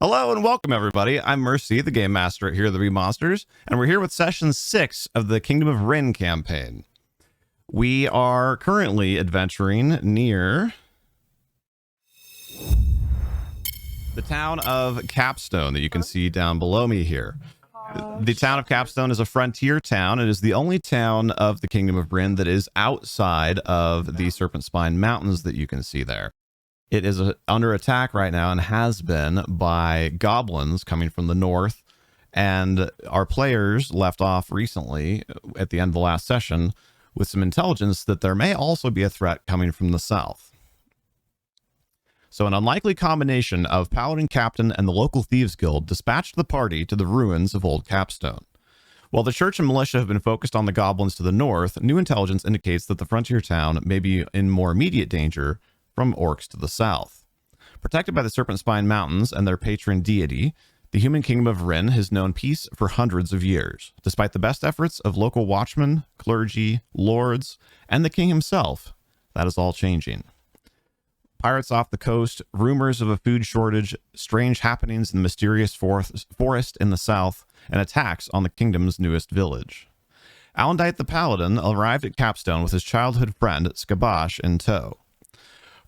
Hello and welcome, everybody. I'm Mercy, the Game Master at HereThereBeMonsters, and we're here with Session 6 of the Kingdom of Rin campaign. We are currently adventuring near the town of Capstone that you can see down below me here. The town of Capstone is a frontier town. It is the only town of the Kingdom of Rin that is outside of the Serpent Spine Mountains that you can see there. It is under attack right now and has been by goblins coming from the north, and our players left off recently at the end of the last session with some intelligence that there may also be a threat coming from the south. So an unlikely combination of Paladin Captain and the local Thieves Guild dispatched the party to the ruins of Old Capstone. While the church and militia have been focused on the goblins to the north, new intelligence indicates that the frontier town may be in more immediate danger from orcs to the south. Protected by the Serpent Spine Mountains and their patron deity, the human kingdom of Rin has known peace for hundreds of years. Despite the best efforts of local watchmen, clergy, lords, and the king himself, that is all changing. Pirates off the coast, rumors of a food shortage, strange happenings in the mysterious forest in the south, and attacks on the kingdom's newest village. Alondite the Paladin arrived at Capstone with his childhood friend Skabash in tow.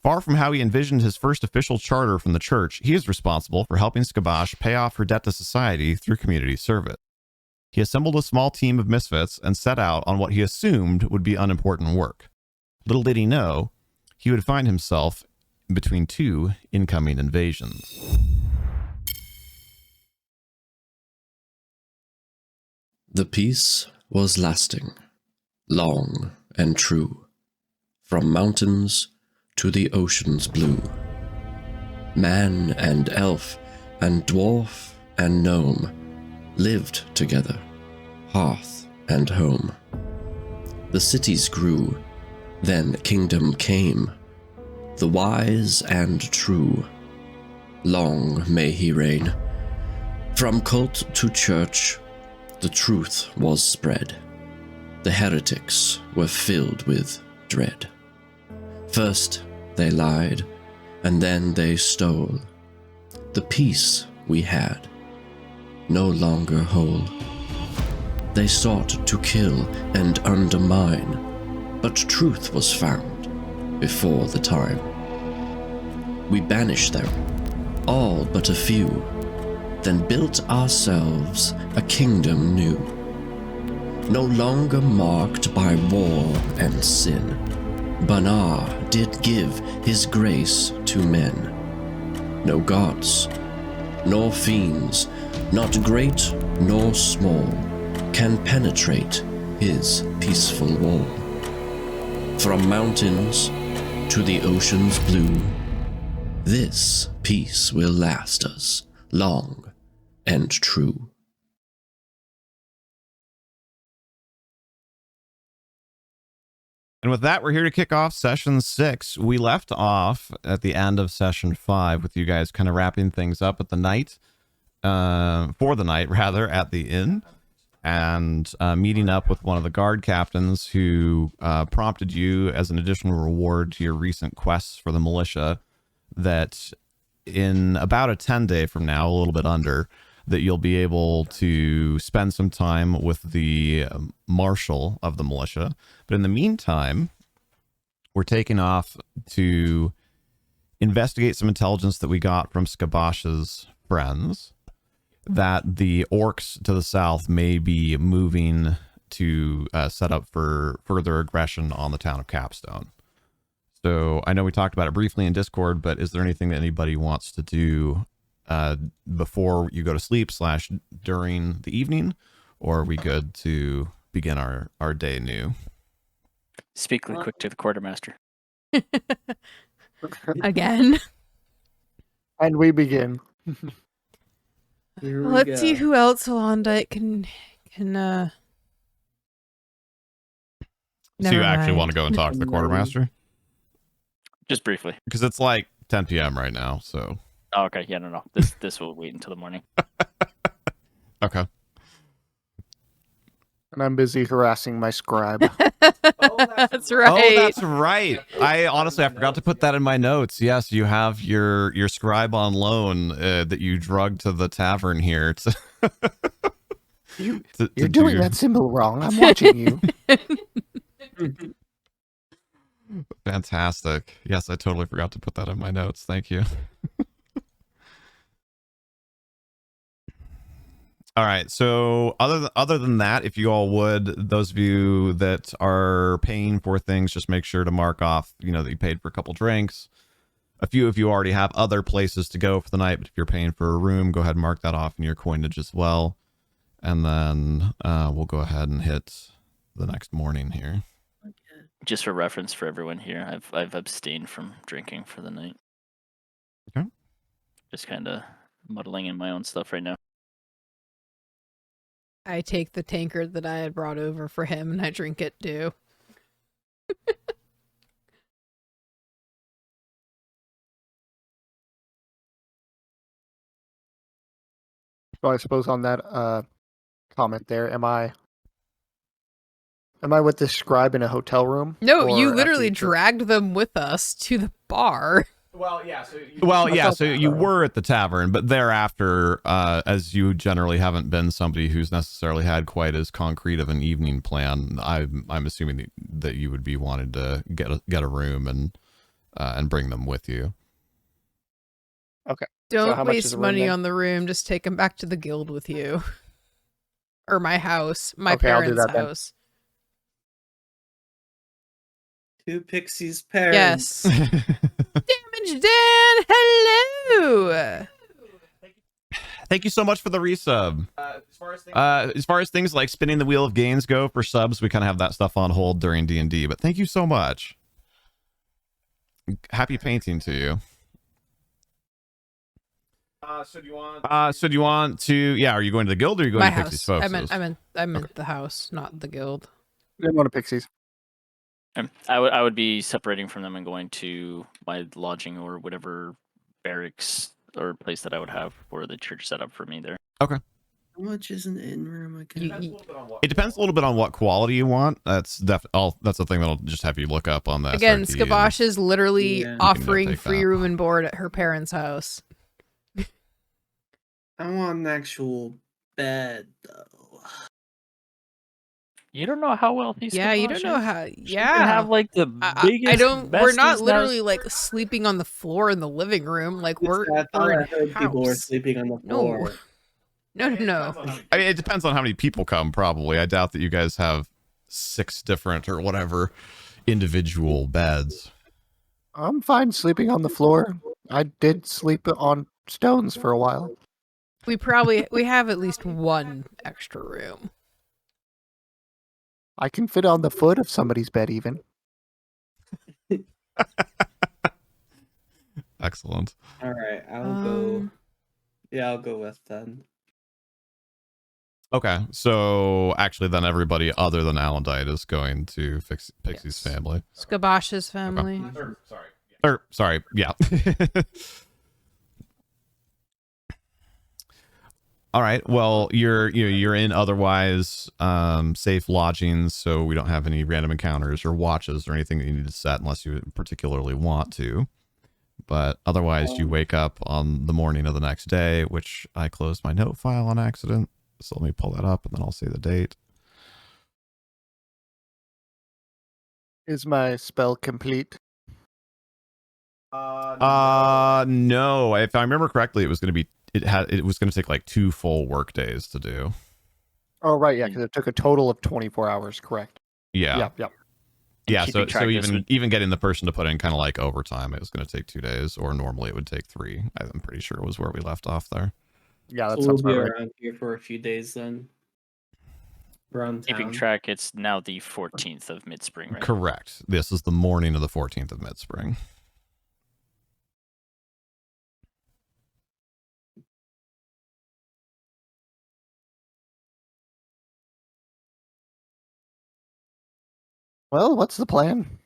Far from how he envisioned his first official charter from the church, he is responsible for helping Skabash pay off her debt to society through community service. He assembled a small team of misfits and set out on what he assumed would be unimportant work. Little did he know, he would find himself between two incoming invasions. The peace was lasting, long and true, from mountains to the ocean's blue. Man and elf and dwarf and gnome lived together, hearth and home. The cities grew, then kingdom came, the wise and true. Long may he reign. From cult to church, the truth was spread. The heretics were filled with dread. First they lied, and then they stole. The peace we had, no longer whole. They sought to kill and undermine, but truth was found before the time. We banished them, all but a few, then built ourselves a kingdom new, no longer marked by war and sin. Banar did give his grace to men. No gods, nor fiends, not great nor small, can penetrate his peaceful wall. From mountains to the ocean's blue, this peace will last us long and true. And with that, we're here to kick off Session 6. We left off at the end of Session 5 with you guys kind of wrapping things up at the night, for the night, rather, at the inn, and meeting up with one of the guard captains who prompted you as an additional reward to your recent quests for the militia that in about a 10-day from now, a little bit under, that you'll be able to spend some time with the marshal of the militia. But in the meantime, we're taking off to investigate some intelligence that we got from Skabash's friends that the orcs to the south may be moving to set up for further aggression on the town of Capstone. So I know we talked about it briefly in Discord, but is there anything that anybody wants to do before you go to sleep / during the evening, or are we good to begin our day anew? Speak quick to the quartermaster. Again. And we begin. Let's see who else Alondite can So you actually want to go and talk to the quartermaster? Just briefly. Because it's like 10 p.m. right now, so. Oh, okay. Yeah, no. This will wait until the morning. Okay. And I'm busy harassing my scribe. That's right. Oh, that's right. I forgot to put that in my notes. Yes, you have your scribe on loan that you drugged to the tavern here. You're doing that symbol wrong. I'm watching you. Fantastic. Yes, I totally forgot to put that in my notes. Thank you. All right. So other than that, if you all would, those of you that are paying for things, just make sure to mark off, that you paid for a couple drinks. A few of you already have other places to go for the night, but if you're paying for a room, go ahead and mark that off in your coinage as well. And then we'll go ahead and hit the next morning here. Just for reference for everyone here, I've abstained from drinking for the night. Okay. Just kind of muddling in my own stuff right now. I take the tankard that I had brought over for him and I drink it too. So I suppose on that comment there, am I with the scribe in a hotel room? No, or you at literally the- dragged them with us to the bar. So you were at the tavern, but thereafter, as you generally haven't been somebody who's necessarily had quite as concrete of an evening plan, I'm assuming that you would be wanting to get a room and bring them with you. Okay. Don't how much is waste the room money then? on the room. Just take them back to the guild with you. Or my house. My Okay, I'll do parents' that then. house. To Pixie's parents. Yes. Damage Dan, hello. Thank you so much for the resub. As far as things like spinning the wheel of gains go for subs, we kind of have that stuff on hold during D&D, but thank you so much. Happy painting to you. So do you want to? Yeah, are you going to the guild or are you going My to Pixie's house. folks? I meant the house, not the guild. I'm going to Pixies. I would be separating from them and going to my lodging or whatever barracks or place that I would have for the church set up for me there. Okay. How much is an in-room again? It depends a little bit on what quality you want. That's that's the thing that'll just have you look up on that. Again, Skabosh is literally Yeah. offering take free that. room and board at her parents' house. I want an actual bed, though. You don't know how wealthy. Yeah, you don't know Skabosh is. how. She could Yeah. have like the biggest. I don't. We're not bestest literally house. like sleeping on the floor in the living room. Like we're I thought in I heard people were house. sleeping on the No. floor. No. I mean, it depends on how many people come. Probably, I doubt that you guys have 6 different or whatever individual beds. I'm fine sleeping on the floor. I did sleep on stones for a while. We have at least one extra room. I can fit on the foot of somebody's bed even. Excellent. All right, I'll go. Yeah, I'll go with then. Okay, so actually, then everybody other than Alondite is going to Pixie's Yes. family. Skabosh's family. Sorry, yeah. All right. Well, you're in otherwise safe lodgings, so we don't have any random encounters or watches or anything that you need to set unless you particularly want to. But otherwise, you wake up on the morning of the next day, which I closed my note file on accident. So let me pull that up, and then I'll say the date. Is my spell complete? No. If I remember correctly, it was going to be it was going to take like 2 full work days to do. Oh, right, yeah, because it took a total of 24 hours, correct. Yeah. Yep. Yeah, Keeping so track, this would- even getting the person to put in kind of like overtime, it was going to take 2 days, or normally it would take 3. I'm pretty sure it was where we left off there. Yeah, that So we'll sounds be about right. around here for a few days then. Around Keeping town. track, it's now the 14th of mid-spring, right? Correct. This is the morning of the 14th of mid-spring. Well, what's the plan?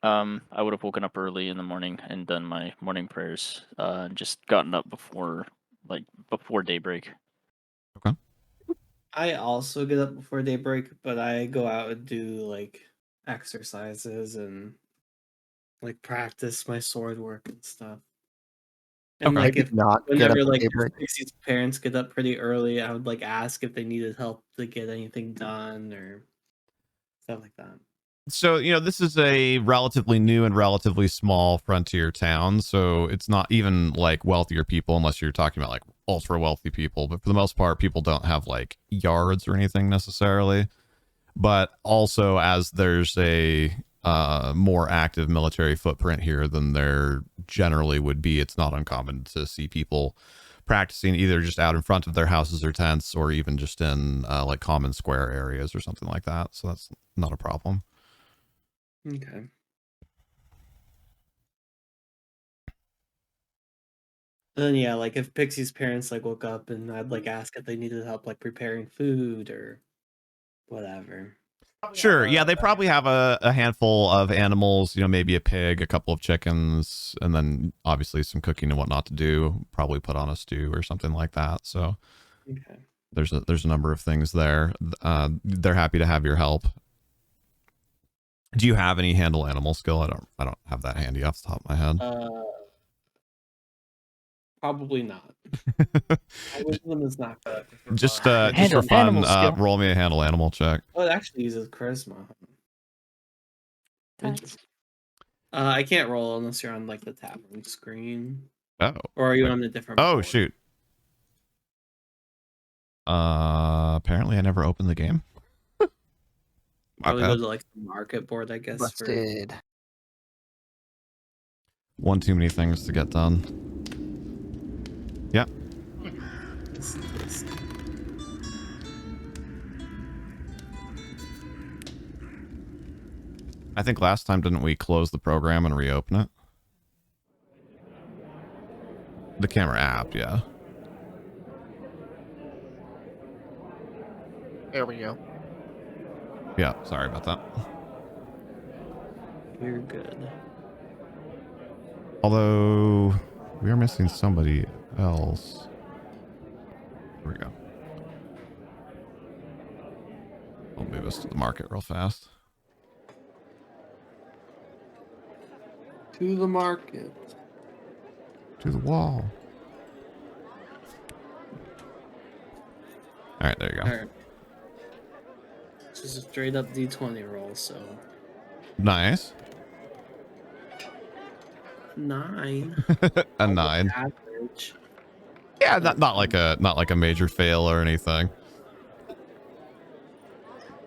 I would have woken up early in the morning and done my morning prayers, and just gotten up before daybreak. I also get up before daybreak, but I go out and do like exercises and like practice my sword work and stuff. And Okay. I like did if not get up whenever at like daybreak. Pixie's parents get up pretty early, I would like ask if they needed help to get anything done or stuff like that. So, this is a relatively new and relatively small frontier town. So it's not even like wealthier people, unless you're talking about like ultra wealthy people. But for the most part, people don't have like yards or anything necessarily. But also, as there's a more active military footprint here than there generally would be, it's not uncommon to see people practicing either just out in front of their houses or tents, or even just in like common square areas or something like that. So that's not a problem. Okay. Then yeah, like if Pixie's parents like woke up and I'd like ask if they needed help like preparing food or whatever. Sure. Yeah, they probably have a handful of animals, maybe a pig, a couple of chickens, and then obviously some cooking and whatnot to do, probably put on a stew or something like that. So Okay. there's a number of things there. They're happy to have your help. Do you have any handle animal skill? I don't have that handy off the top of my head. Probably not. Wisdom is not good. Just for Handle fun, animal skill. roll me a handle animal check. Oh, it actually uses charisma. That's- Interesting. I can't roll unless you're on like the tavern screen. Oh. Or are you Wait. on a different Oh, board? shoot. Apparently I never opened the game. My Probably go bad. to like the market board, I guess. Busted. One too many things to get done. Yeah. I think last time, didn't we close the program and reopen it? The camera app, yeah. There we go. Yeah, sorry about that. You're good. Although, we are missing somebody else. Here we go. I'll move us to the market real fast. To the market. To the wall. All right, there you go. Alright. This is a straight up D20 roll, so. Nice. 9. A 9. Average. Yeah, not like a major fail or anything.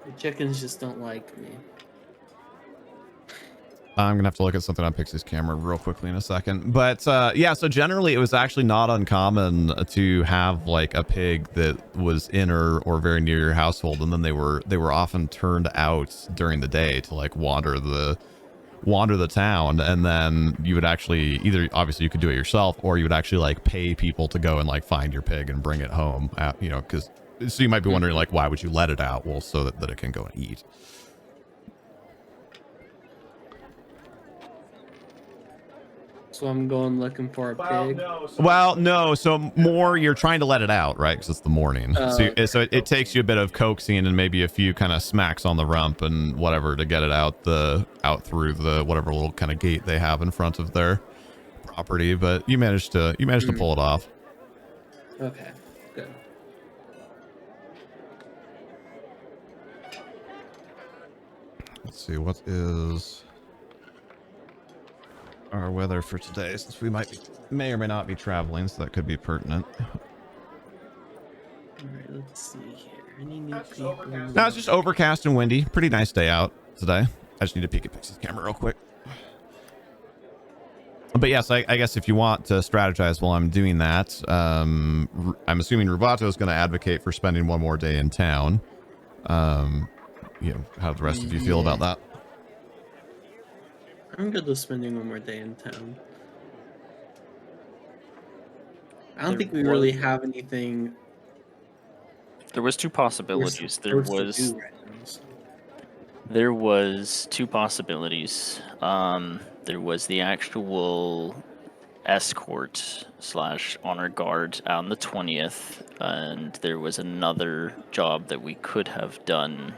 The chickens just don't like me. I'm gonna have to look at something on Pixie's camera real quickly in a second. But yeah, so generally it was actually not uncommon to have like a pig that was in or very near your household, and then they were often turned out during the day to like wander the town, and then you would actually either, obviously you could do it yourself, or you would actually like pay people to go and like find your pig and bring it home, because so you might be wondering like, why would you let it out? Well, so that it can go and eat. So I'm going looking for a pig. Well, no. So more, you're trying to let it out, right? Because it's the morning. So it takes you a bit of coaxing and maybe a few kind of smacks on the rump and whatever to get it out through the whatever little kind of gate they have in front of their property. But you managed to pull it off. Okay, good. Let's see, what is our weather for today, since we may or may not be traveling, so that could be pertinent. Alright, let's see here. Any new people? No, it's just overcast and windy. Pretty nice day out today. I just need to peek at Pixie's camera real quick. But yes, I guess if you want to strategize while I'm doing that, I'm assuming Rubato is going to advocate for spending one more day in town. How do the rest of you feel about that? I'm good with spending one more day in town. I don't think we really have anything. There was two possibilities. There was two possibilities. There was the actual escort / honor guard on the 20th, and there was another job that we could have done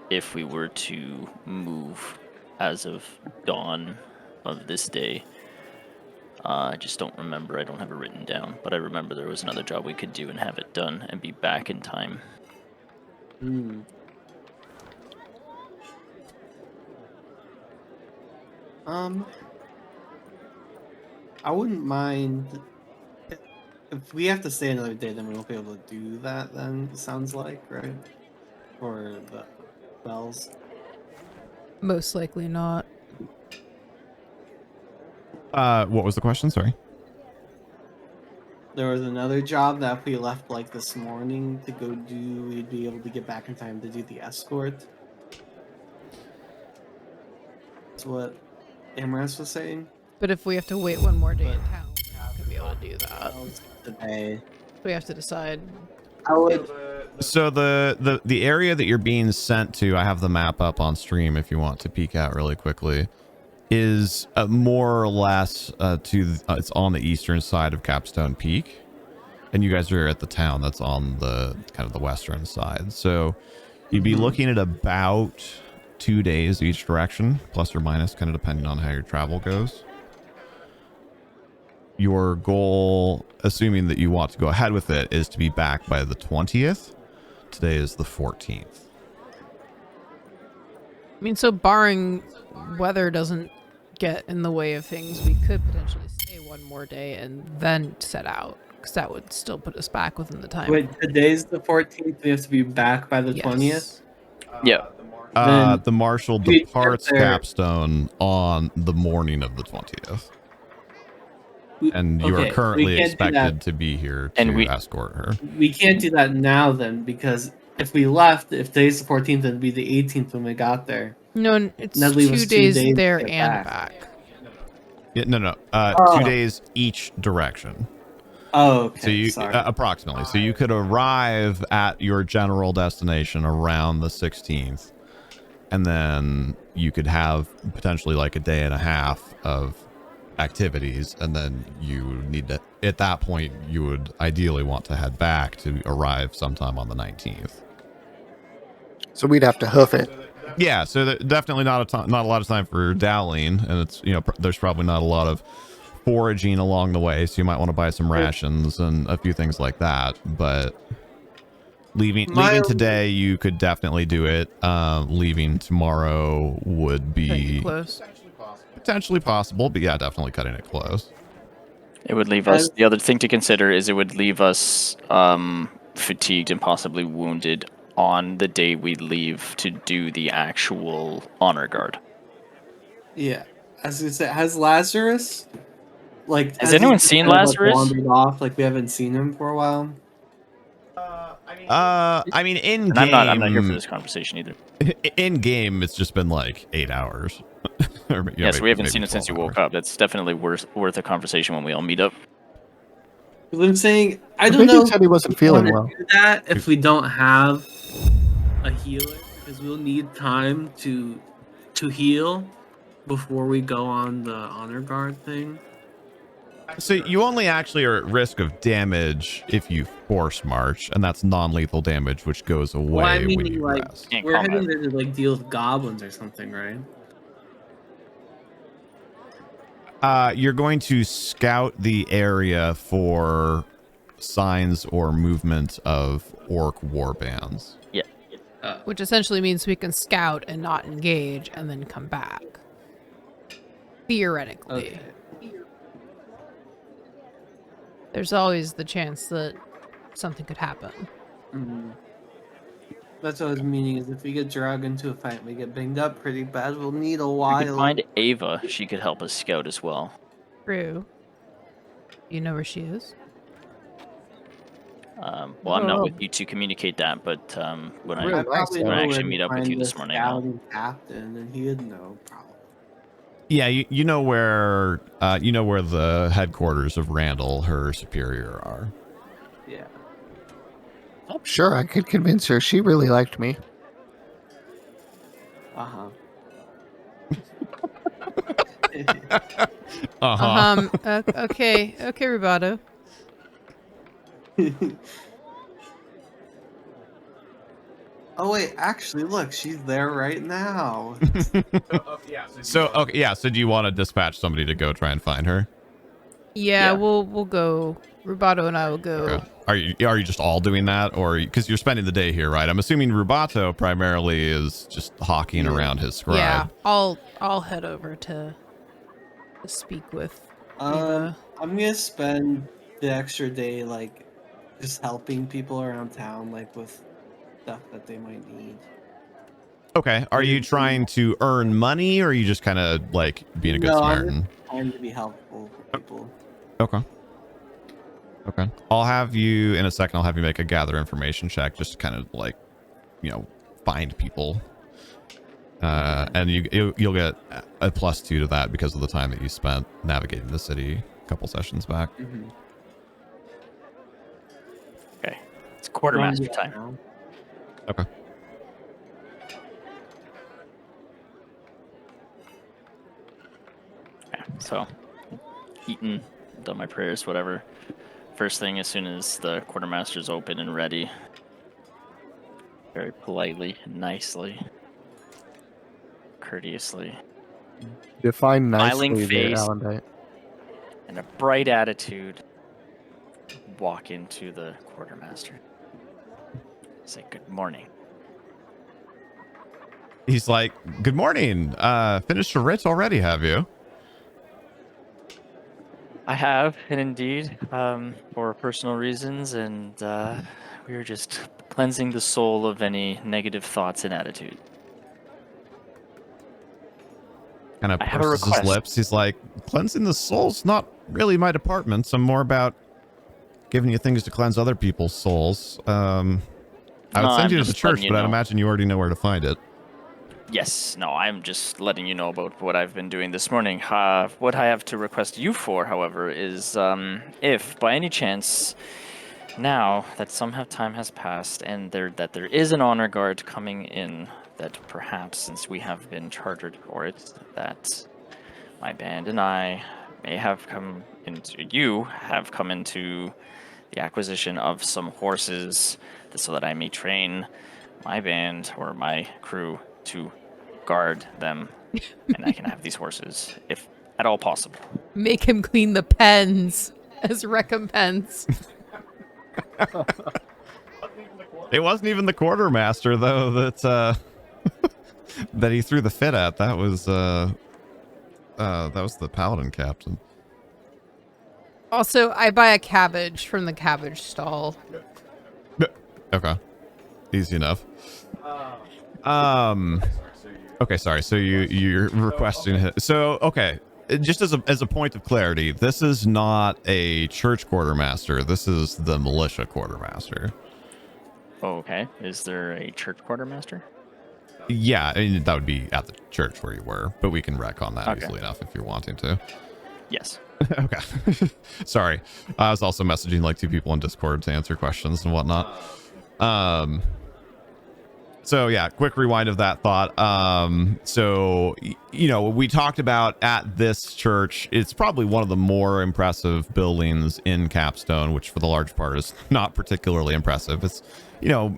if we were to move as of dawn of this day. I just don't remember. I don't have it written down, but I remember there was another job we could do and have it done and be back in time. Hmm. I wouldn't mind if we have to stay another day. Then we won't be able to do that. Then it sounds like, right? For the bells. Most likely not. What was the question? Sorry. There was another job that if we left like this morning to go do, we'd be able to get back in time to do the escort. That's what Amaris was saying. But if we have to wait one more day in town, we're not gonna be able to do that. That was today. We have to decide. I would. So the area that you're being sent to, I have the map up on stream if you want to peek out really quickly, is more or less it's on the eastern side of Capstone Peak, and you guys are at the town that's on the kind of the western side. So you'd be looking at about 2 days each direction, plus or minus, kind of depending on how your travel goes. Your goal, assuming that you want to go ahead with it, is to be back by the 20th. Today is the 14th. I mean, so barring weather doesn't get in the way of things, we could potentially stay one more day and then set out, because that would still put us back within the time. Wait, today's the 14th. We have to be back by the 20th. Yeah. Then The marshal we get departs there- Capstone on the morning of the 20th. And you Okay, are currently we can't do that. expected to be here to And we- escort her. We can't do that now then, because if we left, if today's the 14th, it'd be the 18th when we got there. No, it's That'd leave 2 us 2 days days to there get and back. back. Yeah, no. Oh. 2 days each direction. Oh, okay. So you sorry. approximately. So you could arrive at your general destination around the 16th, and then you could have potentially like a day and a half of activities, and then you need to, at that point, you would ideally want to head back to arrive sometime on the 19th. So we'd have to hoof it. Yeah, so definitely not a lot of time for dallying, and it's, you know, there's probably not a lot of foraging along the way, so you might want to buy some rations and a few things like that. But leaving today, you could definitely do it. Leaving tomorrow would be Close. potentially possible, but yeah, definitely cutting it close. It would leave us. The other thing to consider is it would leave us fatigued and possibly wounded on the day we leave to do the actual honor guard. Yeah. As I said, has Lazarus, like, Has he anyone just seen kind of, like, Lazarus? wandered off, like we haven't seen him for a while. I mean, in And game, I'm not here for this conversation either. In game, it's just been like 8 hours. Or, you know, Yes, we haven't maybe seen it since you 12 woke hours. up. That's definitely worth a conversation when we all meet up. Because I'm saying, I I don't think know he said he wasn't if we feeling wanna well. do that if we don't have a healer, because we'll need time to heal before we go on the honor guard thing. So you only actually are at risk of damage if you force march, and that's non-lethal damage, which goes away Well, I when mean, you like, rest. In we're combat. heading there to like deal with goblins or something, right? You're going to scout the area for signs or movement of orc warbands. Yeah. Which essentially means we can scout and not engage and then come back. Theoretically. Okay. There's always the chance that something could happen. Mhm. That's what I was meaning, is if we get dragged into a fight and we get banged up pretty bad, we'll need a We while. could find Ava. She could help us scout as well. True. You know where she is? Well, I'm not with you to communicate that, but when Real I I probably when I know actually where meet to up with find you the this morning, I'll- scouting captain, and he'd know probably. Yeah, you know where the headquarters of Randall, her superior, are. Yeah. Sure, I could convince her. She really liked me. Uh huh. Okay, Rubato. Oh wait, actually, look, she's there right now. So okay, yeah. So do you want to dispatch somebody to go try and find her? Yeah, Yeah. we'll go. Rubato and I will go. Okay. Are you just all doing that, or because you're spending the day here, right? I'm assuming Rubato primarily is just hawking around his scribe. Yeah, I'll head over to speak with Eva. I'm gonna spend the extra day like just helping people around town, like with stuff that they might need. Okay. Are you trying to earn money, or are you just kind of like being a good No, Samaritan? I'm trying to be helpful for people. Okay. Okay. I'll have you in a second. I'll have you make a gather information check, just to kind of like, find people. And you'll get a +2 to that because of the time that you spent navigating the city a couple sessions back. Mm-hmm. Okay. It's quartermaster time. Okay. Yeah, so, eaten, done my prayers, whatever. First thing, as soon as the quartermaster's open and ready, very politely, nicely, courteously, Define smiling nicely there, face, Alondite. and a bright attitude, walk into the quartermaster. Say good morning. He's like, "Good morning. Finished your writ already, have you?" I have, and indeed, for personal reasons, and we are just cleansing the soul of any negative thoughts and attitude. Kind of I have a purses his request. lips. He's like, "Cleansing the soul's not really my department. I'm more about giving you things to cleanse other people's souls. I would No, send you I'm to the just letting church, you but I'd know. imagine you already know where to find it." Yes, no, I'm just letting you know about what I've been doing this morning. What I have to request you for, however, is if by any chance, now that somehow time has passed and that there is an honor guard coming in, that perhaps since we have been chartered for it, that my band and I may have come into the acquisition of some horses so that I may train my band or my crew to guard them, and I can have these horses if at all possible. Make him clean the pens as recompense. It wasn't even the quartermaster though that that he threw the fit at. That was the paladin captain. Also, I buy a cabbage from the cabbage stall. Okay, easy enough. Okay, sorry. So you're requesting. So okay, just as a point of clarity, this is not a church quartermaster. This is the militia quartermaster. Okay, is there a church quartermaster? Yeah, I mean, that would be at the church where you were, but we can wreck on that Okay. easily enough if you're wanting to. Yes. Okay. Sorry. I was also messaging like 2 people on Discord to answer questions and whatnot. So yeah, quick rewind of that thought. So, we talked about at this church, it's probably one of the more impressive buildings in Capstone, which for the large part is not particularly impressive. It's,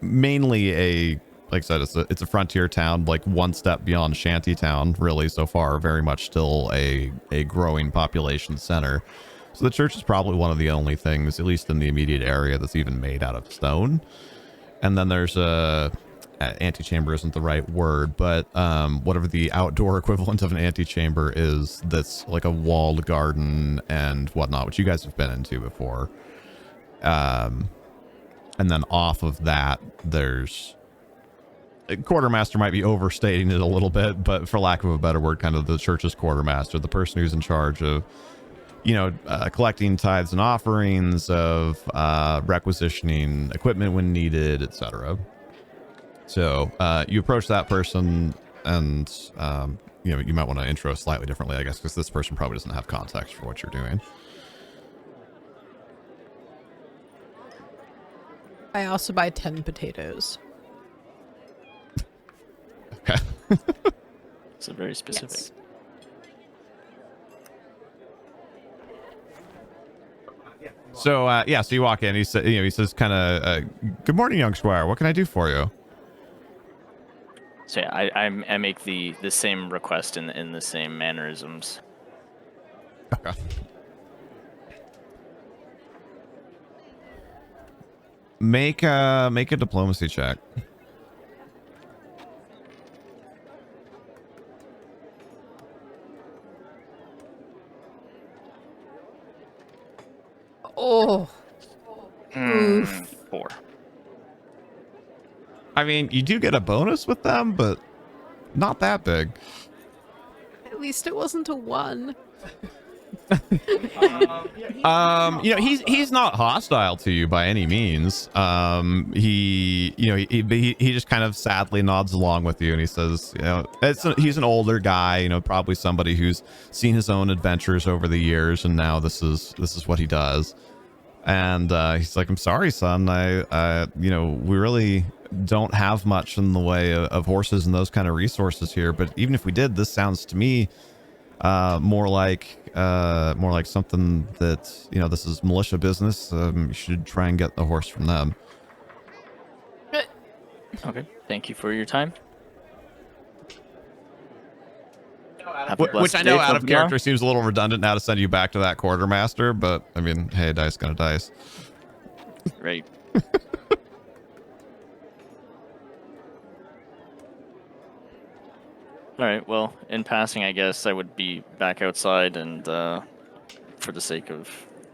mainly like I said, it's a frontier town, like one step beyond Shantytown, really, so far, very much still a growing population center. So the church is probably one of the only things, at least in the immediate area, that's even made out of stone. And then there's antechamber isn't the right word, but whatever the outdoor equivalent of an antechamber is, that's like a walled garden and whatnot, which you guys have been into before. And then off of that, there's quartermaster might be overstating it a little bit, but for lack of a better word, kind of the church's quartermaster, the person who's in charge of, collecting tithes and offerings, of requisitioning equipment when needed, etc. So you approach that person, and you might want to intro slightly differently, I guess, because this person probably doesn't have context for what you're doing. I also buy 10 potatoes. Okay. So very specific. Yes. So yeah, so you walk in. He said, he says, kind of, "Good morning, young squire. What can I do for you?" So yeah, I make the same request in the same mannerisms. Okay. Make a diplomacy check. Oh. Oof. 4. I mean, you do get a bonus with them, but not that big. At least it wasn't a 1. He's not hostile to you by any means. He just kind of sadly nods along with you, and he says, he's an older guy, probably somebody who's seen his own adventures over the years, and now this is what he does. And he's like, "I'm sorry, son. We really don't have much in the way of horses and those kind of resources here. But even if we did, this sounds to me more like something that this is militia business. You should try and get the horse from them." Okay. Thank you for your time. Which I know out of character seems a little redundant now to send you back to that quartermaster, but I mean, hey, dice gonna dice. Right. All right. Well, in passing, I guess I would be back outside, and for the sake of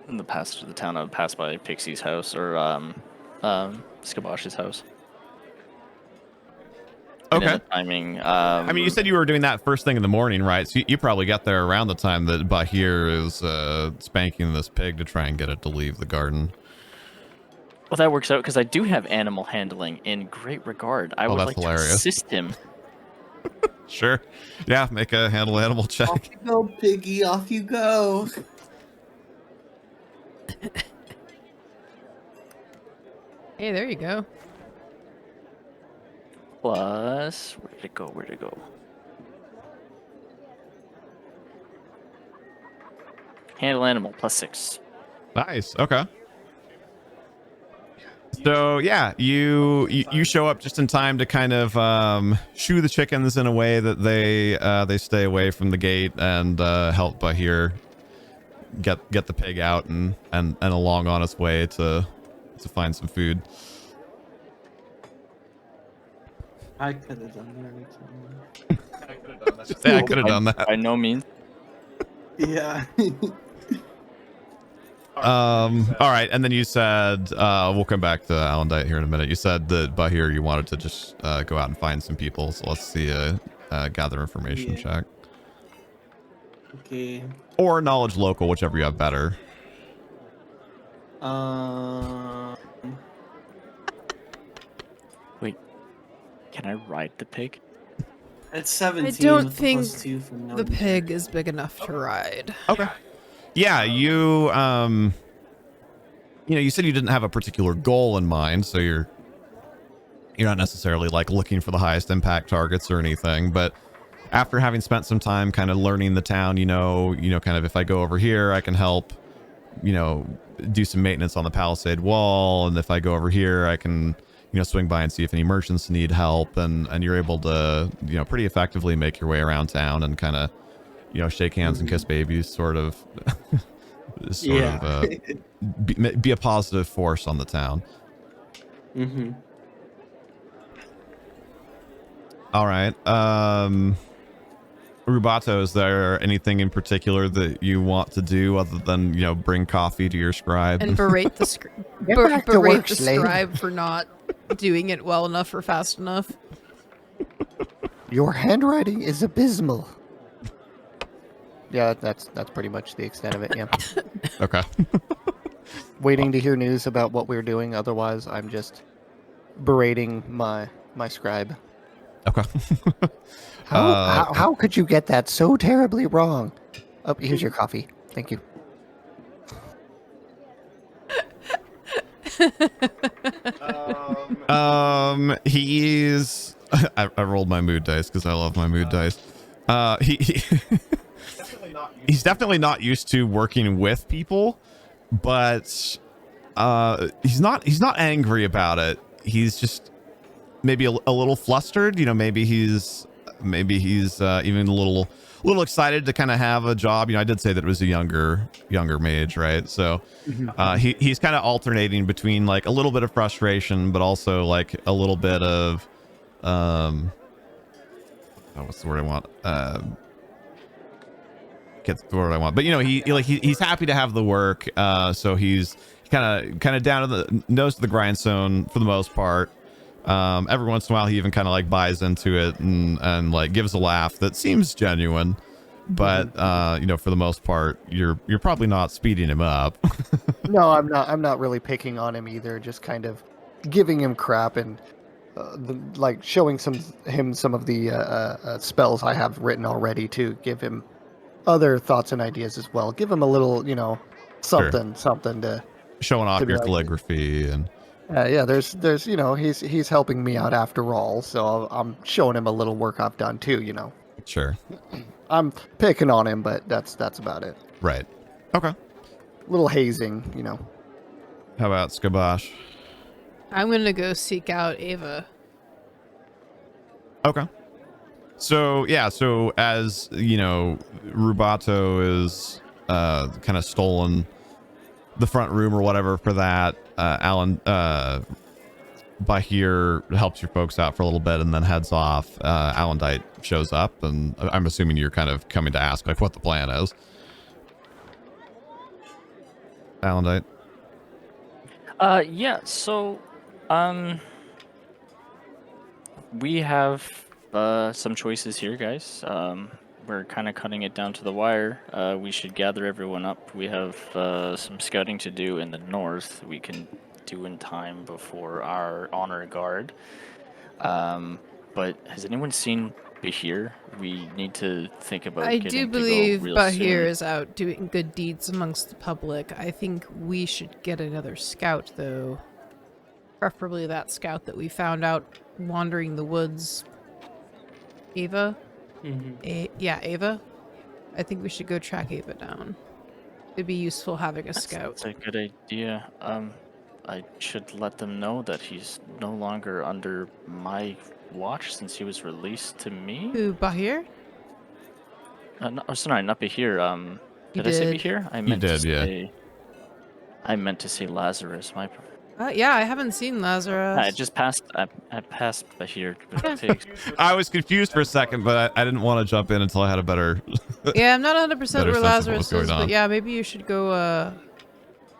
the passage of the town, I would pass by Pixie's house or Skabosh's house. Okay. Timing. I mean, you said you were doing that first thing in the morning, right? So you probably got there around the time that Bahir is spanking this pig to try and get it to leave the garden. Well, that works out because I do have animal handling in great regard. I would like hilarious. to assist him. Sure. Yeah, make a handle animal check. Off you go, piggy. Off you go. Hey, there you go. Plus, where did it go? Where did it go? Handle animal plus 6. Nice. Okay. So yeah, you show up just in time to kind of shoo the chickens in a way that they stay away from the gate and help Bahir get the pig out and along on its way to find some food. I could have done that. Yeah, I could have done that. By no means. Yeah. All right, and then you said we'll come back to Alondite here in a minute. You said that Bahir you wanted to just go out and find some people, so let's see gather information check. Okay. Or knowledge local, whichever you have better. Wait, can I ride the pig? It's 17. I don't with the think +2 from the knowledge. pig is big enough to ride. Okay. Yeah, you you said you didn't have a particular goal in mind, so you're not necessarily like looking for the highest impact targets or anything, but after having spent some time kind of learning the town, kind of if I go over here, I can help, do some maintenance on the palisade wall, and if I go over here, I can, swing by and see if any merchants need help, and you're able to, pretty effectively make your way around town and kind of, shake hands and kiss babies, sort of be a positive force on the town. Mm-hmm. All right. Rubato, is there anything in particular that you want to do other than, bring coffee to your scribe? And berate the, berate the scribe for not doing it well enough or fast enough. Your handwriting is abysmal. Yeah, that's pretty much the extent of it, yeah. Okay. Waiting to hear news about what we're doing, otherwise I'm just berating my scribe. Okay. How could you get that so terribly wrong? Oh, here's your coffee. Thank you. He's I rolled my mood dice because I love my mood dice. He's definitely not used to working with people, but he's not angry about it. He's just maybe a little flustered. You know, maybe he's even a little excited to kind of have a job. You know, I did say that it was a younger mage, right? So he's kind of alternating between like a little bit of frustration, but also like a little bit of what's the word I want? Get the word I want. But you know, he's happy to have the work. So he's kind of down to the nose to the grindstone for the most part. Every once in a while he even kind of like buys into it and like gives a laugh that seems genuine, but you know, for the most part you're probably not speeding him up. No, I'm not really picking on him either, just kind of giving him crap and like showing him some of the spells I have written already to give him other thoughts and ideas as well. Give him a little, you know, something to showing off to be your like, calligraphy and yeah, there's you know, he's helping me out after all, so I'm showing him a little work I've done too, you know. sure. I'm picking on him, but that's about it. Right. Okay. Little hazing, you know. How about Skabosh? I'm gonna go seek out Ava. Okay. So yeah, so as you know, Rubato is kind of stolen the front room or whatever for that. Alan Bahir helps your folks out for a little bit and then heads off. Alondite shows up, and I'm assuming you're kind of coming to ask like what the plan is. Alondite. Yeah, so we have some choices here, guys. We're kind of cutting it down to the wire. We should gather everyone up. We have some scouting to do in the north. We can do in time before our honor guard. But has anyone seen Bahir? We need to think about I getting do to go believe real Bahir soon. is out doing good deeds amongst the public. I think we should get another scout, though. Preferably that scout that we found out wandering the woods. Ava? Yeah, Ava. I think we should go track Ava down. It'd be useful having a scout. That's a good idea. I should let them know that he's no longer under my watch since he was released to me. Who, Bahir? No, oh, sorry, not Bahir. You Did I say did. Bahir? I You meant did, to yeah. say. I meant to say Lazarus. My. Yeah, I haven't seen Lazarus. I just passed. I passed Bahir. I was confused for a second, but I didn't want to jump in until I had a better. Yeah, I'm not 100% better sense where of what was Lazarus going is, on. but yeah, maybe you should go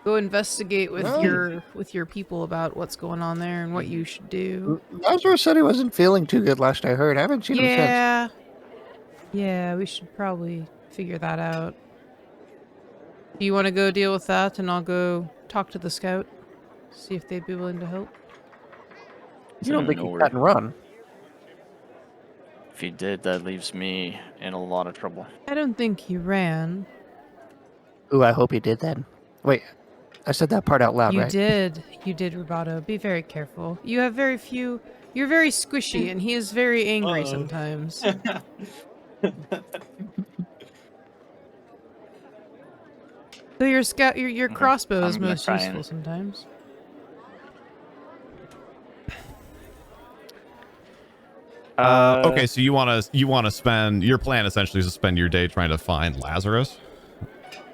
investigate with your people about what's going on there and what you should do. Lazarus said he wasn't feeling too good last I heard. I haven't seen him since. Yeah. Yeah, we should probably figure that out. Do you want to go deal with that and I'll go talk to the scout? See if they'd be willing to help? You don't think he cut and run? If he did, that leaves me in a lot of trouble. I don't think he ran. Ooh, I hope he did then. Wait, I said that part out loud, You right? did, Rubato. Be very careful. You have very few. You're very squishy, and he is very angry sometimes. So your scout, your crossbow is I'm gonna most try useful and- sometimes. Okay, so you want to spend your plan essentially is to spend your day trying to find Lazarus.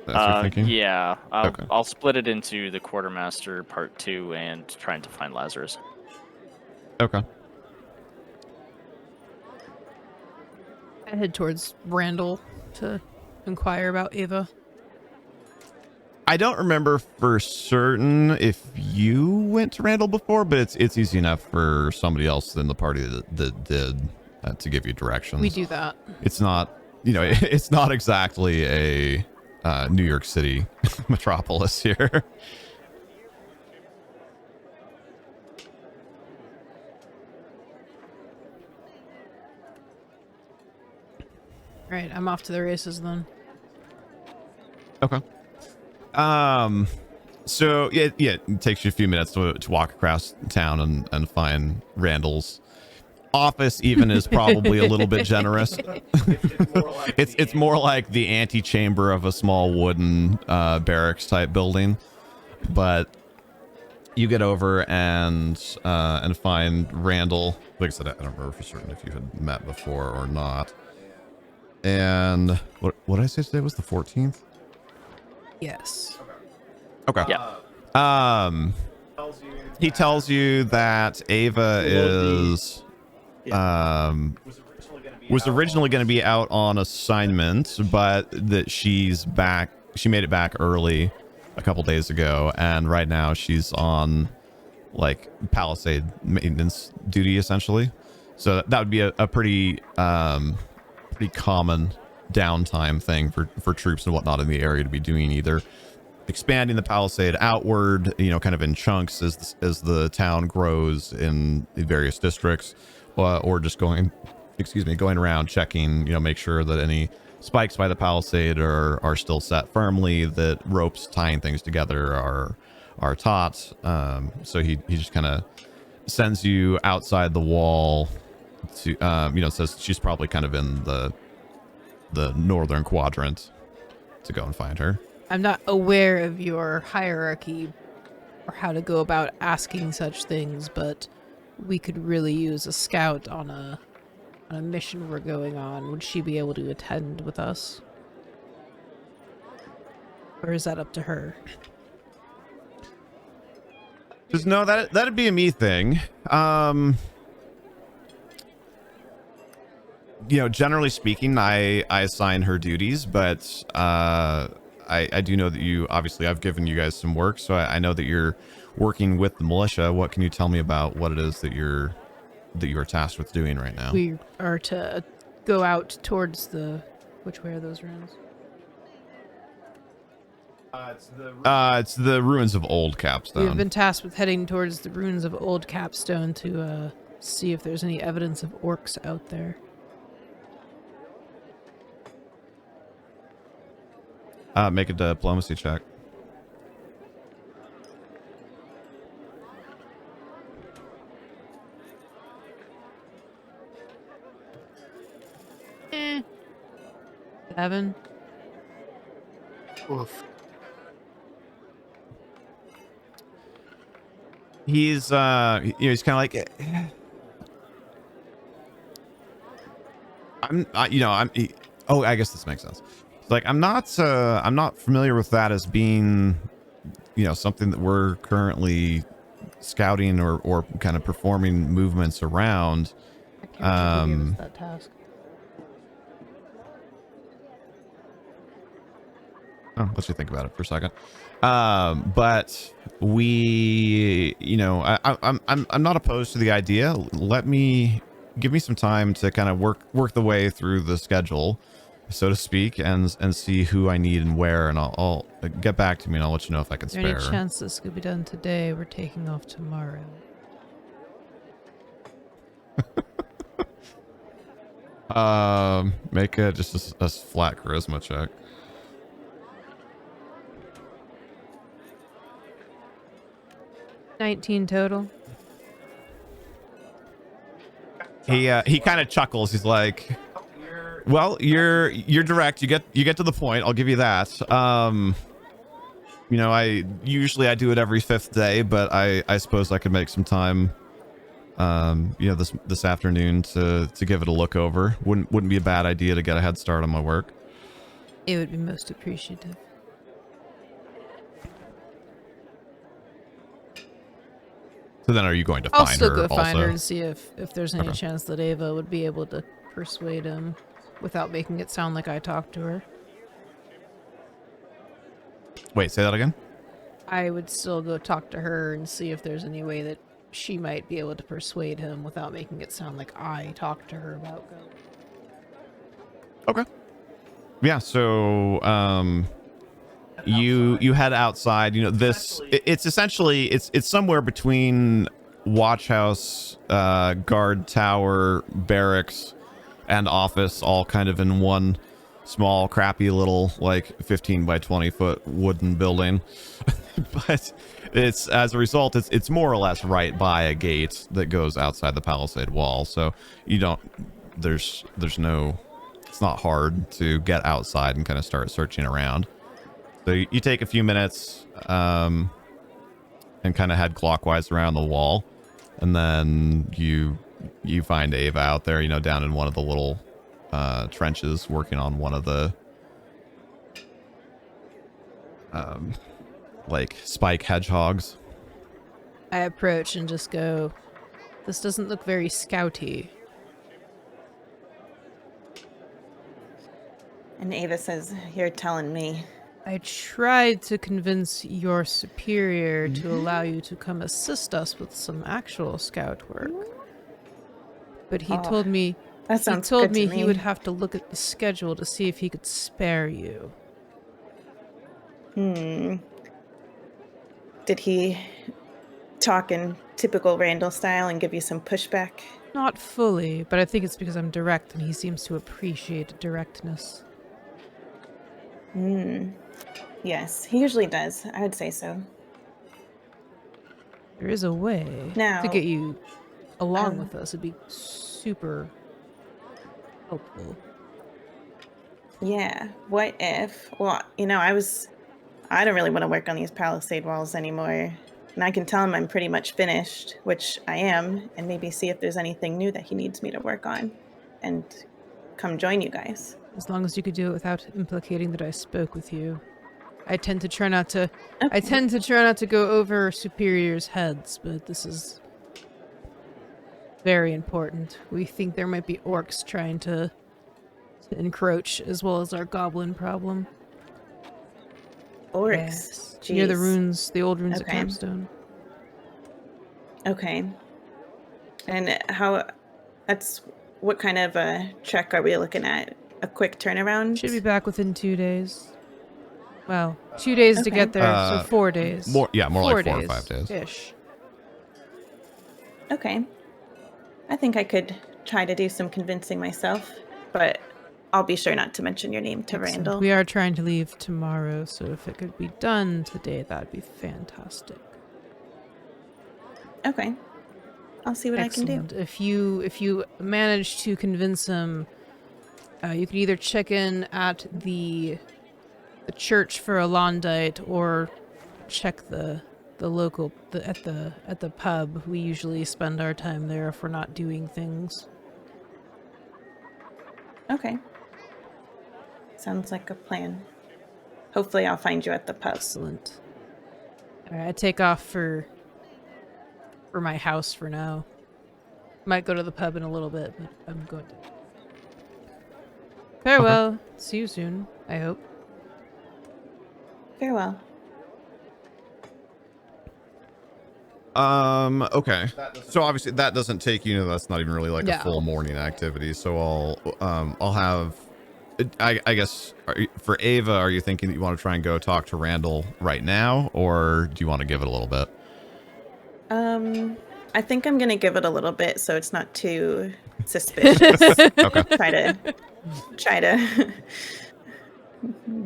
That's what you're thinking. Yeah, Okay. I'll split it into the quartermaster part 2 and trying to find Lazarus. Okay. I head towards Randall to inquire about Ava. I don't remember for certain if you went to Randall before, but it's easy enough for somebody else in the party that did to give you directions. We do that. It's not, it's not exactly a New York City metropolis here. Right, I'm off to the races then. Okay. So yeah, it takes you a few minutes to walk across town and find Randall's office even is probably a little bit generous. It's more like the antechamber of a small wooden barracks type building. But you get over and find Randall. Like I said, I don't remember for certain if you had met before or not. And what did I say today was the 14th? Yes. Okay. Yeah. He tells you that Ava is was originally going to be out on assignment, but that she's back. She made it back early a couple days ago, and right now she's on like Palisade maintenance duty essentially. So that would be a pretty pretty common downtime thing for troops and whatnot in the area to be doing, either expanding the Palisade outward, you know, kind of in chunks as the town grows in various districts, or just going around checking, you know, make sure that any spikes by the Palisade are still set firmly, that ropes tying things together are taut. So he just kind of sends you outside the wall to, you know, says she's probably kind of in the northern quadrant to go and find her. I'm not aware of your hierarchy or how to go about asking such things, but we could really use a scout on a mission we're going on. Would she be able to attend with us? Or is that up to her? Just no, that'd be a me thing. You know, generally speaking, I assign her duties, but I do know that you, obviously I've given you guys some work, so I know that you're working with the militia. What can you tell me about what it is that you're tasked with doing right now? We are to go out towards which way are those ruins? It's the ruins of Old Capstone. We've been tasked with heading towards the ruins of Old Capstone to see if there's any evidence of orcs out there. Make a diplomacy check. Eh. 7. Oof. He's you know, he's kind of like, I guess this makes sense. It's like I'm not familiar with that as being, you know, something that we're currently scouting or kind of performing movements around. I can't remember who gave us that task. Oh, let you think about it for a second. But we, you know, I'm not opposed to the idea. Give me some time to kind of work the way through the schedule, so to speak, and see who I need and where, and I'll get back to me and I'll let you know if I can Is there spare. any chance this could be done today? We're taking off tomorrow. Make it just a flat charisma check. $19 total. He kind of chuckles. He's like, "Well, you're direct. You get to the point. I'll give you that. You know, I usually do it every 5th day, but I suppose I could make some time, you know, this afternoon to give it a look over. Wouldn't be a bad idea to get a head start on my work." It would be most appreciative. So then, are you going to I'll find still her go also? find her and see if there's any Okay. chance that Ava would be able to persuade him without making it sound like I talked to her. Wait, say that again. I would still go talk to her and see if there's any way that she might be able to persuade him without making it sound like I talked to her about going. Okay. Yeah. So, you head outside. You know, it's essentially it's somewhere between watch house, guard tower, barracks, and office, all kind of in one small, crappy little like 15 by 20 foot wooden building. But it's as a result, it's more or less right by a gate that goes outside the palisade wall. So you don't, there's no, it's not hard to get outside and kind of start searching around. So you take a few minutes and kind of head clockwise around the wall, and then you find Ava out there, down in one of the little trenches, working on one of the like spike hedgehogs. I approach and just go, this doesn't look very scouty. And Ava says, "You're telling me." I tried to convince your superior to allow you to come assist us with some actual scout work. But he told me That sounds he told good me to he would have to look at the schedule to see if he could spare you. Did he talk in typical Randall style and give you some pushback? Not fully, but I think it's because I'm direct and he seems to appreciate directness. Yes, he usually does. I would say so. There is a way Now, to get you along with us. It'd be super helpful. Yeah. What if? Well, I don't really want to work on these palisade walls anymore. And I can tell him I'm pretty much finished, which I am, and maybe see if there's anything new that he needs me to work on, and come join you guys. As long as you could do it without implicating that I spoke with you. I tend to try not to go over superiors' heads, but this is very important. We think there might be orcs trying to encroach, as well as our goblin problem. Orcs. Yes. Near the Jeez. runes, the old runes Okay. of Capstone. Okay. And what kind of a trek are we looking at? A quick turnaround? Should be back within 2 days. Well, 2 days to Okay. get there, so 4 days. More like 4 or 5 days. Ish. Okay. I think I could try to do some convincing myself, but I'll be sure not to mention your name to Excellent. Randall. We are trying to leave tomorrow, so if it could be done today, that'd be fantastic. Okay. I'll see what Excellent. If you manage to convince him, you can either check in at the church for Alondite or check the local at the pub. We usually spend our time there if we're not doing things. I can do. Okay. Sounds like a plan. Hopefully I'll find you at the pub. Excellent. All right, I take off for my house for now. Might go to the pub in a little bit, but I'm going to. Farewell. See you soon, I hope. Farewell. Okay. So obviously that doesn't take, that's not even really like a full morning activity. So I'll have, I guess, for Ava, are you thinking that you want to try and go talk to Randall right now, or do you want to give it a little bit? I think I'm gonna give it a little bit so it's not too suspicious. Okay. Try to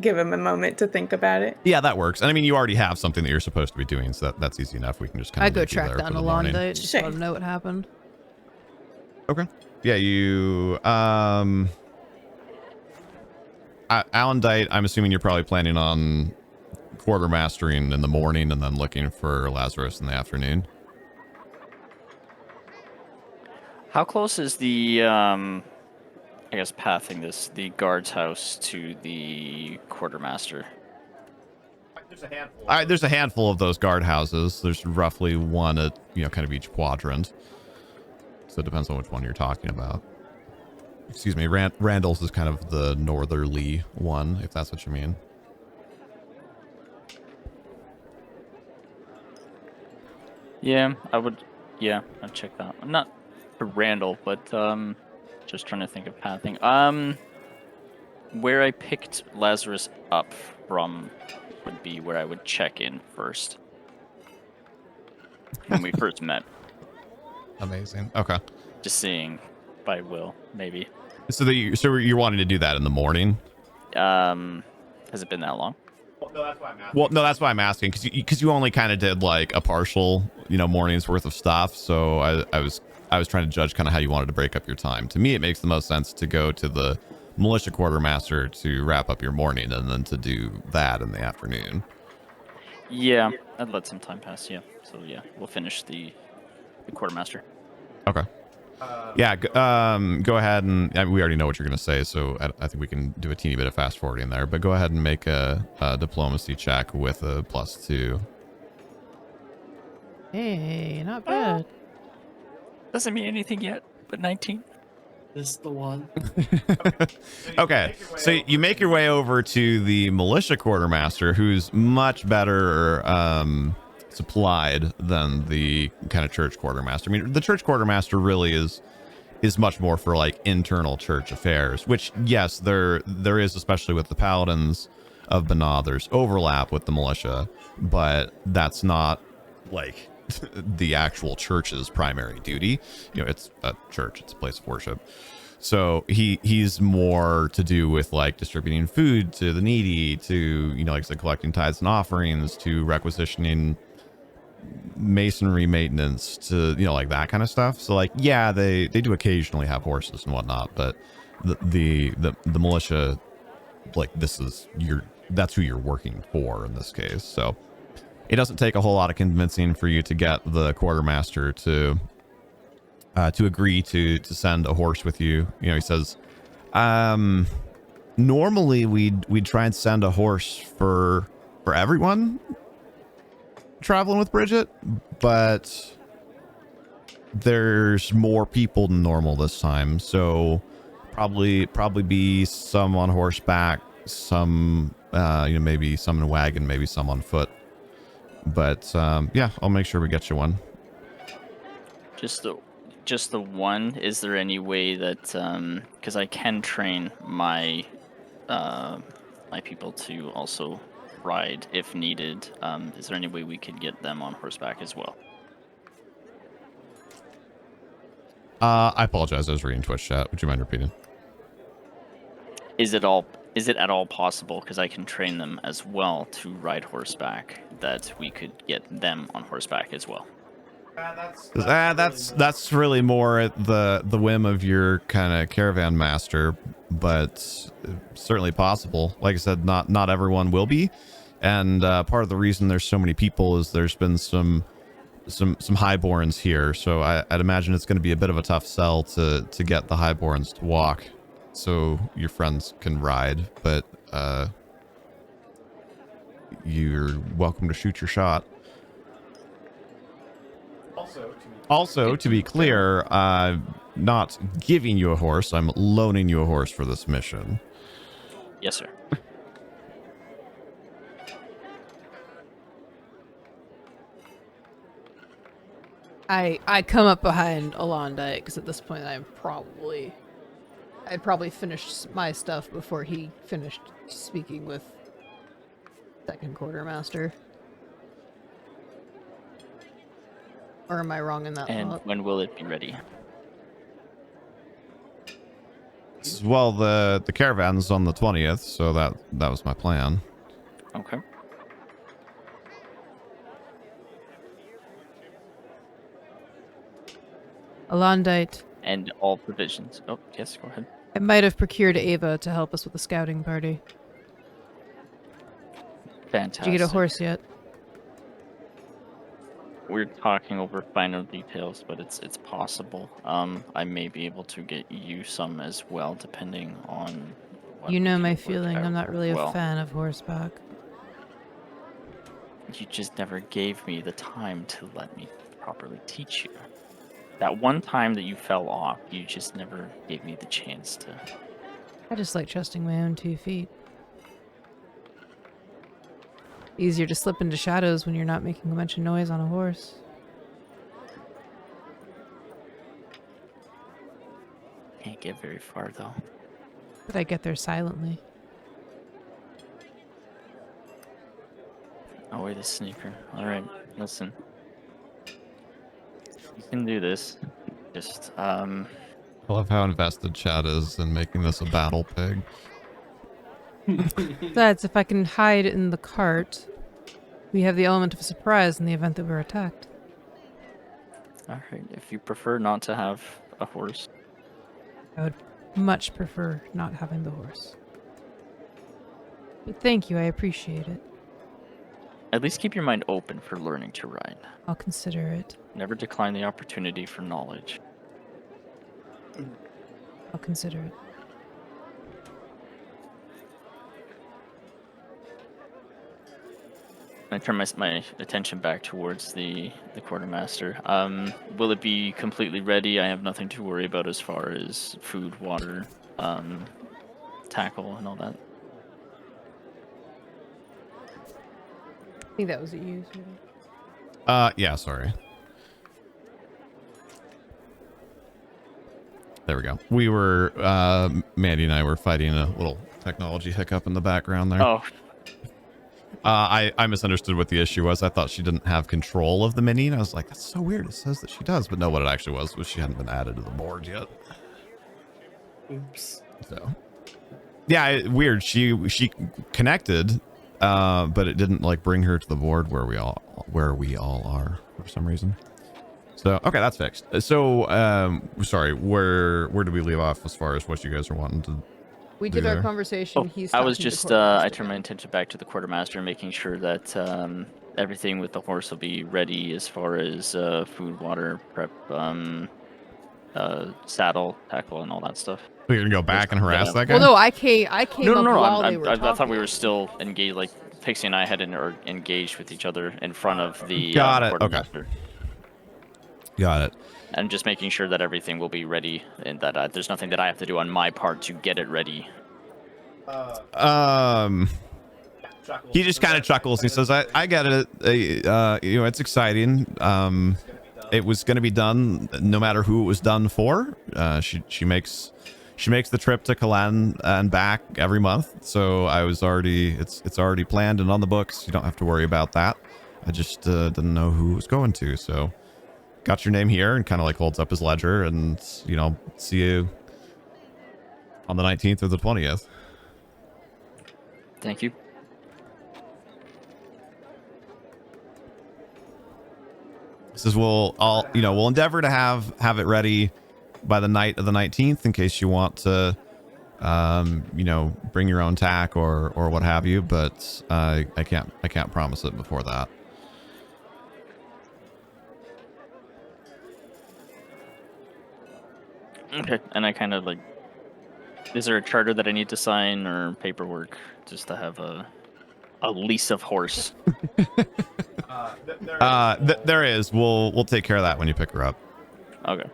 give him a moment to think about it. Yeah, that works. And I mean, you already have something that you're supposed to be doing, so that's easy enough. We can just kind I of go track down Alondite, just Sure. let him know what happened. Okay. Yeah, you Alondite, I'm assuming you're probably planning on quartermastering in the morning and then looking for Lazarus in the afternoon. How close is the, I guess, pathing the guard's house to the quartermaster? There's a handful of those guard houses. There's roughly one at, kind of each quadrant. So it depends on which one you're talking about. Excuse me, Randall's is kind of the northerly one, if that's what you mean. Yeah, I'd check that. Not for Randall, but just trying to think of pathing. Where I picked Lazarus up from would be where I would check in first. When we first met. Amazing. Okay. Just seeing by will, maybe. So you're wanting to do that in the morning? Has it been that long? Well, no, that's why I'm asking, because you only kind of did like a partial, morning's worth of stuff. So I was trying to judge kind of how you wanted to break up your time. To me, it makes the most sense to go to the militia quartermaster to wrap up your morning, and then to do that in the afternoon. Yeah, I'd let some time pass. Yeah, so yeah, we'll finish the quartermaster. Okay. Yeah. Go ahead and we already know what you're going to say, so I think we can do a teeny bit of fast forwarding there. But go ahead and make a diplomacy check with a +2. Hey, not bad. Doesn't mean anything yet, but 19. This is the one. Okay, so you make your way over to the militia quartermaster, who's much better supplied than the kind of church quartermaster. I mean, the church quartermaster really is much more for like internal church affairs, which yes, there is, especially with the paladins of Banah, there's overlap with the militia, but that's not like the actual church's primary duty. It's a church, it's a place of worship. So he's more to do with like distributing food to the needy, to like I said, collecting tithes and offerings, to requisitioning masonry maintenance, to like that kind of stuff. So like, yeah, they do occasionally have horses and whatnot, but the militia, like, that's who you're working for in this case. So it doesn't take a whole lot of convincing for you to get the quartermaster to agree to send a horse with you. He says, normally we'd try and send a horse for everyone traveling with Bridget, but there's more people than normal this time, so probably be some on horseback, some maybe some in a wagon, maybe some on foot. But yeah, I'll make sure we get you one. Just the one. Is there any way that because I can train my my people to also ride if needed, is there any way we could get them on horseback as well? I apologize, I was reading Twitch chat. Would you mind repeating? Is it at all possible, because I can train them as well to ride horseback, that we could get them on horseback as well? That's really more at the whim of your kind of caravan master, but certainly possible. Like I said, not everyone will be, and part of the reason there's so many people is there's been some highborns here, so I'd imagine it's going to be a bit of a tough sell to get the highborns to walk, so your friends can ride. But you're welcome to shoot your shot. Also, to be clear, not giving you a horse, I'm loaning you a horse for this mission. Yes, sir. I come up behind Alondite, because at this point I'd probably finished my stuff before he finished speaking with second quartermaster. Or am I wrong in that? And thought? when will it be ready? Well, the caravan's on the 20th, so that was my plan. Okay. Alondite. And all provisions. Oh, yes, go ahead. I might have procured Ava to help us with the scouting party. Fantastic. Did you get a horse yet? We're talking over final details, but it's possible. I may be able to get you some as well, depending on what You know we my can work feeling. I'm out not really well. a fan of horseback. You just never gave me the time to let me properly teach you. That one time that you fell off, you just never gave me the chance to. I just like trusting my own 2 feet. Easier to slip into shadows when you're not making a bunch of noise on a horse. Can't get very far though. But I get there silently. Oh wait, a sneaker. All right, listen. You can do this. Just I love how invested chat is in making this a battle pig. Besides, if I can hide in the cart, we have the element of surprise in the event that we're attacked. All right. If you prefer not to have a horse, I would much prefer not having the horse. But thank you, I appreciate it. at least keep your mind open for learning to ride. I'll consider it. Never decline the opportunity for knowledge. I'll consider it. I turn my attention back towards the quartermaster. Will it be completely ready? I have nothing to worry about as far as food, water, tackle, and all that. I think that was a use. Yeah, sorry. There we go. We were, Mandy and I were fighting a little technology hiccup in the background there. Oh, I misunderstood what the issue was. I thought she didn't have control of the mini, and I was like, that's so weird. It says that she does, but no, what it actually was she hadn't been added to the board yet. Oops. So, yeah, weird. She connected, but it didn't like bring her to the board where we all are for some reason. So, okay, that's fixed. So, sorry, where did we leave off as far as what you guys are wanting to? We did our there? conversation. He's I was talking to the just, I quartermaster. turned my attention back to the quartermaster, making sure that everything with the horse will be ready as far as food, water, prep, saddle, tackle, and all that stuff. We're gonna go back and harass that guy. Well, no, I came No, up while I they were talking. thought we were still engaged, like Pixie and I had engaged with each other in front of the Got it. Okay. quartermaster. Got it. And just making sure that everything will be ready and that there's nothing that I have to do on my part to get it ready. He just kind of chuckles. He says, I get it. You know, it's exciting. It was going to be done no matter who it was done for. She makes the trip to Kalan and back every month. So it's already planned and on the books. You don't have to worry about that. I just didn't know who it was going to. So got your name here, and kind of like holds up his ledger, and, you know, see you on the 19th or the 20th. Thank you. Says we'll endeavor to have it ready by the night of the 19th in case you want to, bring your own tack or what have you. But I can't promise it before that. Okay. And I kind of like, is there a charter that I need to sign or paperwork just to have a lease of horse? There is. We'll take care of that when you pick her up. Okay.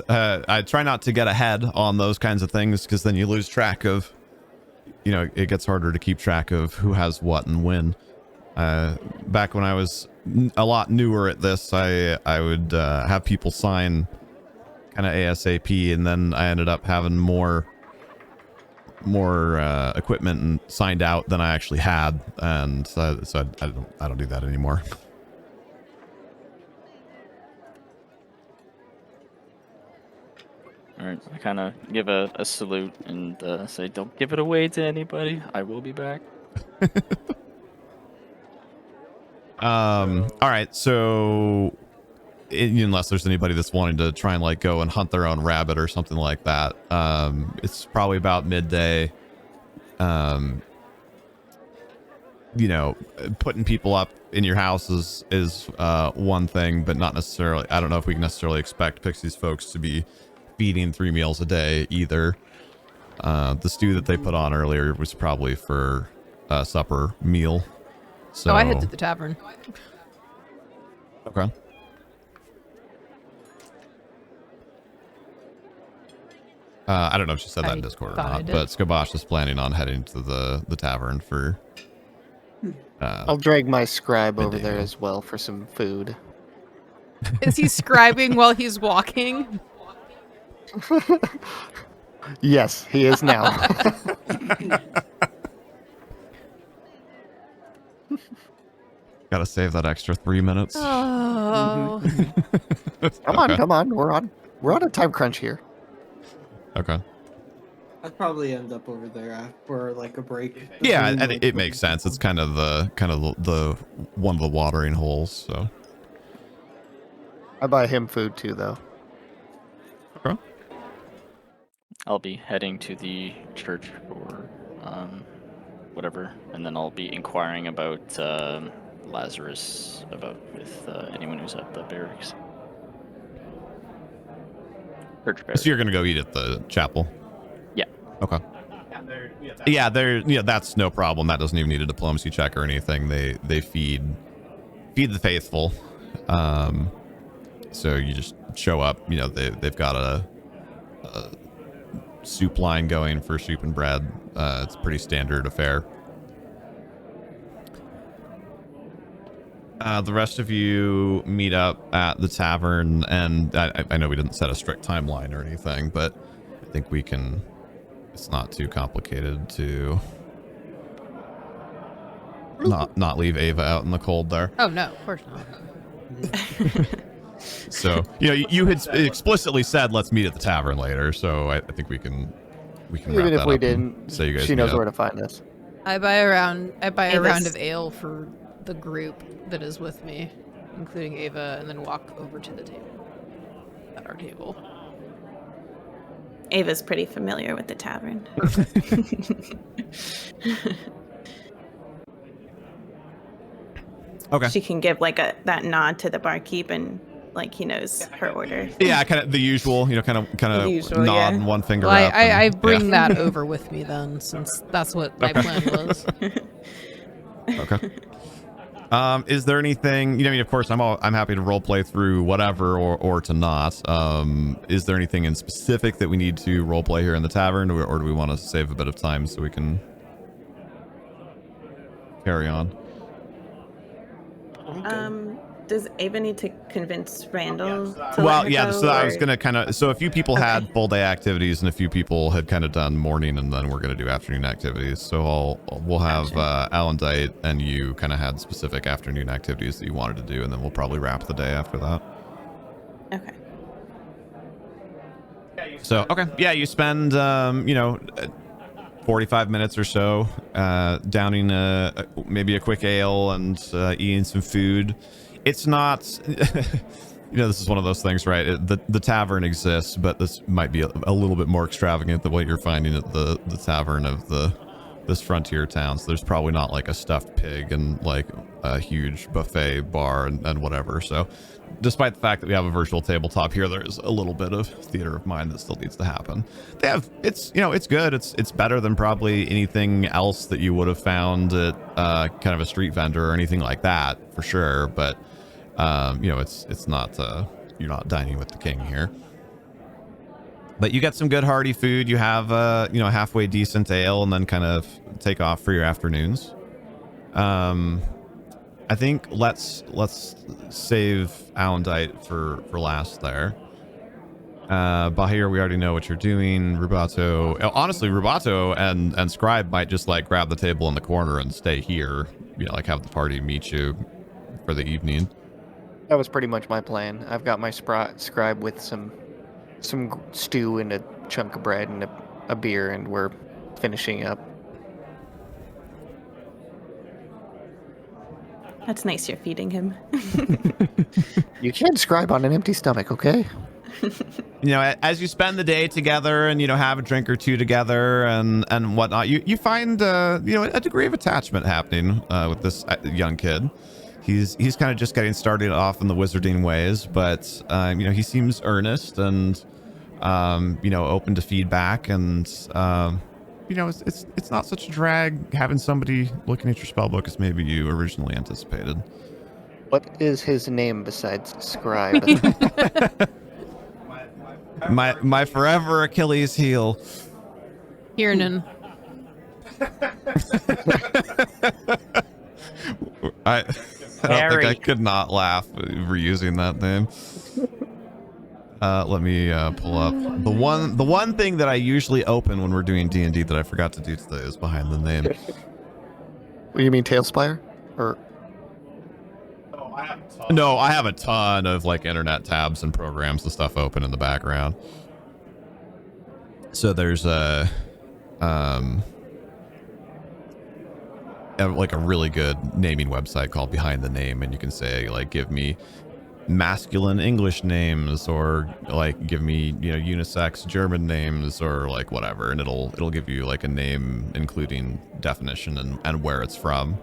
I try not to get ahead on those kinds of things, because then you lose track of, it gets harder to keep track of who has what and when. Back when I was a lot newer at this, I would have people sign kind of ASAP, and then I ended up having more equipment and signed out than I actually had, and so I don't do that anymore. All right. I kind of give a salute and say, "Don't give it away to anybody. I will be back." All right, so unless there's anybody that's wanting to try and like go and hunt their own rabbit or something like that, it's probably about midday. Putting people up in your house is one thing, but not necessarily. I don't know if we can necessarily expect Pixie's folks to be feeding 3 meals a day either. The stew that they put on earlier was probably for a supper meal. So I head to the tavern. Okay. I don't know if she said that in Discord or not, but Skabosh is planning on heading to the tavern for. I'll drag my scribe over there as well for some food. Is he scribing while he's walking? Yes, he is now. Gotta save that extra 3 minutes. Oh. Come on. We're on a time crunch here. Okay. I'd probably end up over there for like a break. Yeah, between, and like, it makes sense. It's kind of the one of the watering holes. So I buy him food too, though. okay. I'll be heading to the church for whatever, and then I'll be inquiring about Lazarus with anyone who's at the barracks. Church barracks. So you're gonna go eat at the chapel. Yeah. Okay. Yeah, that's no problem. That doesn't even need a diplomacy check or anything. They feed the faithful. So you just show up. You know, they've got a soup line going for soup and bread. It's a pretty standard affair. The rest of you meet up at the tavern, and I know we didn't set a strict timeline or anything, but I think we can. It's not too complicated to not leave Ava out in the cold there. Oh no, of course not. So you had explicitly said let's meet at the tavern later, so I think we can wrap Even if that we up and didn't, say you guys she meet knows up. where to find us. I buy a round Ava's- of ale for the group that is with me, including Ava, and then walk over to the table. At our table. Ava's pretty familiar with the tavern. Okay. She can give like that nod to the barkeep and like he knows her order. Yeah, kind of the usual, kind of The usual, nod yeah. and one finger Well, up. I and- bring yeah. that over with me then, since that's what my plan was. Okay. Is there anything? I mean, of course, I'm happy to role play through whatever or to not. Is there anything in specific that we need to role play here in the tavern, or do we want to save a bit of time so we can carry on? Does Ava need to convince Randall to Well, let her yeah. go, So I was or- gonna so a few people had full day activities, and a few people had kind of done morning, and then we're gonna do afternoon activities. So we'll have Alondite and you kind of had specific afternoon activities that you wanted to do, and then we'll probably wrap the day after that. Okay. So okay, yeah, you spend 45 minutes or so downing maybe a quick ale and eating some food. It's not this is one of those things, right? The tavern exists, but this might be a little bit more extravagant than what you're finding at the tavern of this frontier town. So there's probably not like a stuffed pig and like a huge buffet bar and whatever. So despite the fact that we have a virtual tabletop here, there's a little bit of theater of mind that still needs to happen. It's good. It's better than probably anything else that you would have found at kind of a street vendor or anything like that, for sure. But it's not you're not dining with the king here. But you get some good hearty food. You have halfway decent ale, and then kind of take off for your afternoons. I think let's save Alondite for last there. Bahir, we already know what you're doing. Rubato, honestly, Rubato and Scribe might just like grab the table in the corner and stay here. Like have the party meet you for the evening. That was pretty much my plan. I've got my scribe with some stew and a chunk of bread and a beer, and we're finishing up. That's nice you're feeding him. You can't scribe on an empty stomach, okay? As you spend the day together and have a drink or two together and whatnot, you find a degree of attachment happening with this young kid. He's kind of just getting started off in the wizarding ways, but he seems earnest and open to feedback, and it's not such a drag having somebody looking at your spellbook as maybe you originally anticipated. What is his name besides scribe? My forever Achilles heel. Kiernan. I don't think I could not laugh reusing that name. Let me pull up the one thing that I usually open when we're doing D&D that I forgot to do today is behind the name. You mean Talespire? Or No, I have a ton of like internet tabs and programs and stuff open in the background. So there's like a really good naming website called Behind the Name, and you can say like, give me masculine English names, or like give me, you know, unisex German names, or like whatever, and it'll give you like a name including definition and where it's from.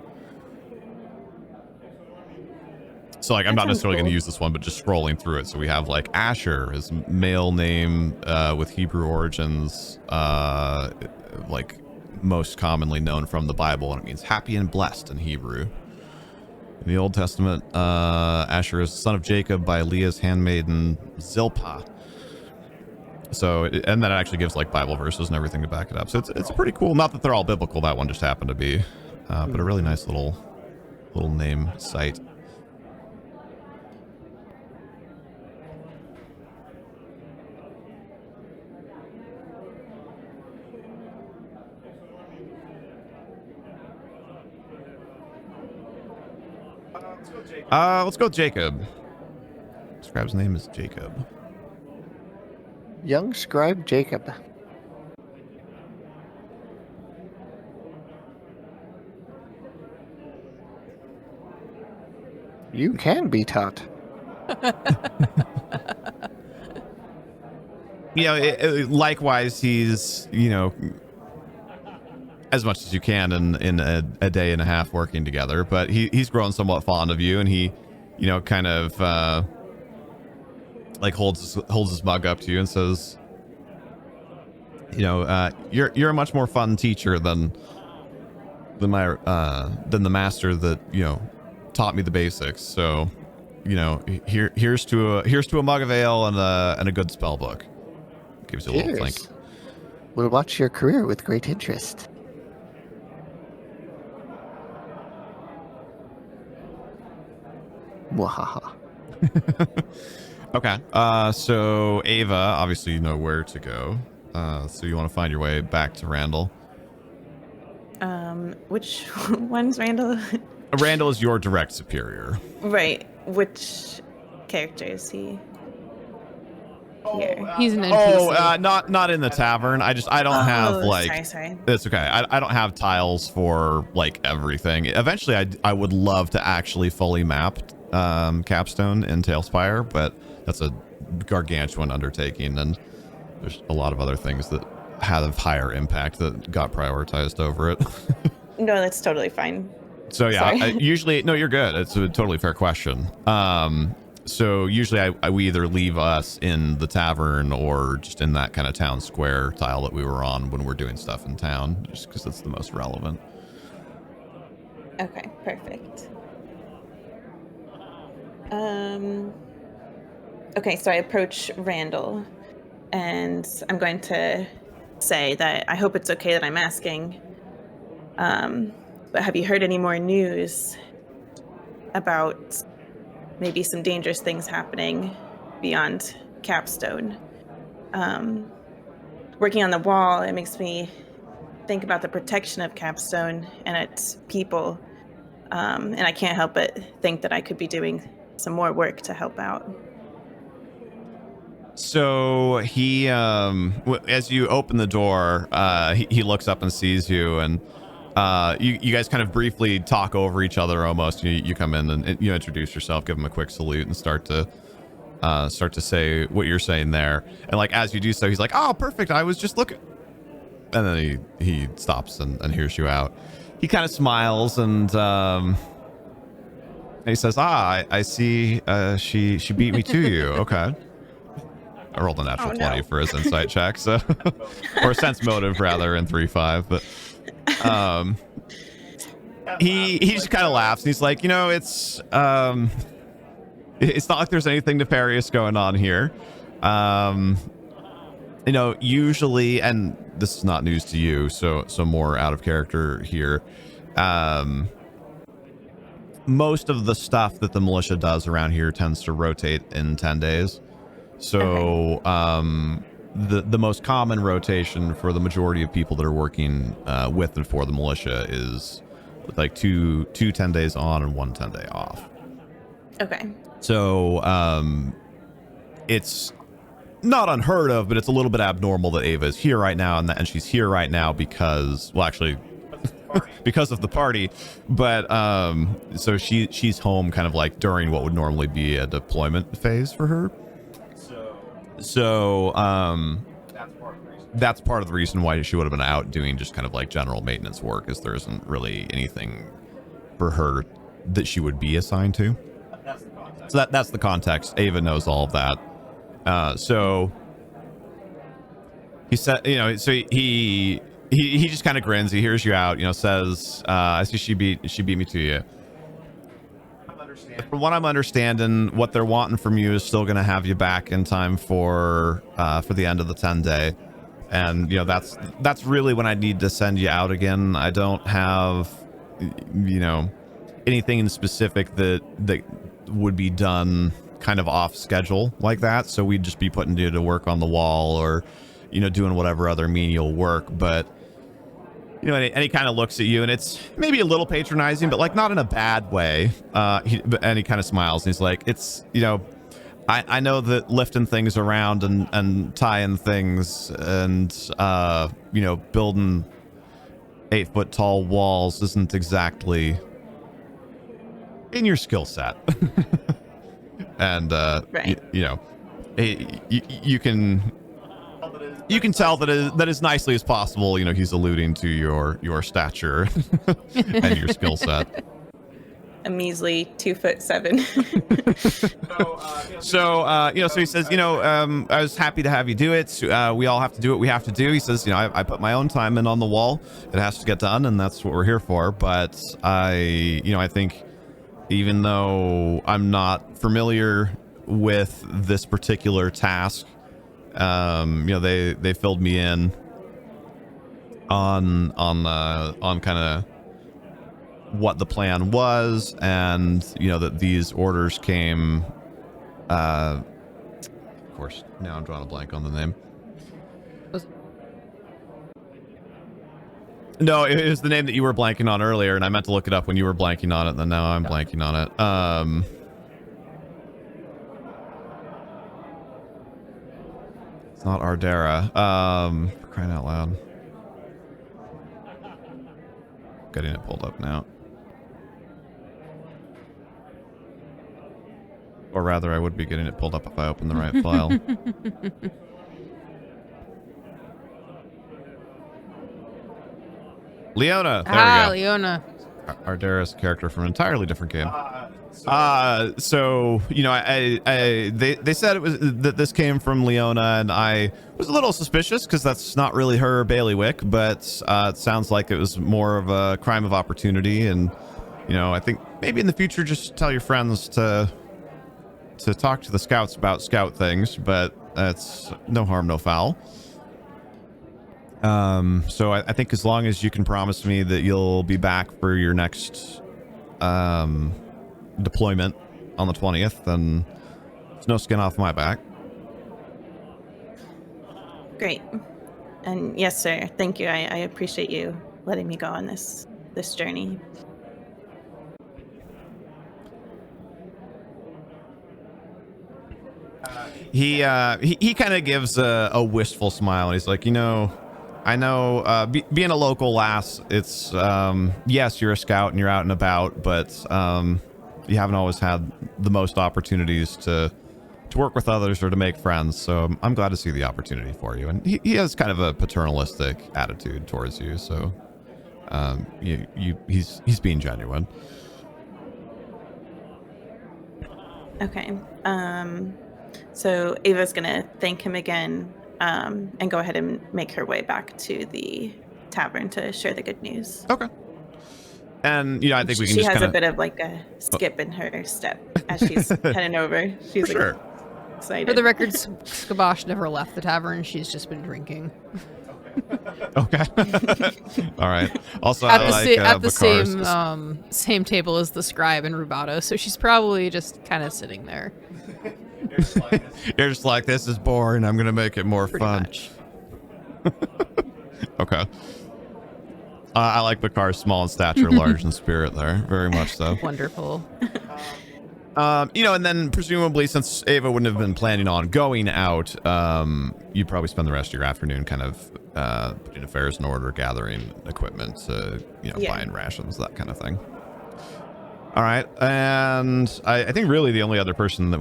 So like, I'm not necessarily going to use this one, but just scrolling through it. So we have like Asher, his male name with Hebrew origins, like most commonly known from the Bible, and it means happy and blessed in Hebrew. In the Old Testament, Asher is the son of Jacob by Leah's handmaiden Zilpah. So, and then it actually gives like Bible verses and everything to back it up. So it's pretty cool. Not that they're all biblical. That one just happened to be, but a really nice little name site. Let's go with Jacob. Scribe's name is Jacob. Young scribe Jacob. You can be taught. You know, likewise, he's, you know, as much as you can in a day and a half working together, but he's grown somewhat fond of you, and he, you know, kind of like holds his mug up to you and says, you know, you're a much more fun teacher than the master that, you know, taught me the basics. So, you know, here's to a mug of ale and a good spell book. Gives you a little think. We'll watch your career with great interest. Mwahaha. Okay. So Ava, obviously you know where to go. So you want to find your way back to Randall. Which one's Randall? Randall is your direct superior. Right. Which character is he? Here. He's an NPC. Not in the tavern. I don't have like. Sorry. It's okay. I don't have tiles for like everything. Eventually, I would love to actually fully map Capstone in Talespire, but that's a gargantuan undertaking, and there's a lot of other things that have higher impact that got prioritized over it. No, that's totally fine. So yeah, Sorry. usually, no, you're good. It's a totally fair question. So usually we either leave us in the tavern or just in that kind of town square tile that we were on when we're doing stuff in town, just because it's the most relevant. Okay, perfect. Okay, so I approach Randall, and I'm going to say that I hope it's okay that I'm asking, but have you heard any more news about maybe some dangerous things happening beyond Capstone? Working on the wall, it makes me think about the protection of Capstone and its people, and I can't help but think that I could be doing some more work to help out. So he, as you open the door, he looks up and sees you, and you guys kind of briefly talk over each other almost. You come in and you introduce yourself, give him a quick salute, and start to say what you're saying there. And like as you do so, he's like, "Oh, perfect! I was just looking." And then he stops and hears you out. He kind of smiles and he says, I see. She beat me to you. Okay. I rolled a natural 20 for his insight check, so or sense motive rather in 3.5, but he just kind of laughs and he's like, you know, it's not like there's anything nefarious going on here. You know, usually, and this is not news to you, so more out of character here. Most of the stuff that the militia does around here tends to rotate in 10 days. So the most common rotation for the majority of people that are working with and for the militia is like two 10 days on and 1 10 day off. Okay. So it's not unheard of, but it's a little bit abnormal that Ava is here right now, and she's here right now because, well, actually, because of the party. But so she's home kind of like during what would normally be a deployment phase for her. So that's part of the reason why she would have been out doing just kind of like general maintenance work, is there isn't really anything for her that she would be assigned to. So that's the context. Ava knows all of that. So he said, you know, so he just kind of grins. He hears you out, you know, says, I see she beat me to you. From what I'm understanding, what they're wanting from you is still going to have you back in time for the end of the 10-day. And, you know, that's really when I need to send you out again. I don't have, you know, anything in specific that would be done kind of off schedule like that. So we'd just be putting you to work on the wall or, you know, doing whatever other menial work. But, you know, and he kind of looks at you, and it's maybe a little patronizing, but like not in a bad way. And he kind of smiles, and he's like, it's, you know, I know that lifting things around and tying things and, you know, building 8-foot tall walls isn't exactly in your skill set. And, right. you know, you can tell that as nicely as possible, you know, he's alluding to your stature and your skill set. A measly 2'7". So, you know, so he says, you know, I was happy to have you do it. We all have to do what we have to do. He says, you know, I put my own time in on the wall. It has to get done, and that's what we're here for. But I think even though I'm not familiar with this particular task, you know, they filled me in on kind of what the plan was, and you know that these orders came. Of course, now I'm drawing a blank on the name. No, it was the name that you were blanking on earlier, and I meant to look it up when you were blanking on it, and then now I'm blanking on it. It's not Ardera. For crying out loud. Getting it pulled up now. Or rather, I would be getting it pulled up if I open the right file. Leona. There we go. Leona. Ardera's character from an entirely different game. So, you know, they said it was that this came from Leona, and I was a little suspicious because that's not really her bailiwick, but it sounds like it was more of a crime of opportunity. And, you know, I think maybe in the future, just tell your friends to talk to the scouts about scout things, but that's no harm, no foul. So I think as long as you can promise me that you'll be back for your next deployment on the 20th, then there's no skin off my back. Great. And yes, sir. Thank you. I appreciate you letting me go on this journey. He kind of gives a wistful smile, and he's like, you know, I know being a local lass, it's yes, you're a scout and you're out and about, but you haven't always had the most opportunities to work with others or to make friends. So I'm glad to see the opportunity for you. And he has kind of a paternalistic attitude towards you. So he's being genuine. Okay. So Ava's gonna thank him again, and go ahead and make her way back to the tavern to share the good news. Okay. And, you know, I think we can she just has a bit of like a skip in her step as she's heading over. She's like, sure. excited. For the record, Skabosh never left the tavern. She's just been drinking. Okay. All right. Also, At I the same table as the scribe and Rubato, so she's probably just kind of sitting there. You're just like, this is boring. I'm gonna make it more Pretty fun. much. Okay. I like Bakar's small in stature, large in spirit there. Very much so. Wonderful. And then presumably, since Ava wouldn't have been planning on going out, you'd probably spend the rest of your afternoon kind of putting affairs in order, gathering equipment, buying rations, that kind of thing. All right, and I think really the only other person that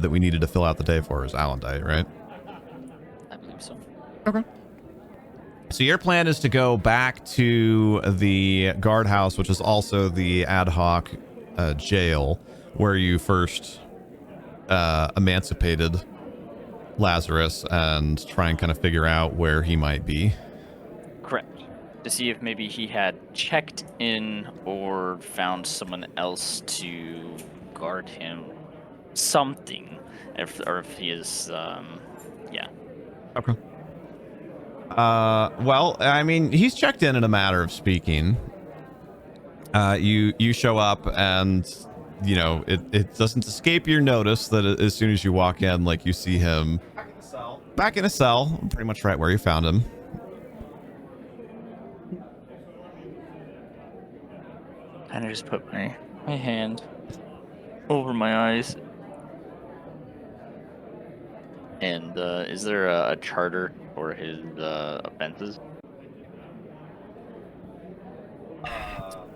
we needed to fill out the day for is Alondite, right? I believe so. Okay. So your plan is to go back to the guardhouse, which is also the ad hoc jail where you first emancipated Lazarus, and try and kind of figure out where he might be. Correct. To see if maybe he had checked in or found someone else to guard him. Something. Or if he is, yeah. Okay. Well, I mean, he's checked in a matter of speaking. You show up, and it doesn't escape your notice that as soon as you walk in, like, you see him back in a cell, pretty much right where you found him. And I just put my hand over my eyes. And is there a charter for his offenses?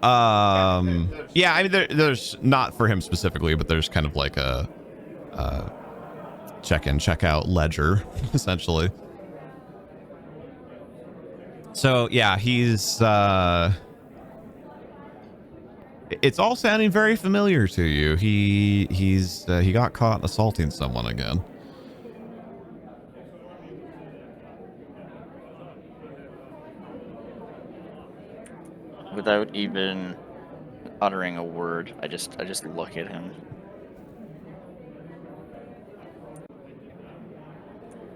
Yeah, I mean, there's not for him specifically, but there's kind of like a check-in, check-out ledger, essentially. So yeah, he's it's all sounding very familiar to you. He got caught assaulting someone again. Without even uttering a word, I just look at him.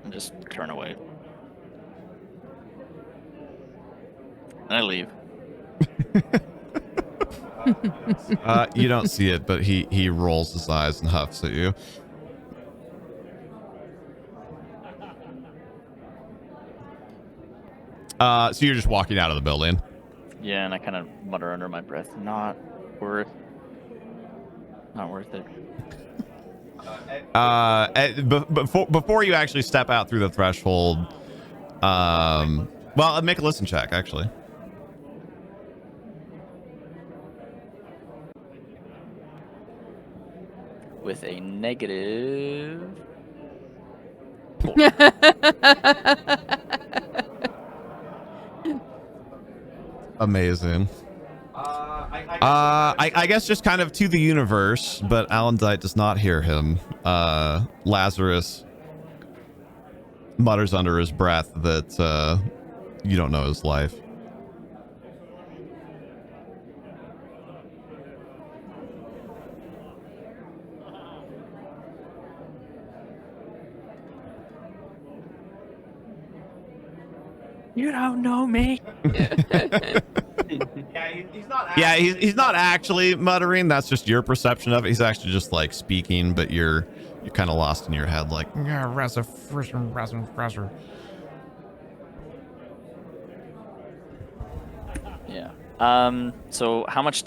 And just turn away. And I leave. You don't see it, but he rolls his eyes and huffs at you. So you're just walking out of the building. Yeah, and I kind of mutter under my breath, not worth it. Before you actually step out through the threshold, well, make a listen check, actually. With a negative 4. Amazing. I guess just kind of to the universe, but Alondite does not hear him. Lazarus mutters under his breath that you don't know his life. You don't know me. Yeah, he's not actually muttering. That's just your perception of it. He's actually just like speaking, but you're kind of lost in your head, like Yeah. So how much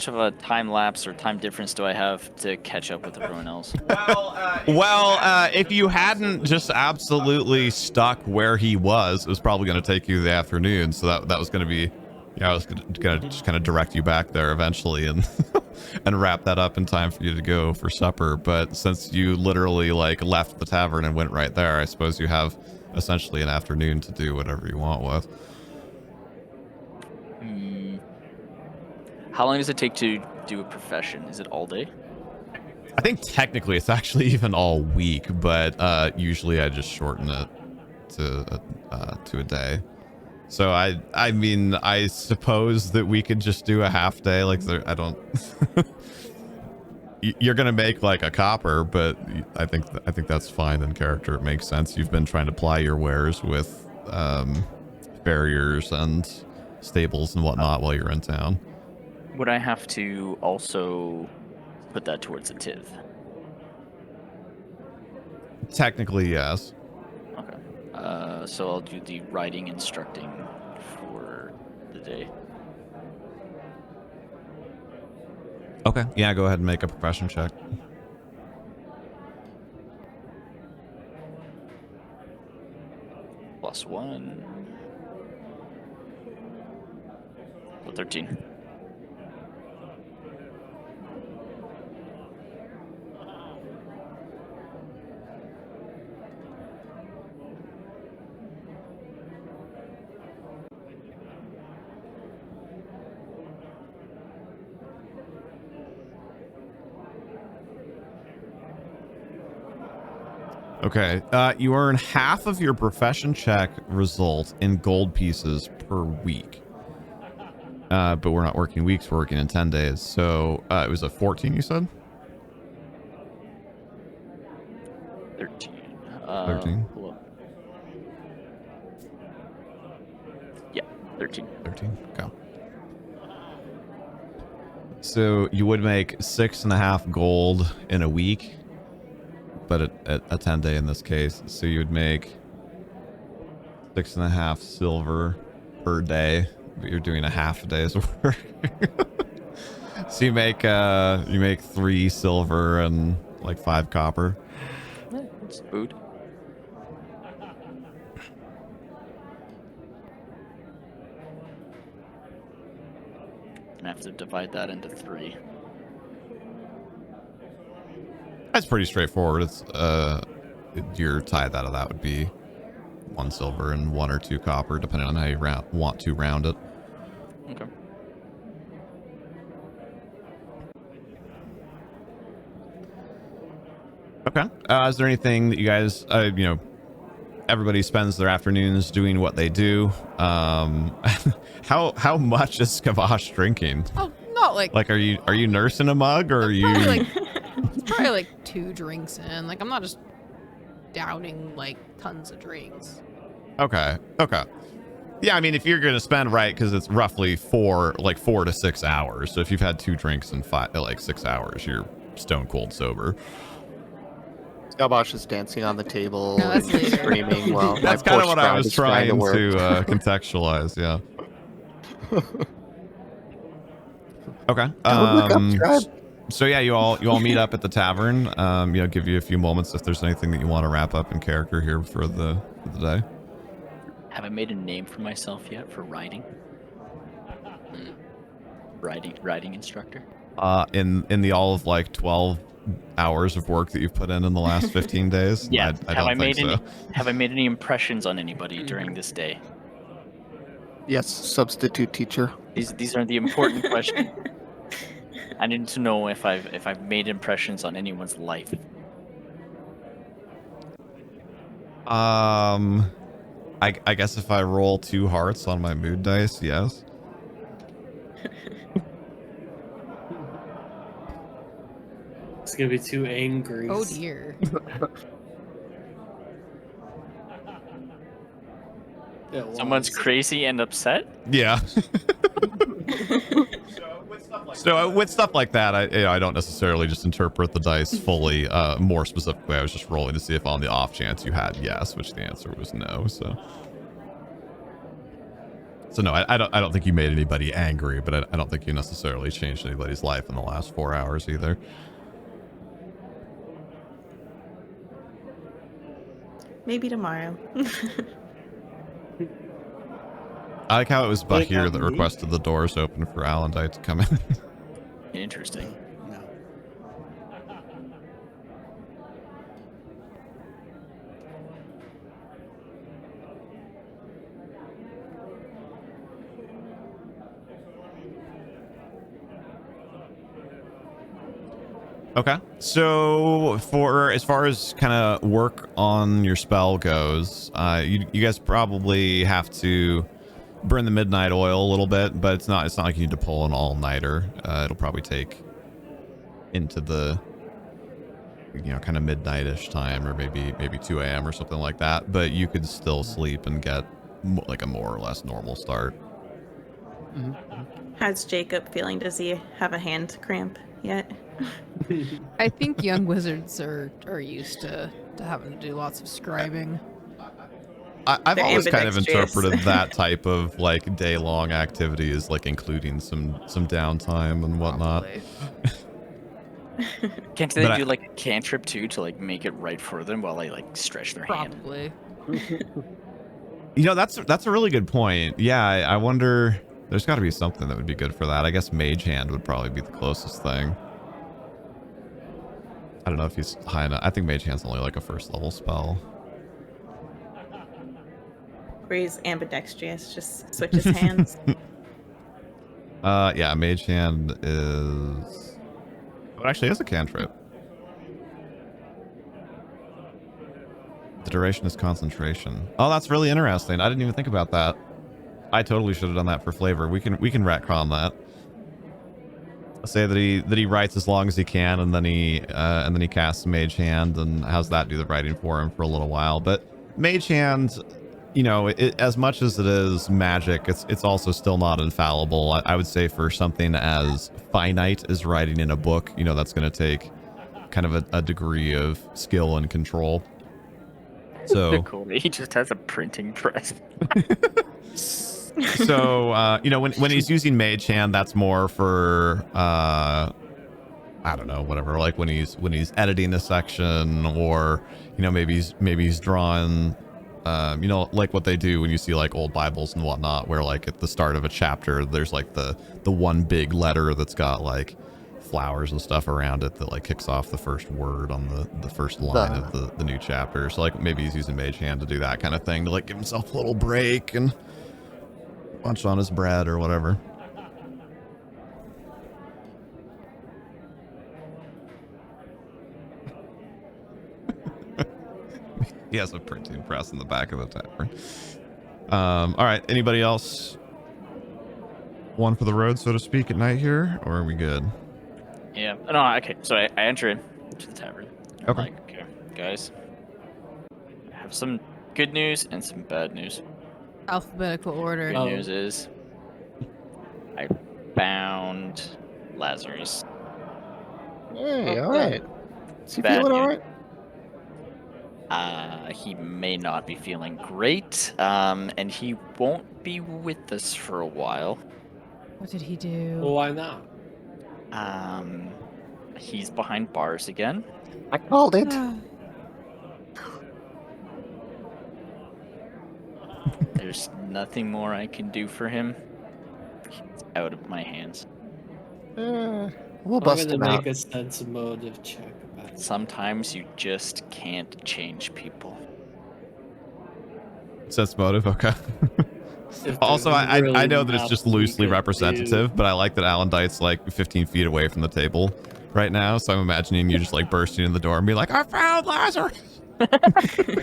of a time lapse or time difference do I have to catch up with everyone else? Well, if you hadn't just absolutely stuck where he was, it was probably going to take you the afternoon. So that was going to be, I was going to just kind of direct you back there eventually and and wrap that up in time for you to go for supper. But since you literally like left the tavern and went right there, I suppose you have essentially an afternoon to do whatever you want with. How long does it take to do a profession? Is it all day? I think technically it's actually even all week, but usually I just shorten it to a day. So I mean, I suppose that we could just do a half day. Like I don't. You're gonna make like a copper, but I think that's fine in character. It makes sense. You've been trying to ply your wares with farriers and stables and whatnot while you're in town. Would I have to also put that towards a tithe? Technically, yes. Okay. So I'll do the writing instructing for the day. Okay. Yeah, go ahead and make a profession check. +1. So 13. Okay. You earn half of your profession check result in gold pieces per week. But we're not working weeks, we're working in 10 days. So it was a 14, you said? 13. 13. Cool. Yeah, 13. 13. Okay. So you would make 6.5 gold in a week, but at a 10 day in this case. So you would make 6.5 silver per day, but you're doing a half a day's work. So you make 3 silver and like 5 copper. Yeah, it's food. I have to divide that into 3. That's pretty straightforward. It's your tithe out of that would be 1 silver and 1 or 2 copper, depending on how you want to round it. Okay. Okay. Is there anything that you guys, everybody spends their afternoons doing what they do. How much is Kavash drinking? Oh, not like Are you nursing a mug, or are you? it's probably like 2 drinks in. Like, I'm not just downing like tons of drinks. Okay. Yeah, I mean, if you're gonna spend because it's roughly 4 to 6 hours. So if you've had 2 drinks in 6 hours, you're stone cold sober. Skabosh is dancing on the table No, that's and later. screaming. Well, That's my kind of poor what I scribe was is trying trying work. to contextualize. Yeah. Okay. Look up, scribe. So yeah, you all meet up at the tavern. Give you a few moments if there's anything that you want to wrap up in character here for the day. Have I made a name for myself yet for riding? Riding instructor? In the all of 12 hours of work that you've put in the last 15 days. Yeah. I don't think so. Have I made any impressions on anybody during this day? Yes, substitute teacher. These are the important questions. I need to know if I've made impressions on anyone's life. I guess if I roll 2 hearts on my mood dice, yes. It's gonna be 2 angry. Oh dear. Someone's crazy and upset? Yeah. So with stuff like that, I don't necessarily just interpret the dice fully. More specifically, I was just rolling to see if on the off chance you had yes, which the answer was no. So no, I don't think you made anybody angry, but I don't think you necessarily changed anybody's life in the last 4 hours either. Maybe tomorrow. I like how it was Like Bahir how that me? requested the doors open for Alondite to come in. Interesting. No. Okay. So for as far as kind of work on your spell goes, you guys probably have to burn the midnight oil a little bit, but it's not like you need to pull an all-nighter. It'll probably take into the kind of midnight-ish time, or maybe 2 a.m. or something like that, but you could still sleep and get a more or less normal start. How's Jacob feeling? Does he have a hand cramp yet? I think young wizards are used to having to do lots of scribing. I've They're always kind of ambidextrous. interpreted that type of day-long activity as including some downtime and whatnot. Probably. Can't they But do like a cantrip too to like make it right for them while they like stretch their hand? Probably. You know, that's a really good point. Yeah, I wonder. There's got to be something that would be good for that. I guess Mage Hand would probably be the closest thing. I don't know if he's high enough. I think Mage Hand's only like a first level spell. Where he's ambidextrous, just switches hands. Yeah, Mage Hand is. Oh, it actually is a cantrip. The duration is concentration. Oh, that's really interesting. I didn't even think about that. I totally should have done that for flavor. We can retcon that. Say that he writes as long as he can, and then he casts Mage Hand and has that do the writing for him for a little while. But Mage Hand, you know, as much as it is magic, it's also still not infallible. I would say for something as finite as writing in a book, you know, that's going to take kind of a degree of skill and control. So Cool. He just has a printing press. so you know, when he's using Mage Hand, that's more for I don't know, whatever, like when he's editing a section, or you know, maybe he's drawing you know, like what they do when you see like old Bibles and whatnot, where like at the start of a chapter there's like the one big letter that's got like flowers and stuff around it that like kicks off the first word on the first line of the new chapter. So like maybe he's using Mage Hand to do that kind of thing, to like give himself a little break and munch on his bread or whatever. He has a printing press in the back of the tavern. All right, anybody else one for the road, so to speak, at night here, or are we good? Yeah. No. Okay. So I enter into the tavern. I'm Okay. like, okay, guys. I have some good news and some bad news. Alphabetical order. Good news is I found Lazarus. Hey, all right. Is he Bad feeling all news. right? He may not be feeling great, and he won't be with us for a while. What did he do? Well, why not? He's behind bars again. I called it. There's nothing more I can do for him. He's out of my hands. We'll I'm bust gonna him out. make a sense motive check about it. Sometimes you just can't change people. Sense motive, okay. If Also, there's I really know that it's just nothing we loosely could representative, do. but I like that Alondite's like 15 feet away from the table right now, so I'm imagining you just like bursting in the door and be like, I found Lazarus! I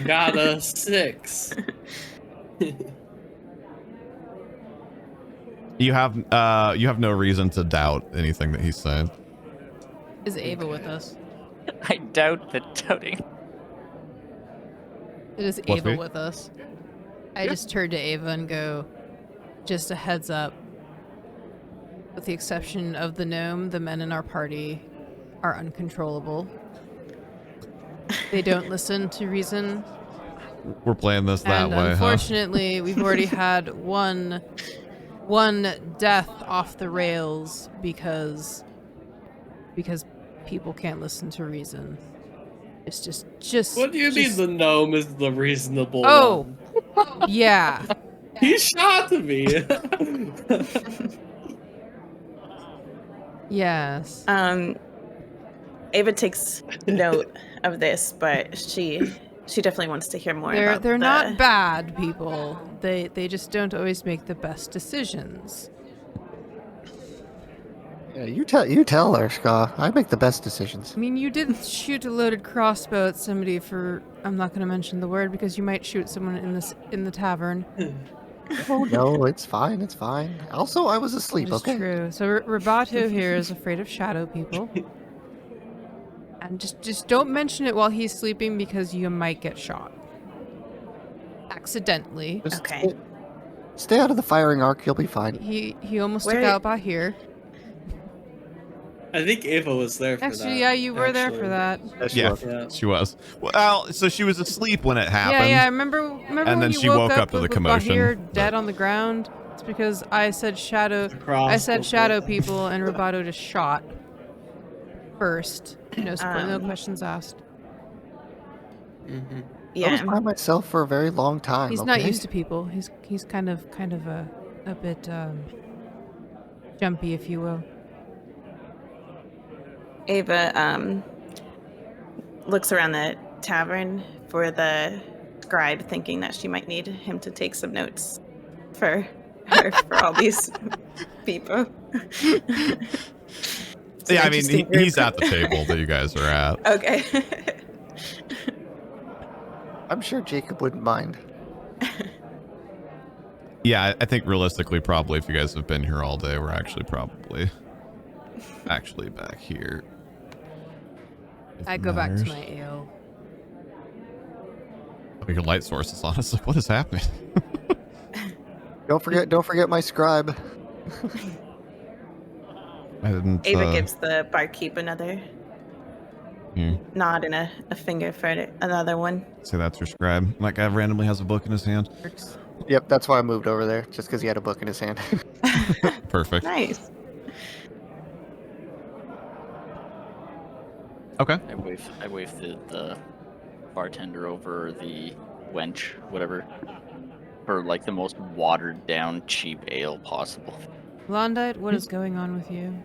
got a 6. You have no reason to doubt anything that he's saying. Is Ava with us? I doubt the doubting. It is What's Ava me? with us. I just turn to Ava and go, just a heads up. With the exception of the gnome, the men in our party are uncontrollable. They don't listen to reason. We're playing this that And way, huh? unfortunately, we've already had one death off the rails because people can't listen to reason. It's just What do you mean the gnome is the reasonable Oh. one? yeah. He shot me. Yes. Ava takes note of this, but she definitely wants to hear more about They're the... not bad people. They just don't always make the best decisions. Yeah, you tell her, Ska. I make the best decisions. I mean, you did shoot a loaded crossbow at somebody for, I'm not going to mention the word because you might shoot someone in the tavern. Oh no, it's fine. It's fine. Also, I was asleep. That is Okay. true. So Roboto here is afraid of shadow people. And just don't mention it while he's sleeping because you might get shot. Accidentally. Just Okay. stay out of the firing arc. You'll be fine. He almost took Where- out by here. I think Ava was there for that. Actually, yeah, you were there for that. Yeah, Yeah. she was. Well, so she was asleep when it happened. Yeah, I remember And when then you she woke woke up to the with commotion, Bahir but- dead on the ground. It's because I said shadow Across I said the shadow board. people and Roboto just shot. first. No, no questions asked. Mm-hmm. I was Yeah. by myself for a very long time. He's not used to people. He's kind of a bit jumpy, if you will. Ava looks around the tavern for the scribe, thinking that she might need him to take some notes for her for all these people. It's an Yeah, I mean, interesting group. he's at the table that you guys are at. Okay. I'm sure Jacob wouldn't mind. Yeah, I think realistically, probably if you guys have been here all day, we're actually probably back here. If I it go back to matters. my ale. Oh, your light source is on. It's like, what is happening? Don't forget my scribe. I didn't. Ava gives the barkeep another nod and a finger for another one. Say that's your scribe. That guy randomly has a book in his hand. Yep, that's why I moved over there, just because he had a book in his hand. Perfect. Nice. Okay. I wave the bartender over, the wench, whatever, for like the most watered down cheap ale possible. Alondite, what is going on with you?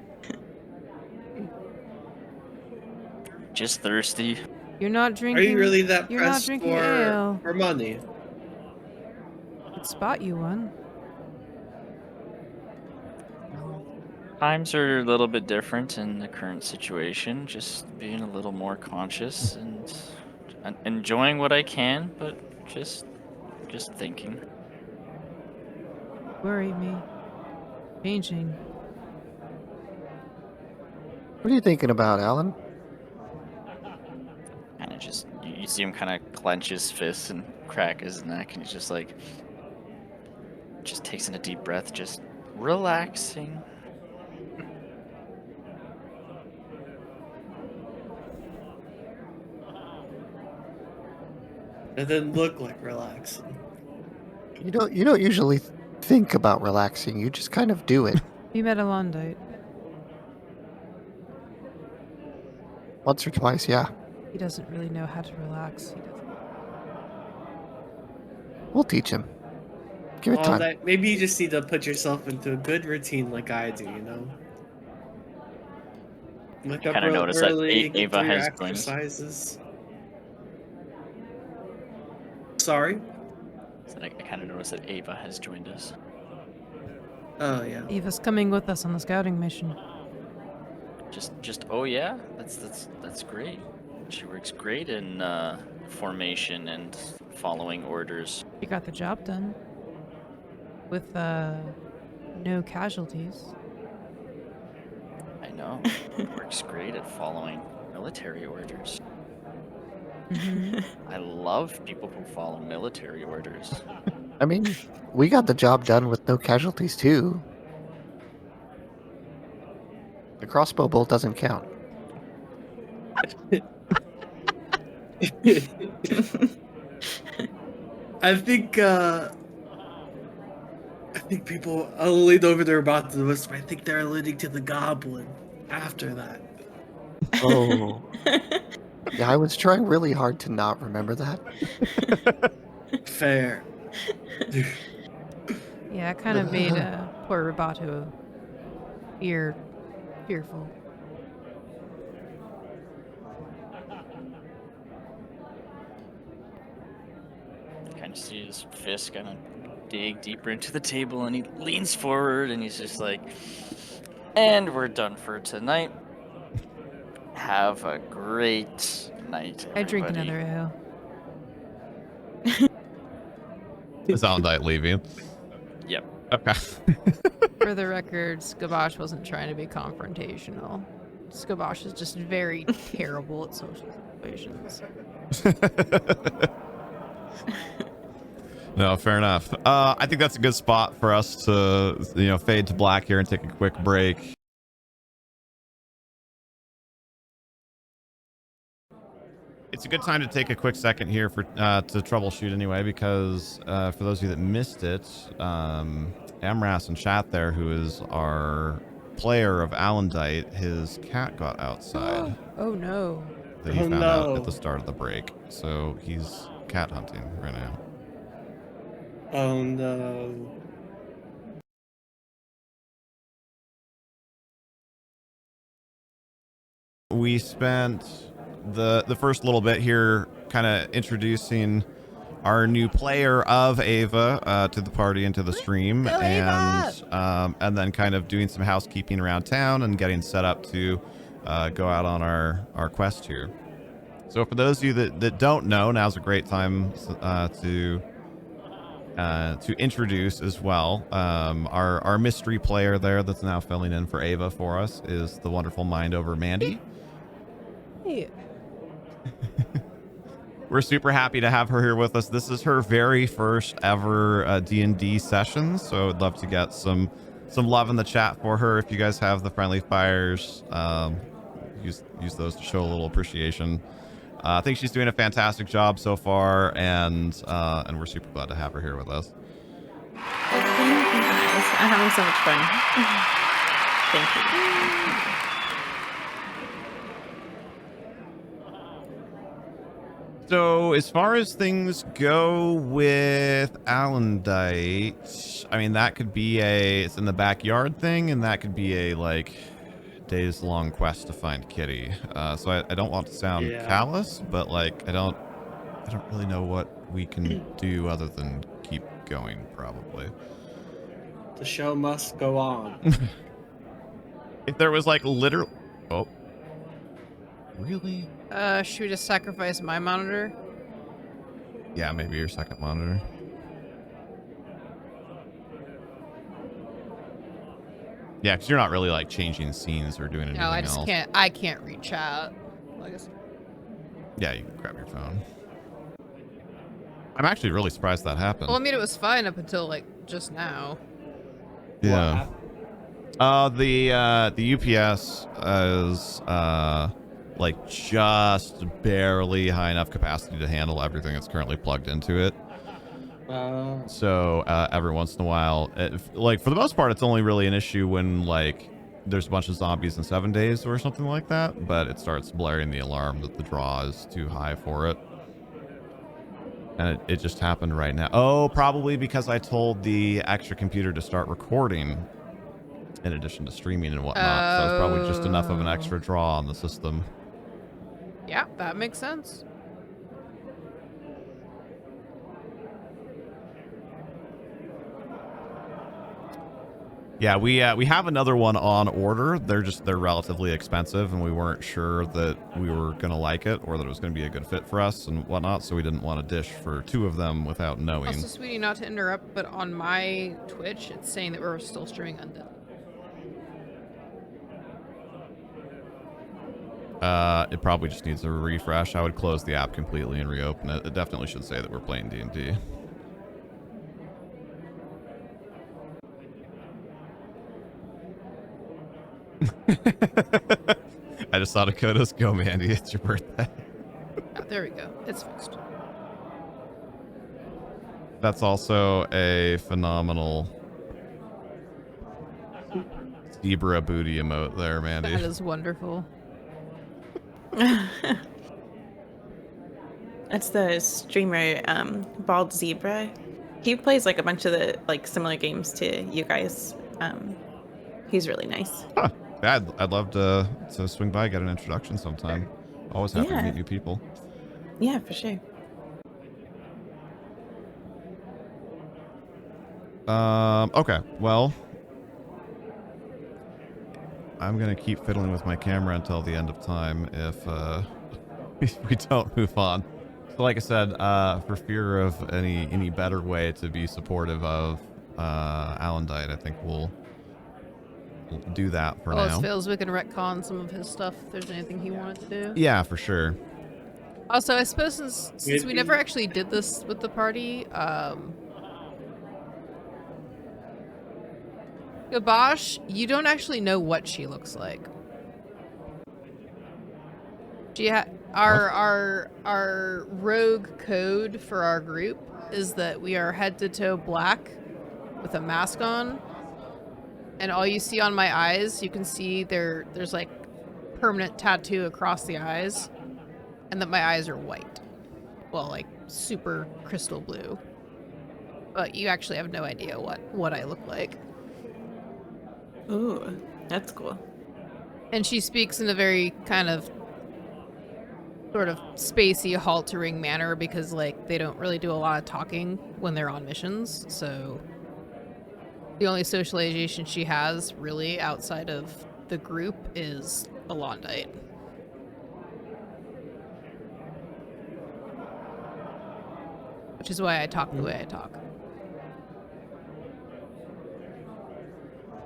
Just thirsty. You're not Are drinking. you really that You're not pressed drinking ale. for money? I'd spot you one. Times are a little bit different in the current situation. Just being a little more conscious and enjoying what I can, but just thinking. Worry me. Changing. What are you thinking about, Alan? Kind of just you see him kind of clench his fists and crack his neck, and he's just like, just takes in a deep breath, just relaxing. It didn't look like relaxing. You don't usually think about relaxing. You just kind of do it. You met Alondite. Once or twice, yeah. He doesn't really know how to relax. He doesn't. We'll teach him. Give it time. Maybe you just need to put yourself into a good routine like I do, you know? Wake up Kinda real notice that early, get Ava through your has joined us. exercises. Sorry? So I kind of noticed that Ava has joined us. Oh, yeah. Eva's coming with us on the scouting mission. Just oh yeah, that's great. She works great in formation and following orders. She got the job done. With no casualties. I know. Works great at following military orders. Mhm. I love people who follow military orders. I mean, we got the job done with no casualties too. The crossbow bolt doesn't count. I think people leaned over their about to whisper. I think they're alluding to the goblin after that. Oh. Yeah, I was trying really hard to not remember that. Fair. Yeah, it kind of made poor Roboto fearful. Kind of see his fist kind of dig deeper into the table, and he leans forward, and he's just like, "And we're done for tonight. Have a great night, I drink everybody." another ale. Is Alondite leaving? Yep. Okay. For the record, Skabosh wasn't trying to be confrontational. Skabosh is just very terrible at social situations. No, fair enough. I think that's a good spot for us to, fade to black here and take a quick break. It's a good time to take a quick second here for to troubleshoot anyway, because for those of you that missed it, Amras in chat there, who is our player of Alondite, his cat got outside Oh no. that he Oh, found out no. at the start of the break. So he's cat hunting right now. Oh no. We spent the first little bit here kind of introducing our new player of Ava to the party and to the stream, Go and then kind of doing some housekeeping around town and getting set up to go out on our quest here. So for those of you that don't know, now's a great time to introduce as well. Our mystery player there that's now filling in for Ava for us is the wonderful mind over Mandy. Hey. We're super happy to have her here with us. This is her very first ever D&D session, so I'd love to get some love in the chat for her. If you guys have the friendly fires, use those to show a little appreciation. I think she's doing a fantastic job so far, and we're super glad to have her here with us. Thank you guys. I'm having so much fun. Thank you. So as far as things go with Alondite, I mean, that could be it's in the backyard thing, and that could be a like days long quest to find Kitty. So I don't want to sound callous, but like I don't really know what we can do other than keep going, probably. The show must go on. If there was like literal, oh, really? Should we just sacrifice my monitor? Yeah, maybe your second monitor. Yeah, because you're not really like changing scenes or doing anything No, I else. just can't. I can't reach out. I guess. Yeah, you can grab your phone. I'm actually really surprised that happened. Well, I mean, it was fine up until like just now. Yeah. The UPS is like just barely high enough capacity to handle everything that's currently plugged into it. So every once in a while, like for the most part, it's only really an issue when like there's a bunch of zombies in 7 days or something like that, but it starts blaring the alarm that the draw is too high for it. And it just happened right now. Oh, probably because I told the extra computer to start recording in addition to streaming and whatnot. So it's probably just enough of an extra draw on the system. Yeah, that makes sense. Yeah, we have another one on order. They're relatively expensive, and we weren't sure that we were gonna like it or that it was gonna be a good fit for us and whatnot. So we didn't want to dish for 2 of them without knowing. Also, sweetie, not to interrupt, but on my Twitch, it's saying that we're still streaming Undead. It probably just needs a refresh. I would close the app completely and reopen it. It definitely should say that we're playing D&D. I just saw Dakota's go, Mandy. It's your birthday. Oh, there we go. It's fixed. That's also a phenomenal zebra booty emote there, Mandy. That is wonderful. That's the streamer Bald Zebra. He plays like a bunch of the like similar games to you guys. He's really nice. Huh. Yeah, I'd love to swing by, get an introduction sometime. Always happy to meet new people. Yeah, for sure. Okay, well, I'm gonna keep fiddling with my camera until the end of time if we don't move on. So like I said, for fear of any better way to be supportive of Alondite, I think we'll do that for now. Well, it feels we can retcon some of his stuff if there's anything he wanted to do. Yeah, for sure. Also, I suppose since we never actually did this with the party, Gabosh, you don't actually know what she looks like. Our rogue code for our group is that we are head to toe black with a mask on. And all you see on my eyes, you can see there's like permanent tattoo across the eyes, and that my eyes are white. Well, like super crystal blue. But you actually have no idea what I look like. Ooh, that's cool. And she speaks in a very kind of sort of spacey, haltering manner because like they don't really do a lot of talking when they're on missions. So the only socialization she has really outside of the group is Alondite. Which is why I talk the way I talk.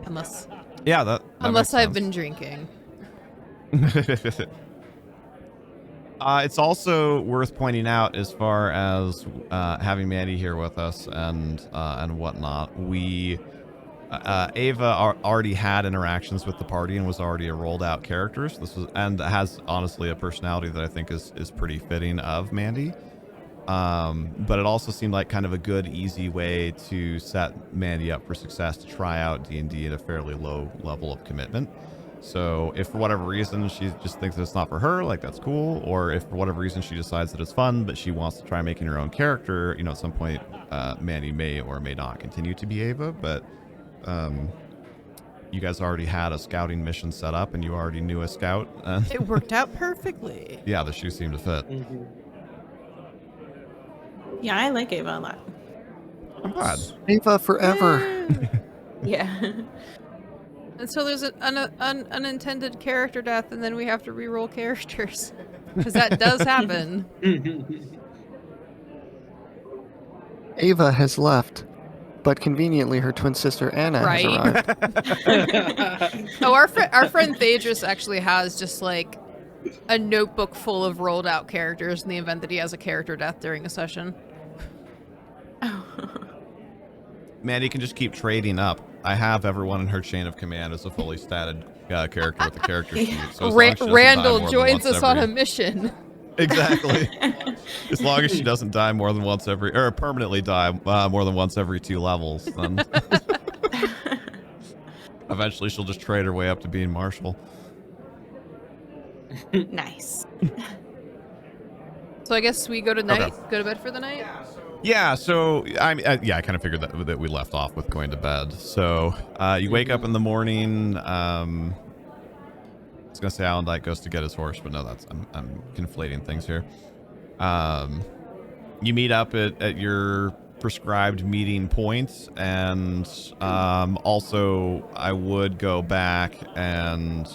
Unless Unless I've been drinking. It's also worth pointing out, as far as having Mandy here with us and whatnot, Ava already had interactions with the party and was already a rolled out character. So this was, and has honestly a personality that I think is pretty fitting of Mandy. But it also seemed like kind of a good, easy way to set Mandy up for success to try out D&D at a fairly low level of commitment. So if for whatever reason she just thinks that it's not for her, like that's cool. Or if for whatever reason she decides that it's fun, but she wants to try making her own character, you know, at some point, Mandy may or may not continue to be Ava. But you guys already had a scouting mission set up and you already knew a scout. It worked out perfectly. Yeah, the shoe seemed to fit. Mm-hmm. Yeah, I like Ava a lot. I'm glad. Ava forever. Yeah. And so there's an unintended character death, and then we have to re-roll characters. Because that does happen. Ava has left, but conveniently her twin sister Anna has arrived. Oh, our friend Thadris actually has just like a notebook full of rolled out characters in the event that he has a character death during a session. Mandy can just keep trading up. I have everyone in her chain of command as a fully statted character with the character sheet. So as long as she doesn't die Randall more than joins once us on a every- Mission. Exactly. As long as she doesn't die more than once every, or permanently die more than once every 2 levels, then eventually she'll just trade her way up to being Marshal. Nice. So I guess we go to night, Okay. go to bed for the night. Yeah, so I kind of figured that we left off with going to bed. So you wake up in the morning. I was gonna say Alondite goes to get his horse, but no, I'm conflating things here. You meet up at your prescribed meeting point, and also I would go back and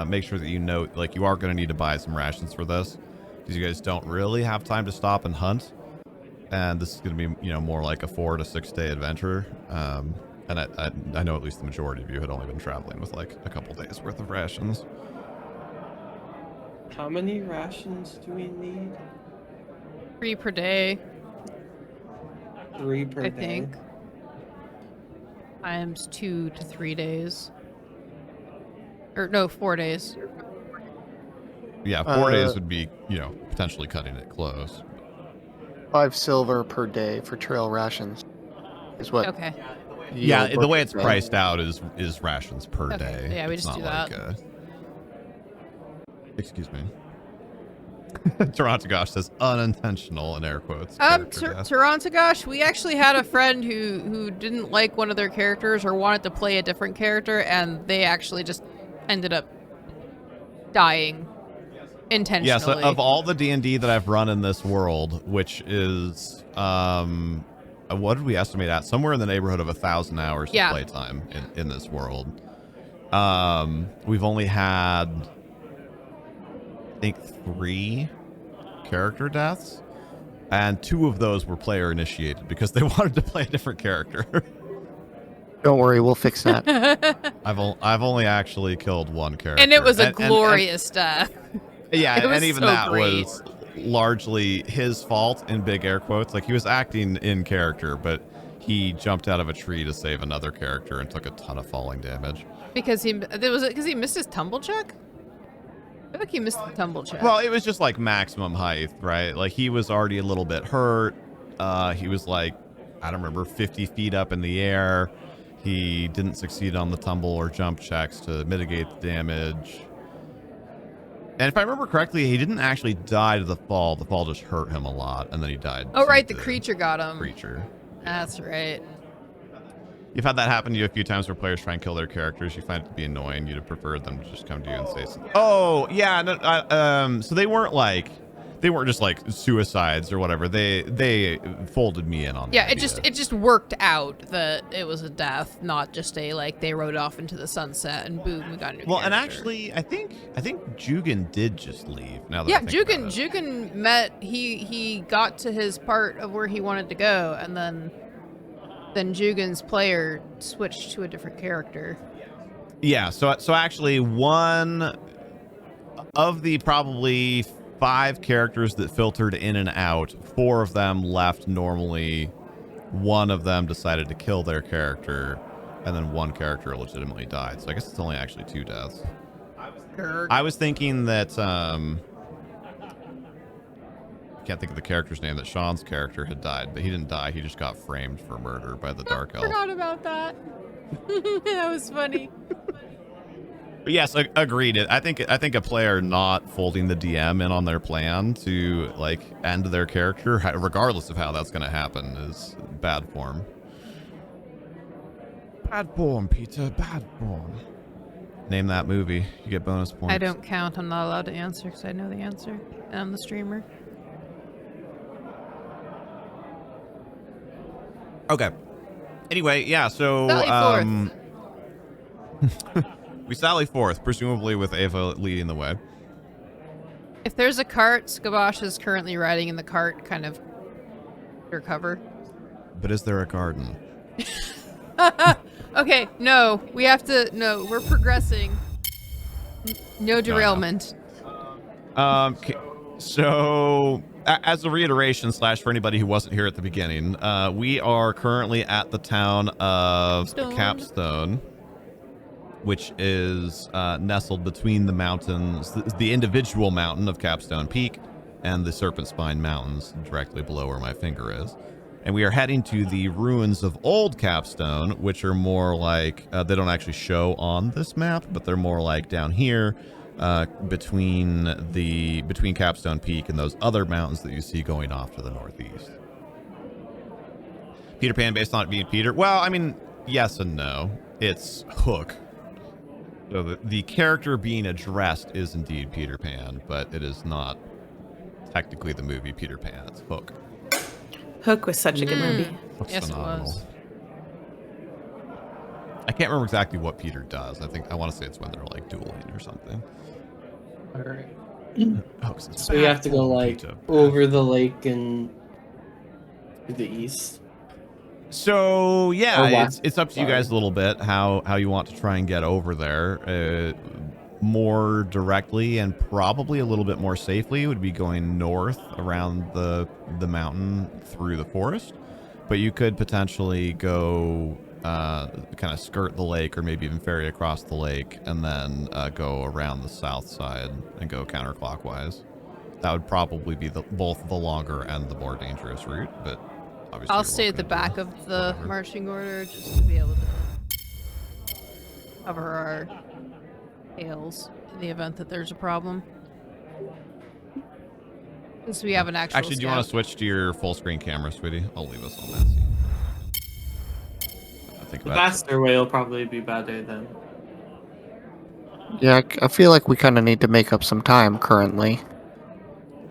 make sure that you know, like, you are going to need to buy some rations for this, because you guys don't really have time to stop and hunt. And this is going to be, you know, more like a 4 to 6 day adventure. And I know at least the majority of you had only been traveling with like a couple days worth of rations. How many rations do we need? 3 per day, 3 per I day. think. Times 2 to 3 days. Or no, 4 days. Yeah, 4 days would be, you know, potentially cutting it close. 5 silver per day for trail rations is what. Okay. Yeah, you'll the way look it's at. priced out is rations per Okay, day. yeah, we It's just do not that. like, excuse me. Toronto Gosh says unintentional in air quotes. character death. Tarantagosh, we actually had a friend who didn't like one of their characters or wanted to play a different character, and they actually just ended up dying intentionally. Yeah, so of all the D&D that I've run in this world, which is what did we estimate at? Somewhere in the neighborhood of 1,000 hours of playtime in this world. We've only had, I think, 3 character deaths, and 2 of those were player initiated because they wanted to play a different character. Don't worry, we'll fix that. I've only actually killed 1 character, and it was a And- glorious death. yeah, It was and even so that great. was largely his fault in big air quotes. Like, he was acting in character, but he jumped out of a tree to save another character and took a ton of falling damage. Because he missed his tumble check? I feel like he missed the tumble check. Well, it was just like maximum height, right? Like, he was already a little bit hurt. He was like, I don't remember, 50 feet up in the air. He didn't succeed on the tumble or jump checks to mitigate the damage. And if I remember correctly, he didn't actually die to the fall. The fall just hurt him a lot, and then he died. Oh, to right, the creature got him. Creature. That's right. You've had that happen to you a few times where players try and kill their characters. You find it to be annoying. You'd have preferred them to just come to you and say something. Oh, yeah. No, so they weren't just like suicides or whatever. They folded me in on Yeah, the it just worked out that it was a death, not just a like they rode off into the sunset and boom, we got a new Well, and character. actually, I think Jugan did just leave. Now that Yeah, I think about it. Jugan met. He got to his part of where he wanted to go, and then Jugan's player switched to a different character. Yeah, so actually one of the probably 5 characters that filtered in and out, 4 of them left normally. 1 of them decided to kill their character, and then 1 character legitimately died. So I guess it's only actually 2 deaths. I was thinking that I can't think of the character's name, that Sean's character had died, but he didn't die. He just got framed for murder by the Dark Elf. Forgot about that. That was funny. But yes, agreed. I think a player not folding the DM in on their plan to like end their character, regardless of how that's going to happen, is bad form. Bad form, Peter. Bad form. Name that movie. You get bonus points. I don't count. I'm not allowed to answer because I know the answer. And I'm the streamer. Okay. Anyway, yeah. So Sally we sally forth, presumably with Ava leading the way. If there's a cart, Skabosh is currently riding in the cart, kind of under cover. But is there a garden? Okay, no, we have to. No, we're progressing. No derailment. So, as a reiteration / for anybody who wasn't here at the beginning, we are currently at the town of Capstone, which is nestled between the mountains, the individual mountain of Capstone Peak and the Serpent Spine Mountains directly below where my finger is. And we are heading to the ruins of Old Capstone, which are more like, they don't actually show on this map, but they're more like down here between Capstone Peak and those other mountains that you see going off to the northeast. Peter Pan based on it being Peter? Well, I mean, yes and no. It's Hook. So the character being addressed is indeed Peter Pan, but it is not technically the movie Peter Pan. It's Hook. Hook was such a good movie. Hook's Yes, phenomenal. it was. I can't remember exactly what Peter does. I want to say it's when they're like dueling or something. All right. Hook's is So we bad have to go form, like Peter. over the lake and to the east. So Or yeah, west. it's up to you guys a little bit how you want to try and get over there. More directly and probably a little bit more safely would be going north around the mountain through the forest, but you could potentially go kind of skirt the lake or maybe even ferry across the lake and then go around the south side and go counterclockwise. That would probably be both the longer and the more dangerous route, but obviously I'll you're stay at the welcome to back do of the whatever. marching order just to be able to cover our tails in the event that there's a problem. Since we have an actual Actually, do you want to scout. switch to your full screen camera, sweetie? I'll leave us on that scene. I think The about it. faster way will probably be better then. Yeah, I feel like we kind of need to make up some time currently.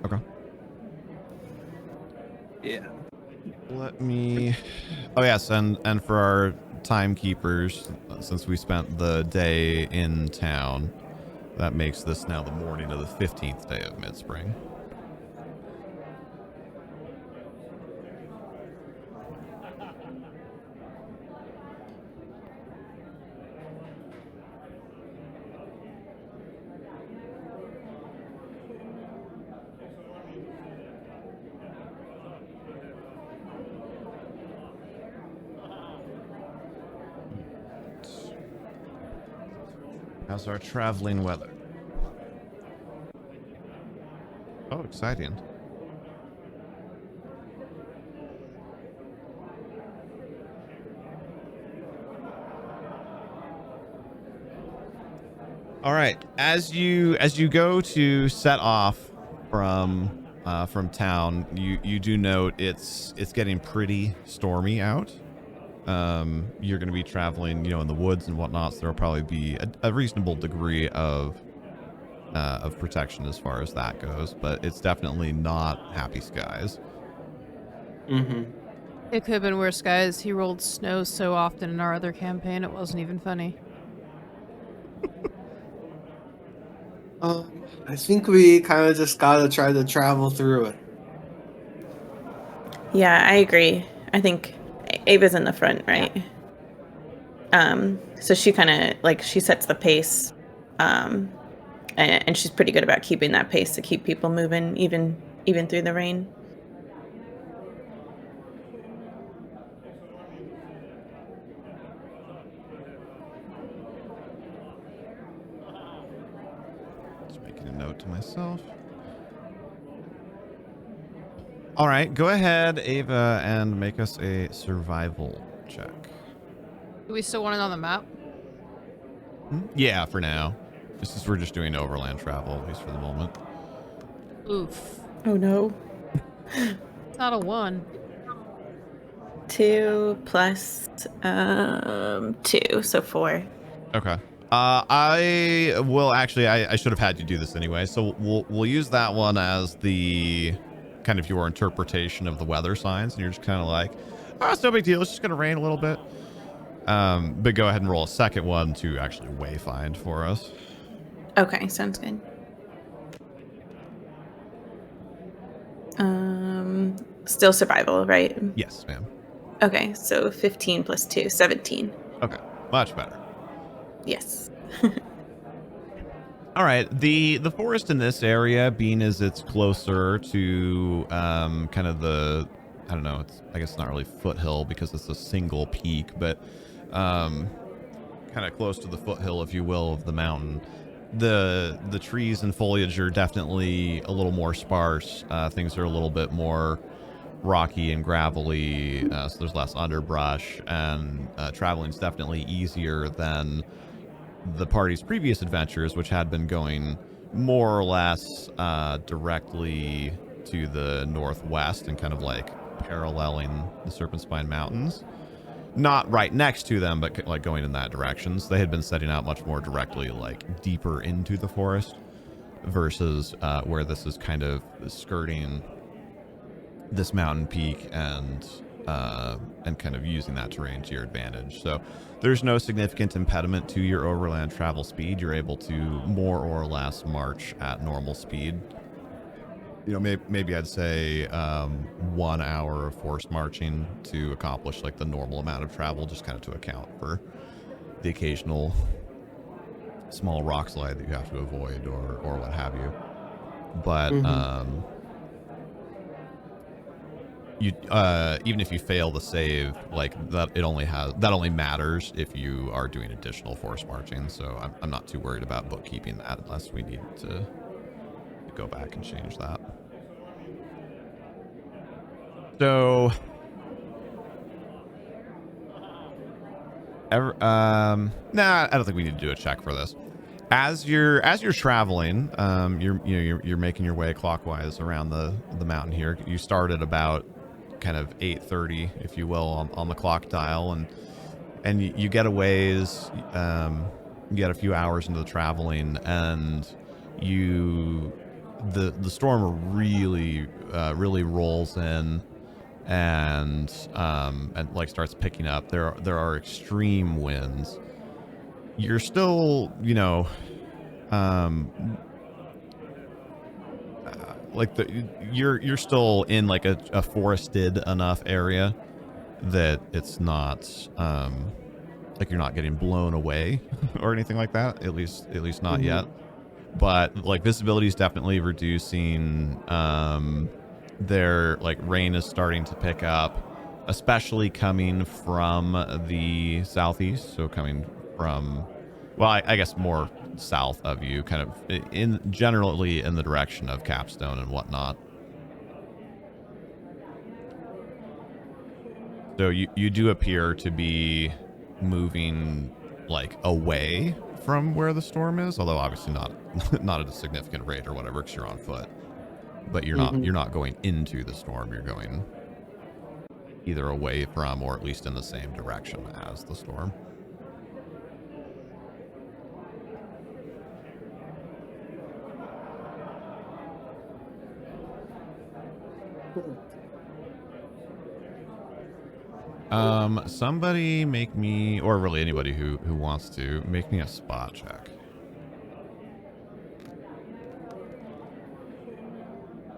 Okay. Yeah. Let me. Oh yes, and for our timekeepers, since we spent the day in town, that makes this now the morning of the 15th day of Midspring. How's our traveling weather? Oh, exciting. All right. As you go to set off from town, you do note it's getting pretty stormy out. You're going to be traveling, in the woods and whatnot, so there'll probably be a reasonable degree of protection as far as that goes, but it's definitely not happy skies. Mm-hmm. It could have been worse, guys. He rolled snow so often in our other campaign, it wasn't even funny. I think we kind of just gotta try to travel through it. Yeah, I agree. I think Ava's in the front, right? So she kind of she sets the pace, and she's pretty good about keeping that pace to keep people moving even through the rain. Just making a note to myself. All right, go ahead, Ava, and make us a survival check. Do we still want it on the map? Yeah, for now. Just as we're just doing overland travel, at least for the moment. Oof. Oh no. It's not a 1. 2 plus 2, so 4. Okay. I will actually. I should have had you do this anyway. So we'll use that one as the kind of your interpretation of the weather signs, and you're just kind of like, oh, it's no big deal. It's just gonna rain a little bit. But go ahead and roll a second one to actually wayfind for us. Okay, sounds good. Still survival, right? Yes, ma'am. Okay, so 15 plus 2, 17. Okay, much better. Yes. All right, the forest in this area, being as it's closer to kind of the, I don't know, I guess it's not really foothill because it's a single peak, but kind of close to the foothill, if you will, of the mountain. The trees and foliage are definitely a little more sparse. Things are a little bit more rocky and gravelly, so there's less underbrush, and traveling is definitely easier than the party's previous adventures, which had been going more or less directly to the northwest and kind of like paralleling the Serpent Spine Mountains. Not right next to them, but like going in that direction. So they had been setting out much more directly, like deeper into the forest, versus where this is kind of skirting this mountain peak and kind of using that terrain to your advantage. So there's no significant impediment to your overland travel speed. You're able to more or less march at normal speed. Maybe I'd say 1 hour of forced marching to accomplish like the normal amount of travel, just kind of to account for the occasional small rock slide that you have to avoid or what have you. But you even if you fail the save, like that only matters if you are doing additional forced marching. So I'm not too worried about bookkeeping that unless we need to go back and change that. So I don't think we need to do a check for this. As you're traveling, you're making your way clockwise around the mountain here. You start at about kind of 8:30, if you will, on the clock dial, and you get a ways, you get a few hours into the traveling, and the storm really rolls in and like starts picking up. There are extreme winds. You're still, you're still in like a forested enough area that it's not like you're not getting blown away or anything like that. At least not yet. But like visibility is definitely reducing. Like rain is starting to pick up, especially coming from the southeast. So coming from, well, I guess more south of you, kind of generally in the direction of Capstone and whatnot. So you do appear to be moving like away from where the storm is, although obviously not not at a significant rate or whatever, because you're on foot. But you're not going into the storm. You're going either away from or at least in the same direction as the storm. Somebody make me, or really anybody who wants to, make me a spot check.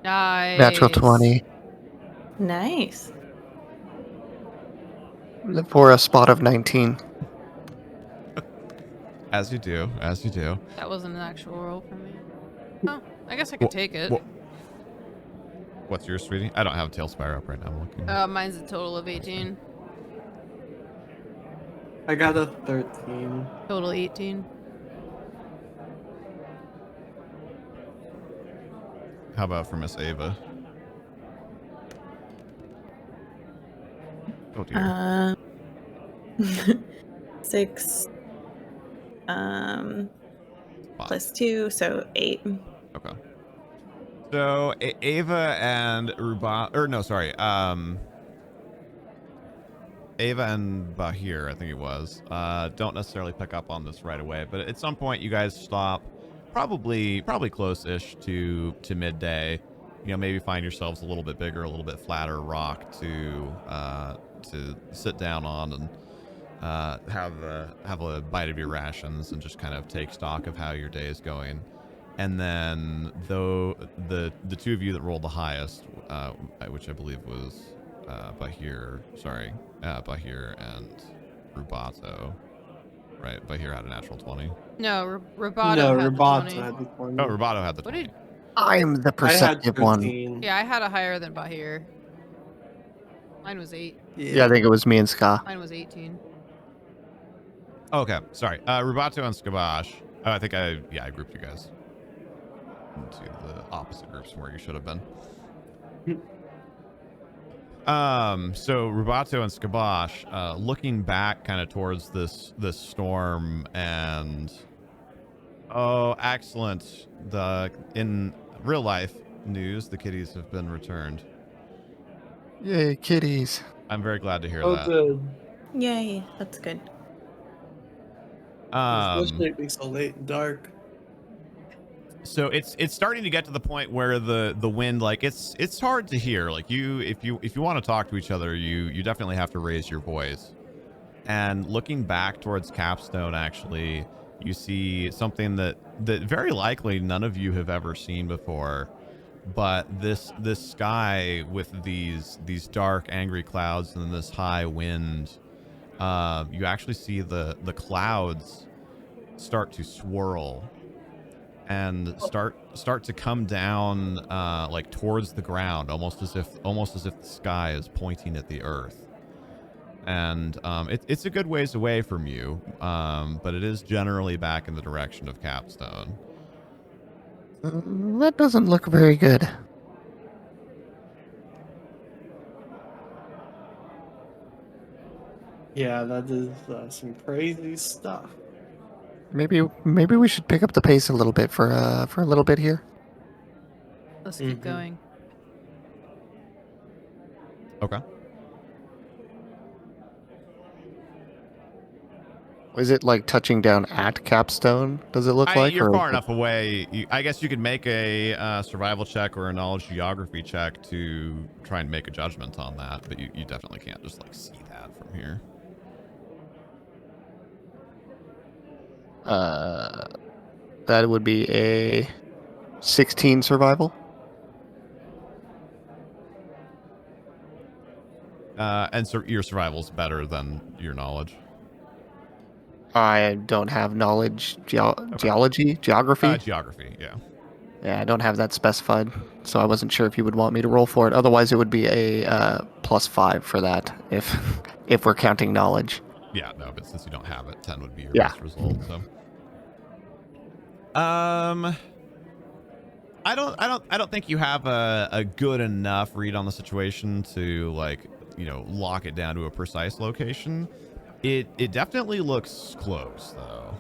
Nice. Natural 20 Nice. for a spot of 19. As you do, as you do. That wasn't an actual roll for me. Oh, I guess I could take it. What's yours, sweetie? I don't have Talespire up right now. I'm looking. Mine's a total of 18. I got a 13. Total 18. How about for Miss Ava? Oh dear. 6 plus 2, so 8. Okay. So Ava and Ava and Bahir, I think it was, don't necessarily pick up on this right away, but at some point you guys stop, probably close-ish to midday. You know, maybe find yourselves a little bit bigger, a little bit flatter rock to sit down on and have a bite of your rations and just kind of take stock of how your day is going. And then though the two of you that rolled the highest, which I believe was Bahir and Rubato, right? Bahir had a natural 20. No, Rubato No, had Rubato the 20. had the 20. Oh, Rubato had the What 20. did... I'm the perceptive one. Yeah, I had a higher than Bahir. Mine was 8. Yeah, I think it was me and Ska. Mine was 18. Okay, sorry. Rubato and Skabash. I think I grouped you guys into the opposite groups from where you should have been. So Rubato and Skabash, looking back kind of towards this storm, and oh, excellent. In real life news, the kitties have been returned. Yay, kitties. I'm very glad to hear Oh, that. good. Yay, that's good. Especially it being so late and dark. So it's starting to get to the point where the wind, like it's hard to hear. Like if you want to talk to each other, you definitely have to raise your voice. And looking back towards Capstone, actually, you see something that very likely none of you have ever seen before. But this sky with these dark, angry clouds and this high wind, you actually see the clouds start to swirl and start to come down like towards the ground, almost as if the sky is pointing at the earth. And it's a good ways away from you, but it is generally back in the direction of Capstone. That doesn't look very good. Yeah, that is some crazy stuff. Maybe we should pick up the pace a little bit for a little bit here. Let's keep going. Okay. Is it like touching down at Capstone? Does it look like? You're or far enough away. I guess you could make a survival check or a knowledge geography check to try and make a judgment on that, but you definitely can't just like see that from here. That would be a 16 survival. And so your survival's better than your knowledge. I don't have knowledge geography. Geography, yeah. Yeah, I don't have that specified, so I wasn't sure if you would want me to roll for it. Otherwise, it would be a +5 for that if we're counting knowledge. Yeah, no, but since you don't have it, 10 would be your Yeah. best result. So, I don't think you have a good enough read on the situation to lock it down to a precise location. It definitely looks close though.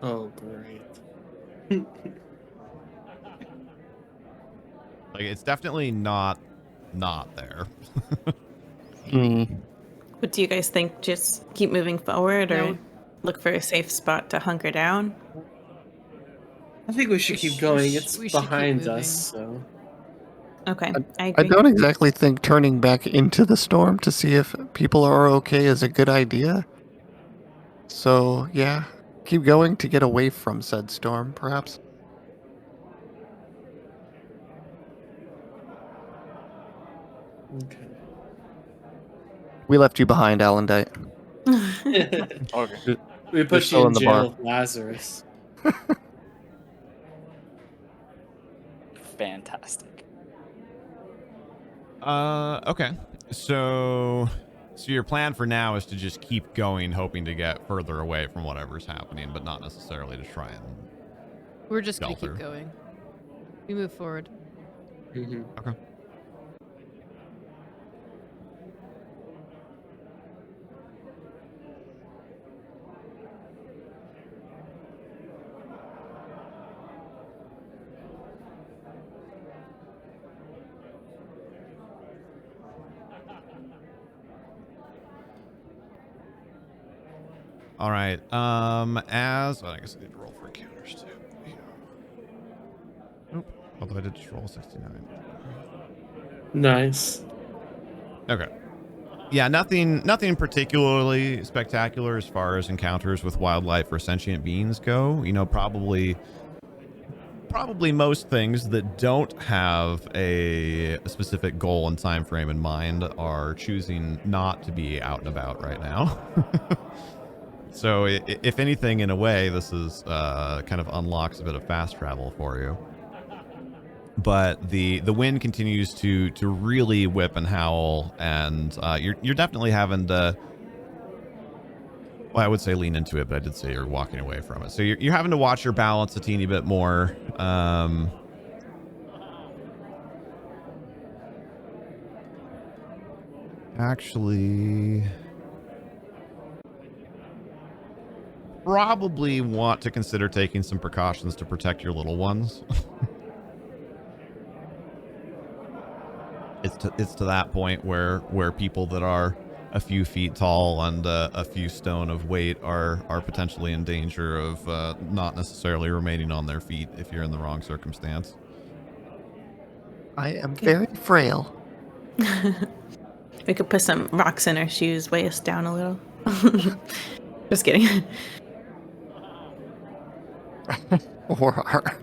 Oh, great. Like, it's definitely not there. What do you guys think? Just keep moving forward or No. look for a safe spot to hunker down? I think we should We keep sh- going. we sh- It's we should keep behind moving. us, so. Okay, I I agree. don't exactly think turning back into the storm to see if people are okay is a good idea. So, yeah, keep going to get away from said storm, perhaps. Okay. We left you behind, Alondite. Okay. We You're put still you in in the jail bar. with Lazarus. Fantastic. Okay. So your plan for now is to just keep going, hoping to get further away from whatever's happening, but not necessarily to try and... We're just gonna Shelter. keep going. We move forward. Mm-hmm. Okay. All right. As well, I guess I need to roll for encounters too. Yeah. Nope. Although I did just roll 69. Nice. Okay. Yeah, nothing particularly spectacular as far as encounters with wildlife or sentient beings go. You know, probably most things that don't have a specific goal and time frame in mind are choosing not to be out and about right now. So if anything, in a way, this is kind of unlocks a bit of fast travel for you. But the wind continues to really whip and howl, and you're definitely having to, well, I would say lean into it, but I did say you're walking away from it. So you're having to watch your balance a teeny bit more. Actually, probably want to consider taking some precautions to protect your little ones. It's to that point where people that are a few feet tall and a few stone of weight are potentially in danger of not necessarily remaining on their feet if you're in the wrong circumstance. I am very frail. We could put some rocks in our shoes, weigh us down a little. Just kidding. Or our...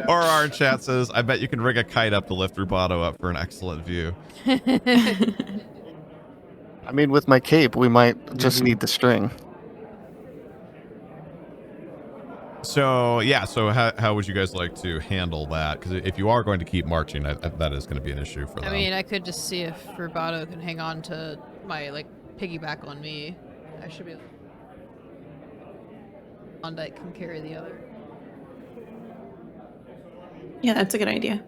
Or our chat says, I bet you can rig a kite up to lift Rubato up for an excellent view. I mean, with my cape, we might just need the string. So, yeah, so how would you guys like to handle that? Because if you are going to keep marching, that is going to be an issue for them. I mean, I could just see if Rubato can hang on to my, like, piggyback on me. I should be able... Alondite can carry the other. Yeah, that's a good idea.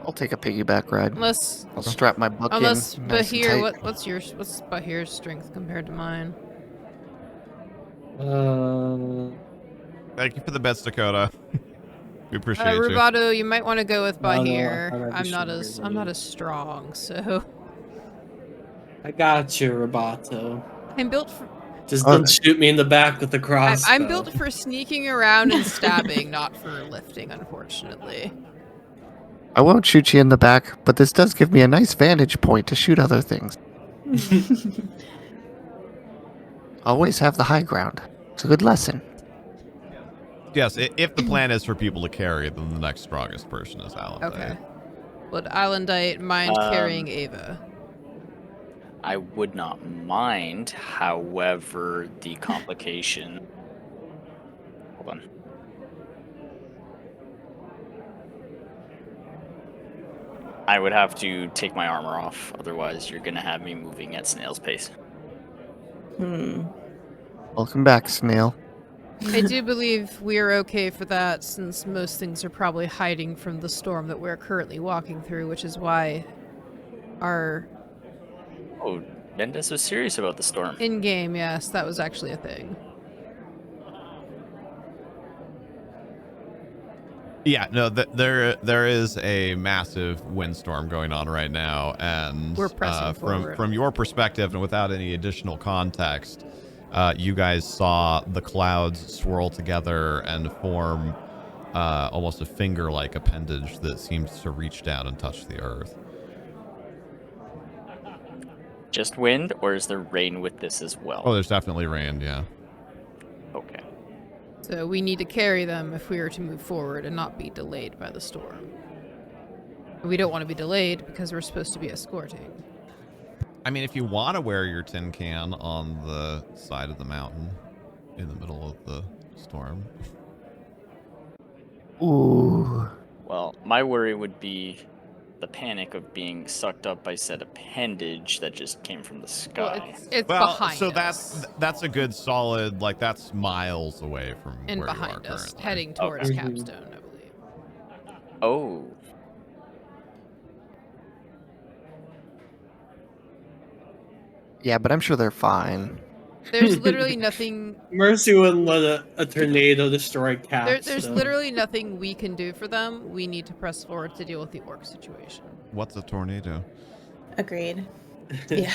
I'll take a piggyback ride. Unless I'll strap my book Unless in. Nice and Bahir, tight. what's Bahir's strength compared to mine? Thank you for the bets, Dakota. We appreciate you. Rubato, you might want to go with No, no, Bahir. I'm I'm not sure as you I'm not do. as strong, so I got you, Roboto. I'm built for Just Oh, don't shoot me in the back with the crossbow. I'm built for sneaking around and stabbing, not for lifting, unfortunately. I won't shoot you in the back, but this does give me a nice vantage point to shoot other things. Always have the high ground. It's a good lesson. Yes, if the plan is for people to carry, then the next strongest person is Alondite. Okay. Would Alondite mind carrying Ava? I would not mind, however, the complication. Hold on. I would have to take my armor off, otherwise you're gonna have me moving at snail's pace. Welcome back, Snail. I do believe we are okay for that, since most things are probably hiding from the storm that we're currently walking through, which is why our Oh, Dennis was serious about the storm. in-game, yes, that was actually a thing. Yeah, no, there is a massive windstorm going on right now, and We're pressing forward. from your perspective and without any additional context, you guys saw the clouds swirl together and form almost a finger-like appendage that seems to reach down and touch the earth. Just wind, or is there rain with this as well? Oh, there's definitely rain, yeah. Okay. So we need to carry them if we are to move forward and not be delayed by the storm. We don't want to be delayed because we're supposed to be escorting. I mean, if you want to wear your tin can on the side of the mountain in the middle of the storm. Ooh. Well, my worry would be the panic of being sucked up by said appendage that just came from the sky. Well, it's behind so us. that's a good solid, like, that's miles away from And where you are behind us, currently. heading towards Okay. Capstone, I believe. Oh. Yeah, but I'm sure they're fine. There's literally nothing. Mercy wouldn't let a tornado destroy Capstone. There's literally nothing we can do for them. We need to press forward to deal with the orc situation. What's a tornado? Agreed. Yeah.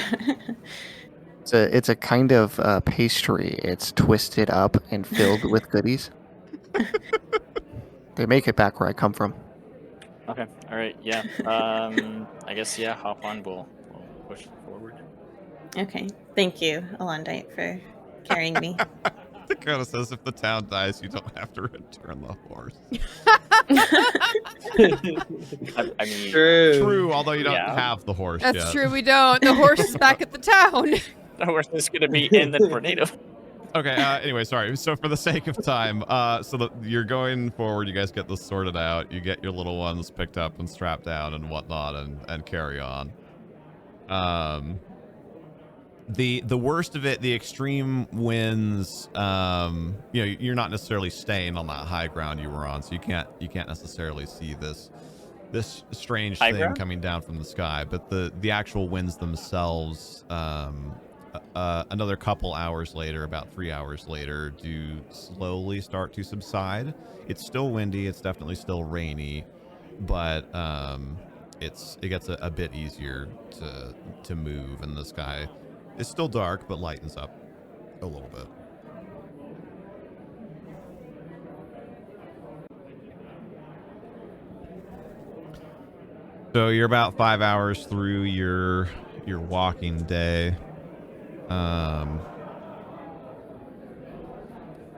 It's a kind of pastry. It's twisted up and filled with goodies. They make it back where I come from. Okay. All right. Yeah. I guess yeah. Hop on. We'll push forward. Okay. Thank you, Alondite, for carrying me. Dakota says if the town dies, you don't have to return the horse. I mean, True, although you don't Yeah. have the horse That's yet. true, we don't. The horse is back at the town. the horse is gonna be in the tornado. Okay, anyway, sorry. So for the sake of time, you're going forward, you guys get this sorted out, you get your little ones picked up and strapped down and whatnot and carry on. The worst of it, the extreme winds, you're not necessarily staying on that high ground you were on, so you can't necessarily see this strange High thing ground? coming down from the sky, but the actual winds themselves, another couple hours later, about 3 hours later, do slowly start to subside. It's still windy, it's definitely still rainy, but it gets a bit easier to move, and the sky is still dark but lightens up a little bit. So you're about 5 hours through your walking day.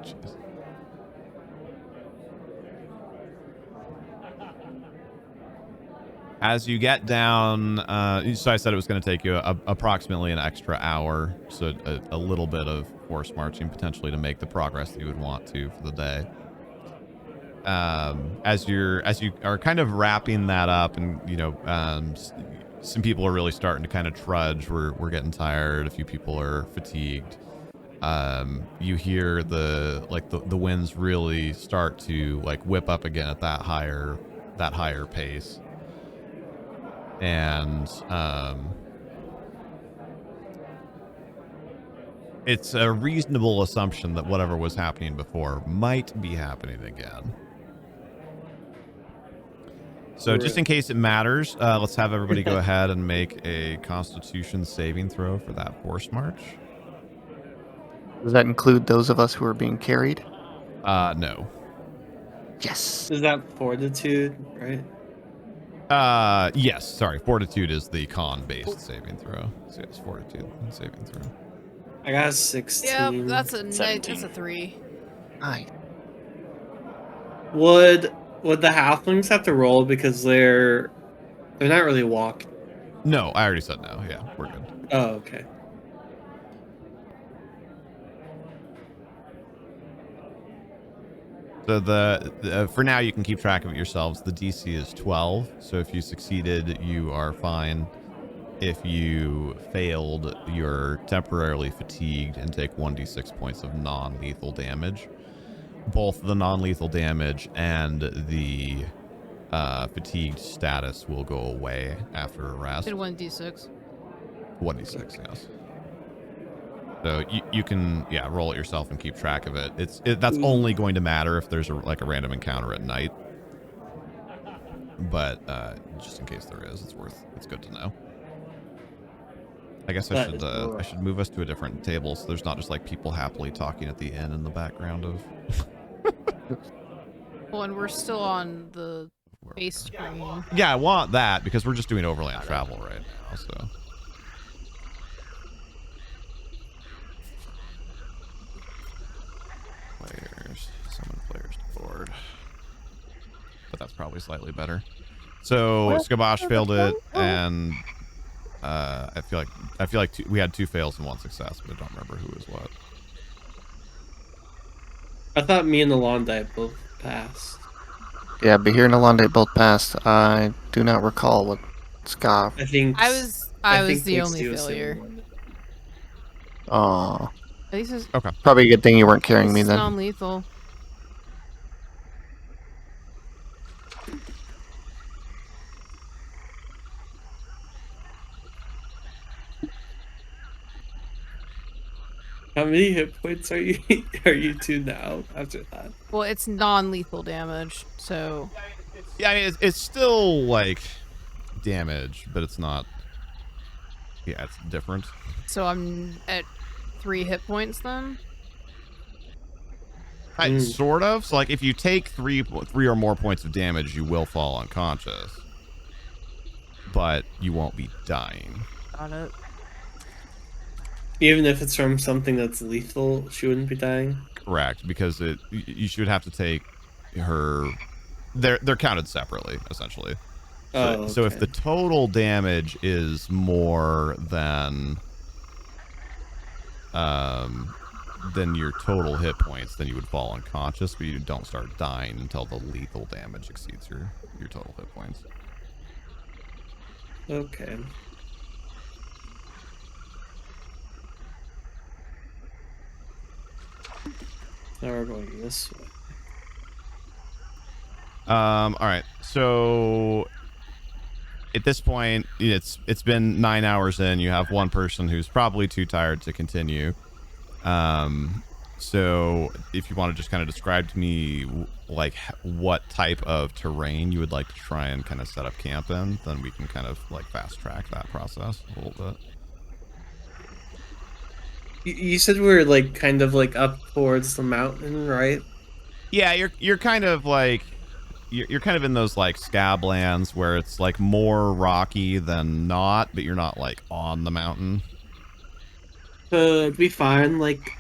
Jeez. As you get down, so I said it was going to take you approximately an extra hour, so a little bit of force marching potentially to make the progress that you would want to for the day. As you are kind of wrapping that up, and some people are really starting to kind of trudge. We're getting tired. A few people are fatigued. You hear the winds really start to like whip up again at that higher pace. And it's a reasonable assumption that whatever was happening before might be happening again. So just in case it matters, let's have everybody go ahead and make a Constitution saving throw for that force march. Does that include those of us who are being carried? No. Yes. Is that fortitude, right? Yes, sorry. Fortitude is the con-based saving throw. So yes, fortitude saving throw. I got a 16. Yep, that's a 17. 3. Nice. Would the halflings have to roll because they're not really walking? No, I already said no. Yeah, we're good. Oh, okay. So for now, you can keep track of it yourselves. The DC is 12. So if you succeeded, you are fine. If you failed, you're temporarily fatigued and take 1d6 points of non-lethal damage. Both the non-lethal damage and the fatigued status will go away after a rest. Did 1d6. 1d6, yes. So you can roll it yourself and keep track of it. That's only going to matter if there's a random encounter at night. but just in case there is, it's good to know. I guess I should move us to a different table so there's not just like people happily talking at the inn in the background of. Well, and we're still on the base screen. Yeah, I want that because we're just doing overland travel right now. So. Players, summon players to board. But that's probably slightly better. So Skabosh failed it, and I feel like we had 2 fails and 1 success, but I don't remember who was what. I thought me and Alondite both passed. Yeah, Behir and Alondite both passed. I do not recall what Scoff. I think I was the only failure. Aw. This is Okay. Probably a good thing you weren't carrying me then. non-lethal. How many hit points are you to now after that? Well, it's non-lethal damage, so. Yeah, I mean, it's still like damage, but it's not. Yeah, it's different. So I'm at 3 hit points then. Sort of. So like, if you take three or more points of damage, you will fall unconscious, but you won't be dying. Got it. Even if it's from something that's lethal, she wouldn't be dying. Correct, because you should have to take her. They're counted separately, essentially. So, Oh, okay. So if the total damage is more than your total hit points, then you would fall unconscious, but you don't start dying until the lethal damage exceeds your total hit points. Okay. Now we're going this way. All right. So at this point, it's been 9 hours in. You have one person who's probably too tired to continue. So if you want to just kind of describe to me like what type of terrain you would like to try and kind of set up camp in, then we can kind of like fast track that process a little bit. You said we were like kind of like up towards the mountain, right? Yeah, you're kind of like you're kind of in those like scablands where it's like more rocky than not, but you're not like on the mountain. It'd be fine, like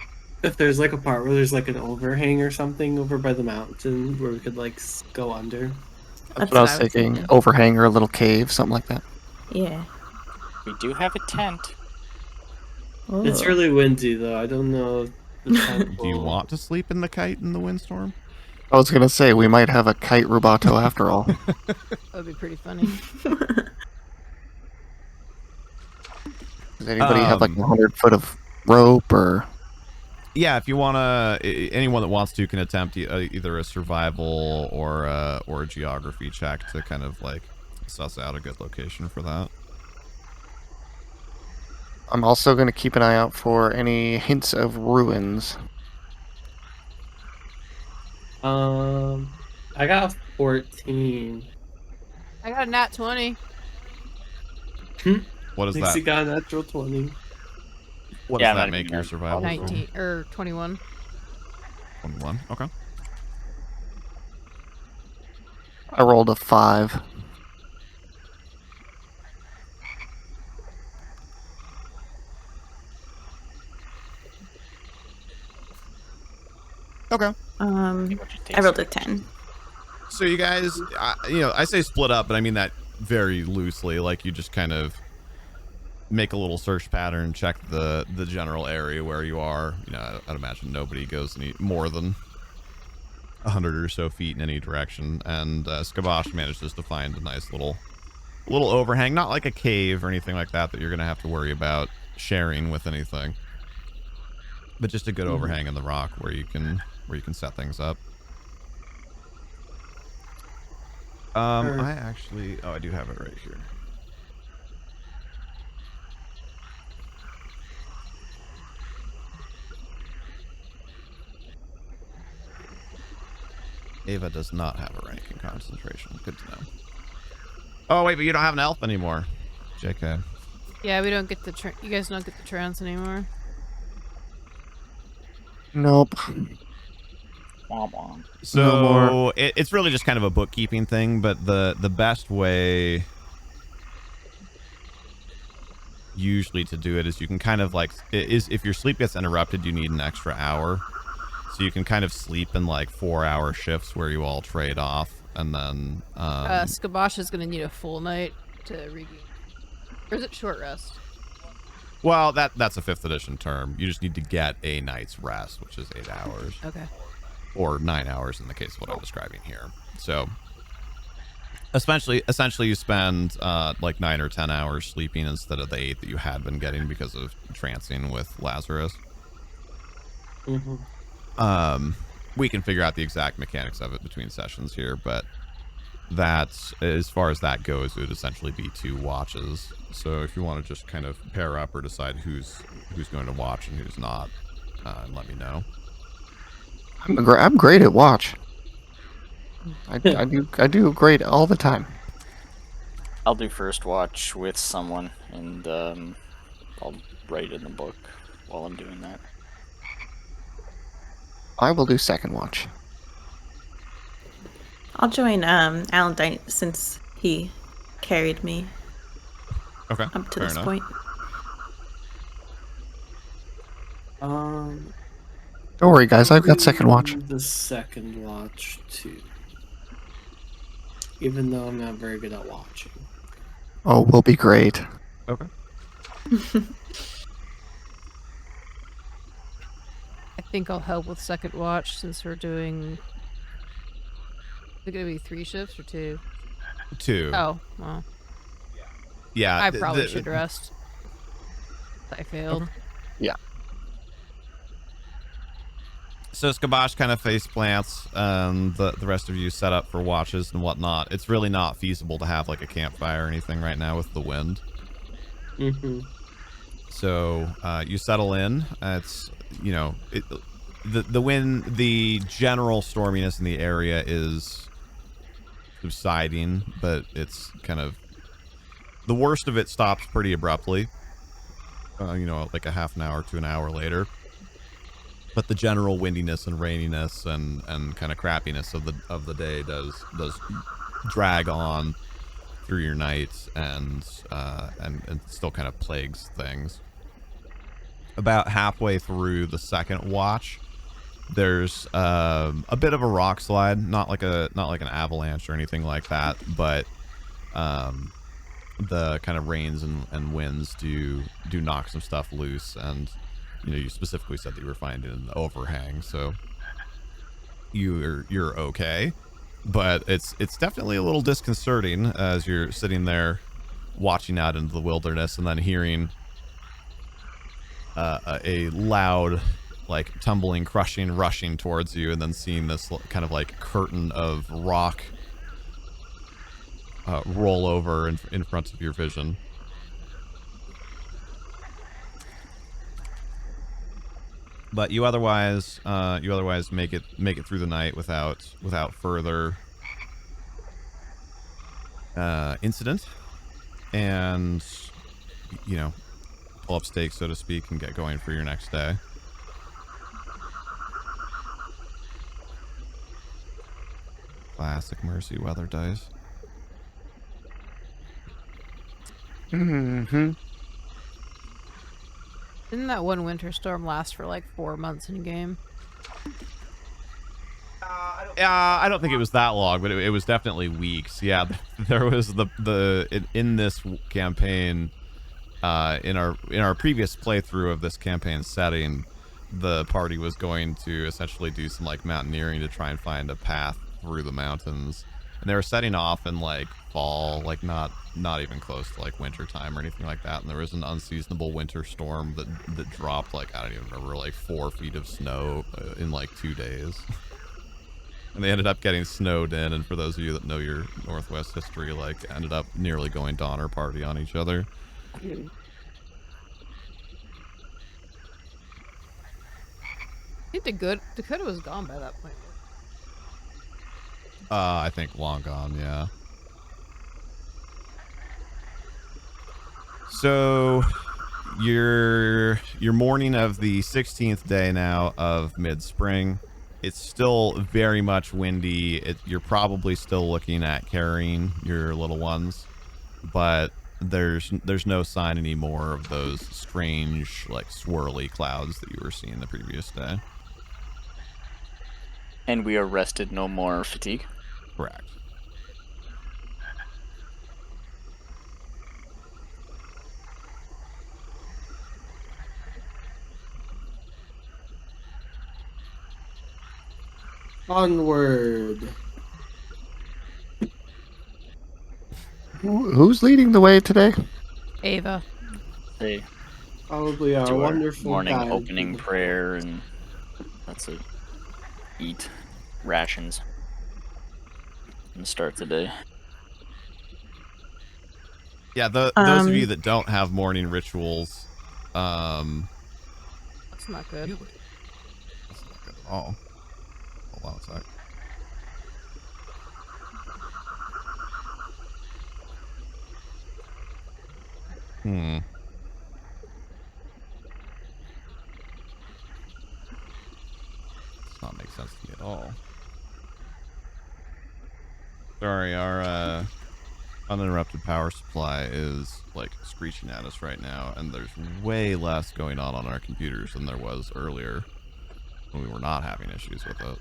if there's like a part where there's like an overhang or something over by the mountain where we could like go under. That's what I was thinking. Overhang or a little cave, something like that. Yeah. We do have a tent. It's really windy though. I don't know. If the tent Do you will- want to sleep in the kite in the windstorm? I was gonna say we might have a kite rubato after all. That'd be pretty funny. Does anybody have like 100 foot of rope or? Yeah, if you wanna, anyone that wants to can attempt either a survival or a geography check to kind of like suss out a good location for that. I'm also gonna keep an eye out for any hints of ruins. I got 14. I got a nat 20. What is Dixie that? got a natural 20. What Yeah, does that that'd make be your nice. survival? 19 or 21. 21. Okay. I rolled a 5. Okay. I rolled a 10. So you guys, I say split up, but I mean that very loosely. Like you just kind of make a little search pattern, check the general area where you are. I'd imagine nobody goes any more than 100 or so feet in any direction, and Skabosh manages to find a nice little overhang, not like a cave or anything like that you're gonna have to worry about sharing with anything, but just a good overhang in the rock where you can set things up. I do have it right here. Ava does not have a rank in concentration. Good to know. Oh wait, but you don't have an elf anymore. JK. Yeah, we don't get the you guys don't get the trance anymore. Nope. Womp womp. So No more. it's really just kind of a bookkeeping thing, but the best way usually to do it is you can kind of like if your sleep gets interrupted, you need an extra hour. So you can kind of sleep in like 4-hour shifts where you all trade off, and then Skabosh is gonna need a full night to regain. Or is it short rest? well, that's a 5th edition term. You just need to get a night's rest, which is 8 hours. Okay. Or 9 hours in the case of what I'm describing here. So essentially you spend like 9 or 10 hours sleeping instead of the 8 that you had been getting because of trancing with Lazarus. We can figure out the exact mechanics of it between sessions here, but that's, as far as that goes, it would essentially be 2 watches. So if you want to just kind of pair up or decide who's going to watch and who's not, let me know. I'm great at watch. I do great all the time. I'll do first watch with someone, and I'll write in the book while I'm doing that. I will do second watch. I'll join Alondite since he carried me Okay. up to fair this enough. point. Don't worry, guys. I've got second watch. The second watch too. Even though I'm not very good at watching. Oh, we'll be great. Okay. I think I'll help with second watch since we're doing. Is it gonna be 3 shifts or 2? 2. Oh, well. Yeah. I probably should rest. I failed. Yeah. So Skabosh kind of face plants, the rest of you set up for watches and whatnot. It's really not feasible to have like a campfire or anything right now with the wind. So you settle in. It's, you know, the wind, the general storminess in the area is subsiding, but it's kind of, the worst of it stops pretty abruptly. You know, like a half an hour to an hour later. But the general windiness and raininess and kind of crappiness of the day does drag on through your night and still kind of plagues things. About halfway through the second watch, there's a bit of a rock slide, not like an avalanche or anything like that, but the kind of rains and winds do knock some stuff loose, and you know, you specifically said that you were finding an overhang, so you're okay, but it's definitely a little disconcerting as you're sitting there watching out into the wilderness and then hearing a loud, like, tumbling, crushing, rushing towards you, and then seeing this kind of like curtain of rock roll over in front of your vision. But you otherwise make it through the night without further incident, and you know, pull up stakes, so to speak, and get going for your next day. Classic Mercy weather dice. Mm-hmm. Didn't that one winter storm last for like 4 months in game? I don't think it was that long, but it was definitely weeks. Yeah, there was in this campaign, in our previous playthrough of this campaign setting, the party was going to essentially do some like mountaineering to try and find a path through the mountains, and they were setting off in like fall, like not even close to like winter time or anything like that, and there was an unseasonable winter storm that dropped like, I don't even remember, like 4 feet of snow in like 2 days. And they ended up getting snowed in, and for those of you that know your Northwest history, like, ended up nearly going Donner Party on each other. I think Dakota was gone by that point. I think long gone, yeah. So your morning of the 16th day now of mid-spring. It's still very much windy. You're probably still looking at carrying your little ones, but there's no sign anymore of those strange, like, swirly clouds that you were seeing the previous day. And we are rested, no more fatigue. Correct. Onward. Who's leading the way today? Ava. They Probably our do our wonderful morning guide. opening prayer, and that's it. Eat rations and start the day. Yeah, those of you that don't have morning rituals, That's not good. that's not good at all. Hold on a sec. Does not make sense to me at all. Sorry, our uninterrupted power supply is like screeching at us right now, and there's way less going on our computers than there was earlier when we were not having issues with it.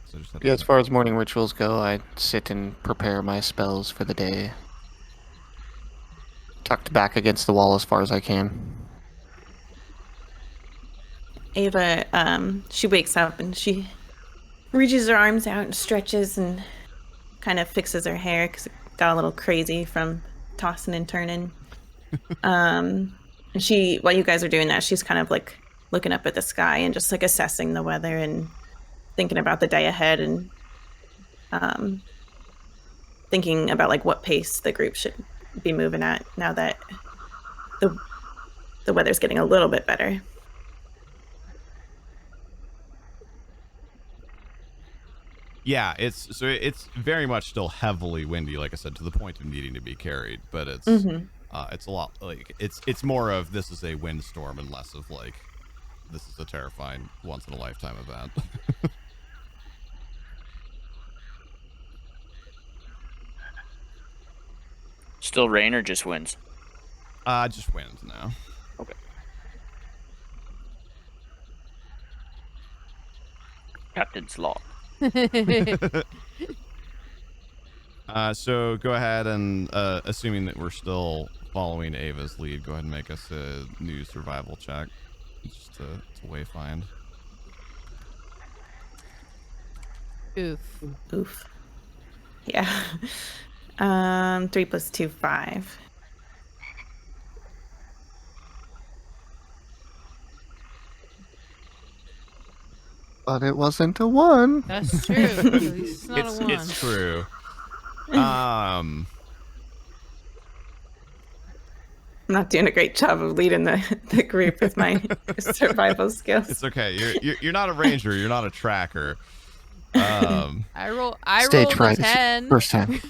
So just Yeah, as far as morning rituals go, I sit and prepare my spells for the day. Tucked back against the wall as far as I can. Ava, she wakes up and she reaches her arms out and stretches and kind of fixes her hair because it got a little crazy from tossing and turning. And she, while you guys are doing that, she's kind of like looking up at the sky and just like assessing the weather and thinking about the day ahead and thinking about like what pace the group should be moving at now that the weather's getting a little bit better. Yeah, it's very much still heavily windy, like I said, to the point of needing to be carried. But it's it's a lot like it's more of this is a windstorm and less of like this is a terrifying once in a lifetime event. Still rain or just winds? Just winds now. Okay. Captain's log. So go ahead and assuming that we're still following Ava's lead, go ahead and make us a new survival check just to wayfind. Oof. Yeah. 3 + 2, 5. But it wasn't a 1. That's true. It's not a 1. It's true. I'm not doing a great job of leading the group with my survival skills. It's okay. You're not a ranger. You're not a tracker. I rolled Stage a fright. 10. First time.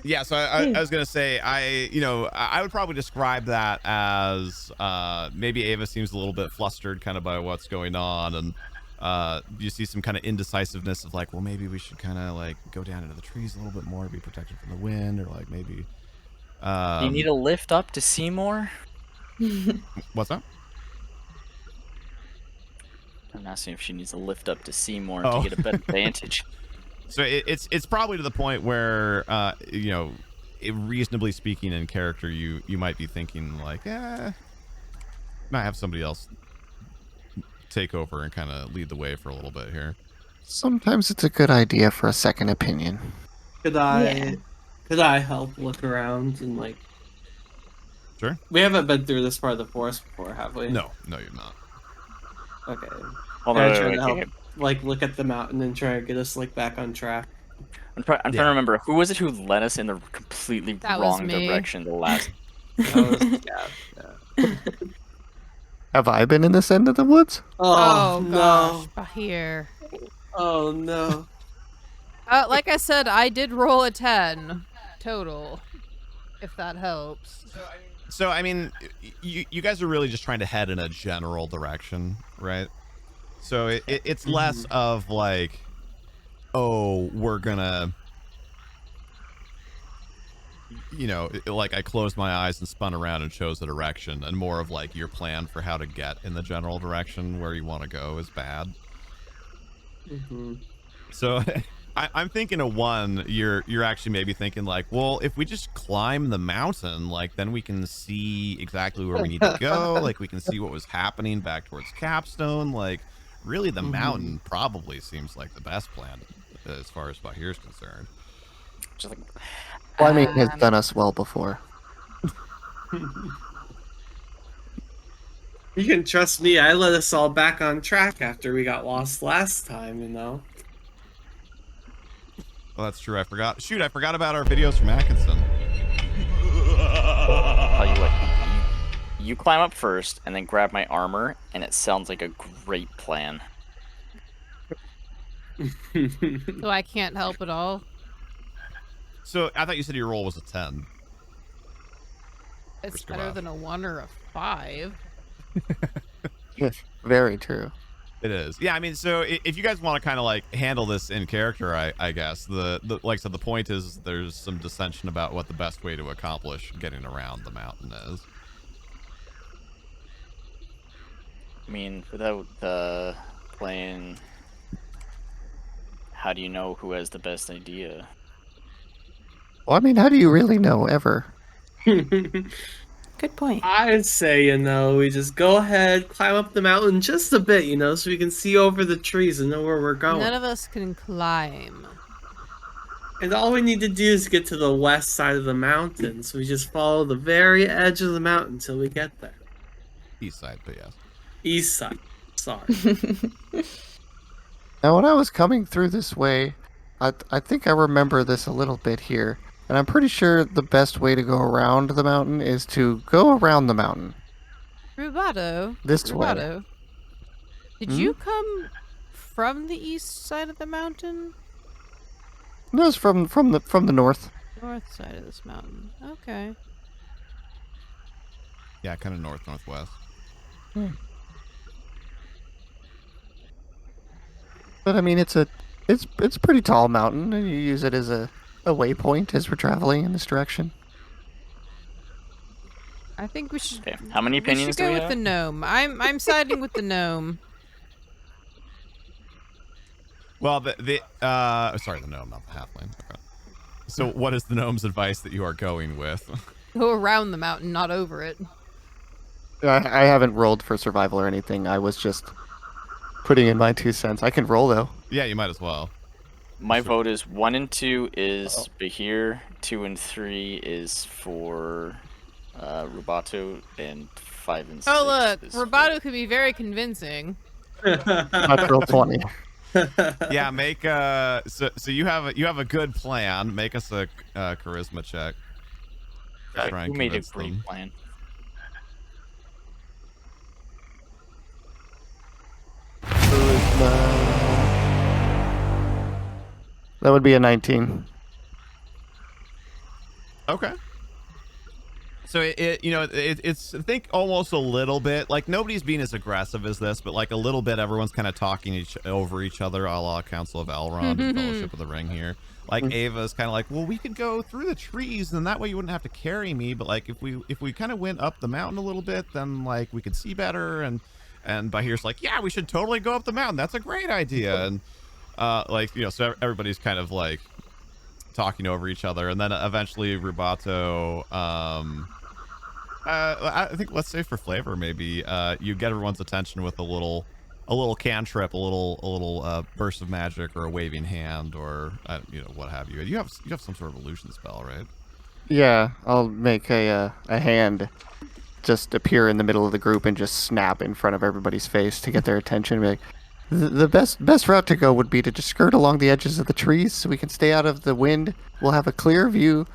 Yeah, so I was gonna say I would probably describe that as maybe Ava seems a little bit flustered kind of by what's going on, and you see some kind of indecisiveness of like, well, maybe we should kind of like go down into the trees a little bit more, be protected from the wind, or like maybe. You need a lift up to see more? What's that? I'm asking if she needs a lift up to see more to get a better vantage. So it's probably to the point where reasonably speaking in character, you might be thinking like, might have somebody else take over and kind of lead the way for a little bit here. Sometimes it's a good idea for a second opinion. Could I help look around and like? Sure. We haven't been through this part of the forest before, have we? No, you're not. Okay. Hold Can I on, try wait, to help, okay. like look at the mountain and try to get us like back on track? I'm trying to remember who was it who led us in the completely That was wrong me. direction the last. Yeah. Have I been in this end of the woods? Oh, gosh, no. Bahir. Oh no. Like I said, I did roll a 10 total, if that helps. So I mean, you guys are really just trying to head in a general direction, right? So it's less of like, oh, we're gonna, you know, like I closed my eyes and spun around and chose a direction, and more of like your plan for how to get in the general direction where you want to go is bad. So I'm thinking a 1, you're actually maybe thinking like, well, if we just climb the mountain, like then we can see exactly where we need to go. Like we can see what was happening back towards Capstone. Like really the mountain probably seems like the best plan as far as Bahir's concerned. Just like, Climbing has done us well before. You can trust me, I led us all back on track after we got lost last time, you know? Well, that's true. I forgot. Shoot, I forgot about our videos from Atkinson. tell you what, you climb up first and then grab my armor, and it sounds like a great plan. So I can't help at all. So I thought you said your roll was a 10. It's better than a 1 or a 5. Very true. It is. Yeah, I mean, so if you guys want to kind of like handle this in character, I guess the like I said, the point is there's some dissension about what the best way to accomplish getting around the mountain is. I mean, without playing, how do you know who has the best idea? Well, I mean, how do you really know ever? Good point. I'd say, you know, we just go ahead, climb up the mountain just a bit, you know, so we can see over the trees and know where we're going. None of us can climb. And all we need to do is get to the west side of the mountain, so we just follow the very edge of the mountain till we get there. East side, but yes. East side. Sorry. Now, when I was coming through this way, I think I remember this a little bit here. And I'm pretty sure the best way to go around the mountain is to go around the mountain. Rubato. This way. Rubato. Did you come from the east side of the mountain? No, it's from the north. North side of this mountain. Okay. Yeah, kind of northwest. But I mean, it's a pretty tall mountain, and you use it as a waypoint as we're traveling in this direction. I think we should. Okay. How many opinions we should do go we with have? the gnome. I'm siding with the gnome. Well, sorry, the gnome, not the halfling. Okay. So, what is the gnome's advice that you are going with? Go around the mountain, not over it. I haven't rolled for survival or anything. I was just putting in my 2 cents. I can roll though. Yeah, you might as well. My vote is 1 and 2 is Bahir, 2 and 3 is for Rubato, and 5 and 6. Oh look, is Rubato could be very convincing. Natural 20. Yeah, make so you have a good plan. Make us a charisma check. Try and who made a convince great them. plan? That would be a 19. Okay. So it's I think almost a little bit like nobody's being as aggressive as this, but like a little bit everyone's kind of talking over each other, a la Council of Elrond and Fellowship of the Ring here. Like Ava's kind of like, well, we could go through the trees, and that way you wouldn't have to carry me. But like if we kind of went up the mountain a little bit, then like we could see better. And Bahir's like, yeah, we should totally go up the mountain. That's a great idea. And so everybody's kind of like talking over each other, and then eventually Rubato, I think let's say for flavor, maybe you get everyone's attention with a little cantrip, a little burst of magic, or a waving hand, or what have you. You have some sort of illusion spell, right? Yeah, I'll make a hand just appear in the middle of the group and just snap in front of everybody's face to get their attention. Be like, the best route to go would be to just skirt along the edges of the trees so we can stay out of the wind. We'll have a clear view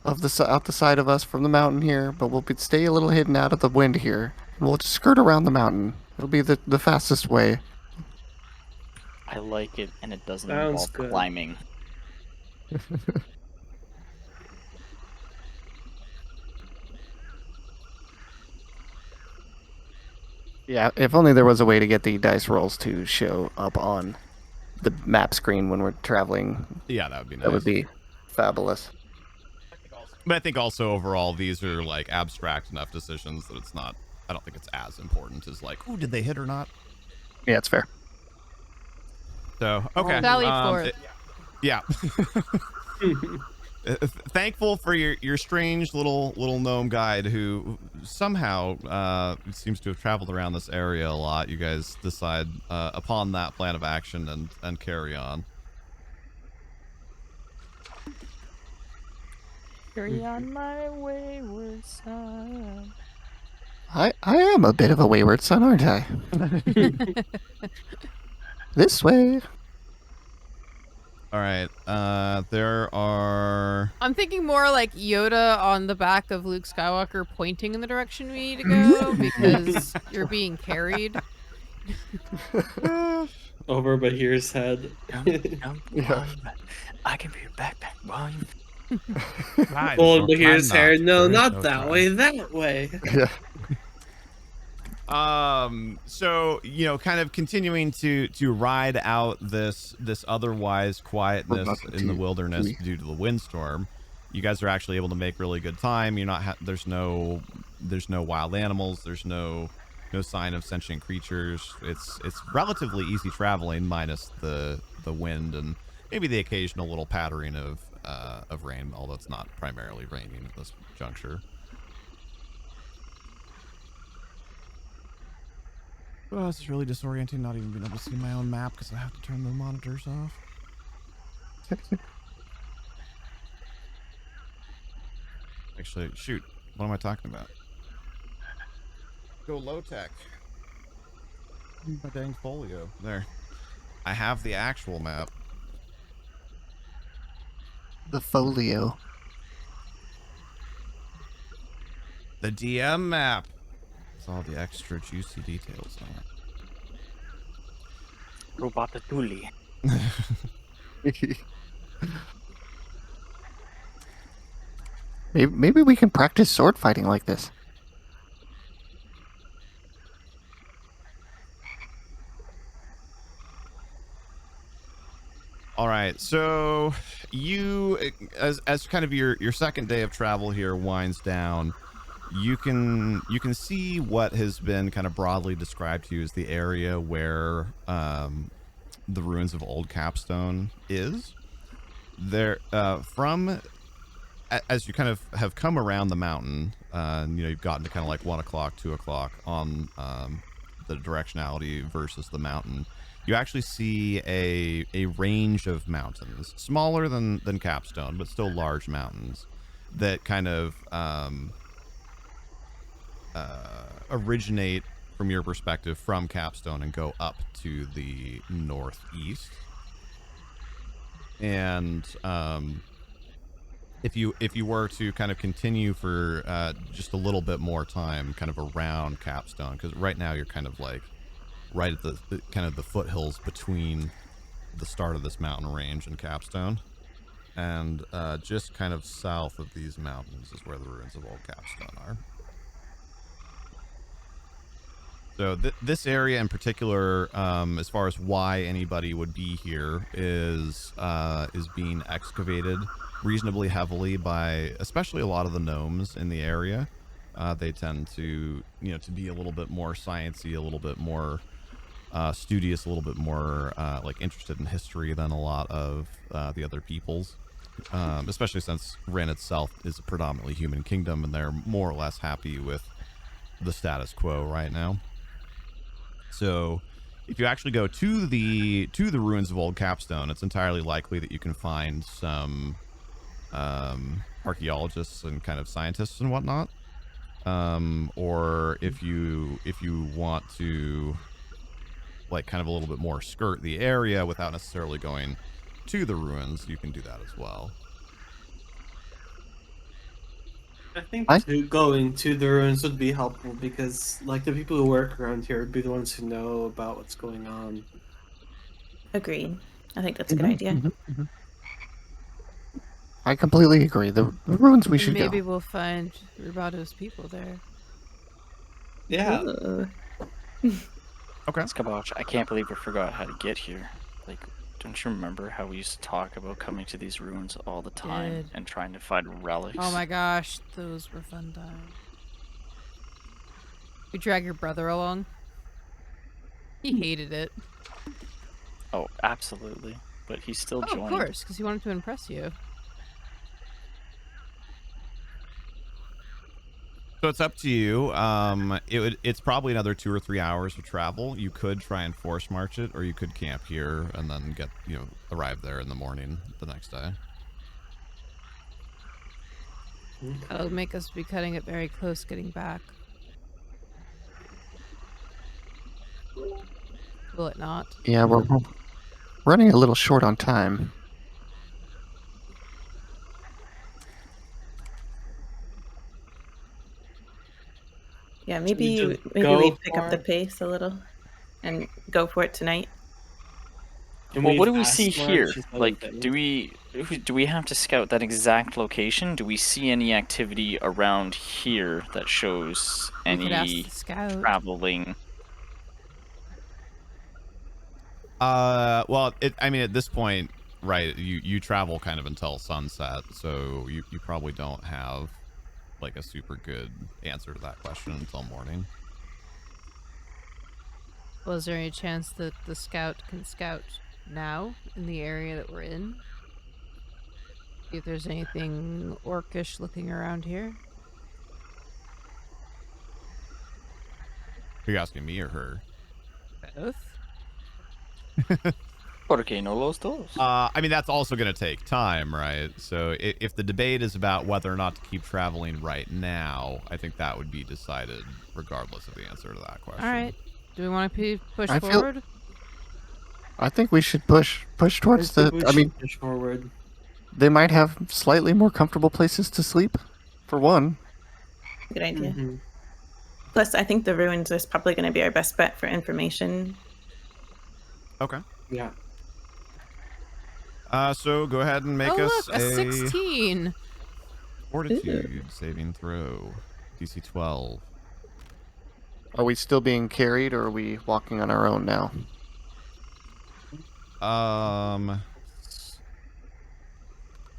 of out the side of us from the mountain here, but we'll stay a little hidden out of the wind here. And we'll just skirt around the mountain. It'll be the fastest way. I like it, and it doesn't Sounds involve good. climbing. Yeah, if only there was a way to get the dice rolls to show up on the map screen when we're traveling. Yeah, that would be nice. That would be fabulous. But I think also overall, these are like abstract enough decisions that it's not, I don't think it's as important as like, oh, did they hit or not? Yeah, it's fair. So, okay. Sally forth. Yeah. Thankful for your strange little gnome guide who somehow seems to have traveled around this area a lot. You guys decide upon that plan of action and carry on. Carry on my wayward son. I am a bit of a wayward son, aren't I? This way. All right. There are. I'm thinking more like Yoda on the back of Luke Skywalker pointing in the direction we need to go because you're being carried. Over Bahir's head. Yeah. I can be your backpack, volume. Hold Bahir's hair. No, not that way. That way. Yeah. So, you know, kind of continuing to ride out this otherwise quietness in the wilderness due to the windstorm, you guys are actually able to make really good time. You're not there's no wild animals, there's no sign of sentient creatures. It's relatively easy traveling minus the wind and maybe the occasional little pattering of rain, although it's not primarily raining at this juncture. Oh, this is really disorienting, not even being able to see my own map because I have to turn the monitors off. Actually, shoot. What am I talking about? Go low tech. My dang folio. There. I have the actual map. The folio. The DM map. With all the extra juicy details on it. Robotatuli. Maybe we can practice sword fighting like this. All right, so you, as kind of your second day of travel here winds down, you can see what has been kind of broadly described to you as the area where the ruins of Old Capstone is. There, as you kind of have come around the mountain, you've gotten to kind of like 1 o'clock, 2 o'clock on the directionality versus the mountain. You actually see a range of mountains, smaller than Capstone, but still large mountains that kind of originate from your perspective from Capstone and go up to the northeast. And if you were to kind of continue for just a little bit more time, kind of around Capstone, because right now you're kind of like right at the kind of the foothills between the start of this mountain range and Capstone, and just kind of south of these mountains is where the ruins of Old Capstone are. So this area in particular, as far as why anybody would be here, is being excavated reasonably heavily by especially a lot of the gnomes in the area. They tend to to be a little bit more sciencey, a little bit more studious, a little bit more like interested in history than a lot of the other peoples, especially since Rin itself is a predominantly human kingdom and they're more or less happy with the status quo right now. So if you actually go to the ruins of Old Capstone, it's entirely likely that you can find some archaeologists and kind of scientists and whatnot, or if you want to like kind of a little bit more skirt the area without necessarily going to the ruins, you can do that as well. I think going to the ruins would be helpful because, like, the people who work around here would be the ones who know about what's going on. Agreed. I think that's a good idea. I completely agree. The ruins we should Maybe go. we'll find Rubato's people there. Yeah. Ooh. Okay. Skabosh, I can't believe we forgot how to get here. Like, don't you remember how we used to talk about coming to these ruins all the time Did. and trying to find relics? Oh my gosh, those were fun times. You drag your brother along? He hated it. Oh, absolutely. But he still Oh, joined. of course, because he wanted to impress you. So it's up to you. It's probably another 2 or 3 hours of travel. You could try and force march it, or you could camp here and then arrive there in the morning the next day. That'll make us be cutting it very close getting back. Will it not? Yeah, we're running a little short on time. Yeah, we maybe just we go pick up the for it? pace a little and go for it tonight. Can Well, we what do we see fast march here? instead of Like, base? do we have to scout that exact location? Do we see any activity around here that shows We could ask any the scout. traveling? Well, I mean, at this point, right, you travel kind of until sunset, so you probably don't have like a super good answer to that question until morning. Well, is there any chance that the scout can scout now in the area that we're in? See if there's anything orcish looking around here. Are you asking me or her? Both? ¿Por qué no los dos? I mean, that's also going to take time, right? So if the debate is about whether or not to keep traveling right now, I think that would be decided regardless of the answer to that question. All right. Do we want to push I feel- forward? I think we should push towards the. I mean, push forward. they might have slightly more comfortable places to sleep, for one. Good idea. Mm-hmm. Plus, I think the ruins is probably going to be our best bet for information. Okay. Yeah. So go ahead and make Oh, us look, a 16. fortitude saving throw. DC 12. Are we still being carried, or are we walking on our own now? Um,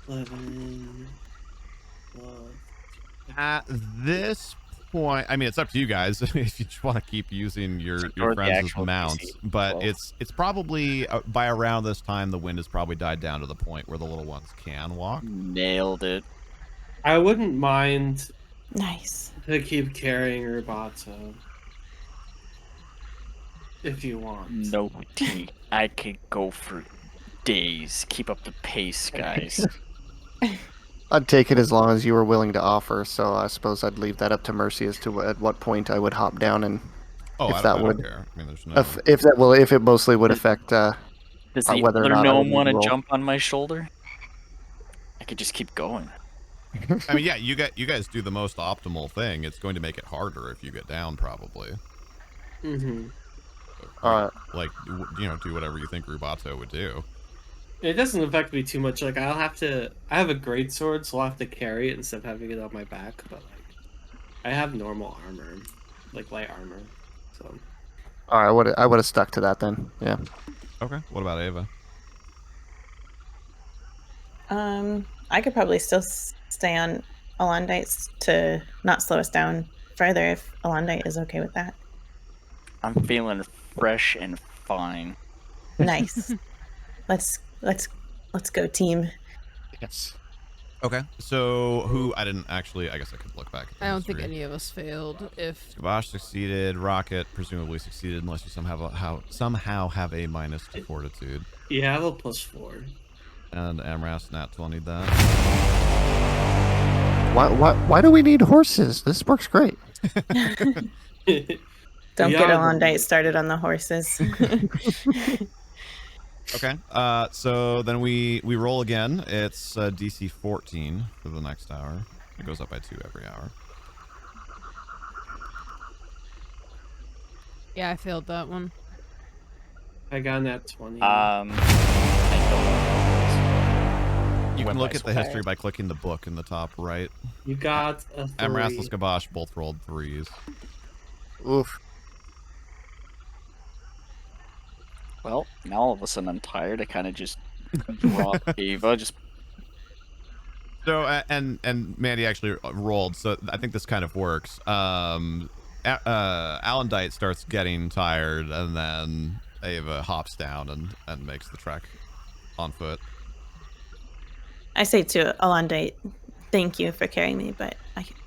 11. 12. at this point, I mean, it's up to you guys if you just want to keep using your Or the friends as actual mounts, DC but 12. it's probably by around this time the wind has probably died down to the point where the little ones can walk. Nailed it. I wouldn't mind Nice. to keep carrying Rubato. If you want. No tea. I could go for days. Keep up the pace, guys. I'd take it as long as you were willing to offer, so I suppose I'd leave that up to Mercy as to at what point I would hop down and Oh, if I that don't would care. I mean, there's no. if it mostly would affect Does the whether or other not I would gnome need want to roll. jump on my shoulder? I could just keep going. I mean, yeah, you guys do the most optimal thing. It's going to make it harder if you get down, probably. Mm-hmm. Like, do whatever you think Rubato would do. It doesn't affect me too much. Like, I have a great sword, so I'll have to carry it instead of having it on my back. But, like, I have normal armor, like light armor. So. Alright, I would have stuck to that then. Yeah. Okay. What about Ava? I could probably still stay on Alondite to not slow us down further if Alondite is okay with that. I'm feeling fresh and fine. Nice. Let's go, team. Yes. Okay. So I guess I could look back at the I don't think history. any of us failed. If Skabosh succeeded. Rocket presumably succeeded unless you somehow have a minus to fortitude. You have a +4. And Amras nat 20 that. Why do we need horses? This works great. Don't Yeah, get Alondite started on the horses. Okay. So then we roll again. It's DC 14 for the next hour. It goes up by 2 every hour. yeah, I failed that one. I got that 20. I don't know. You Went can look by at the sweat. history by clicking the book in the top right. You got a 3. Emrys and Skabosh both rolled 3s. Oof. Well, now all of a sudden I'm tired. I kind of just drop Ava. Just So and Mandy actually rolled, so I think this kind of works. Alondite starts getting tired, and then Ava hops down and makes the trek on foot. I say to Alondite, thank you for carrying me, but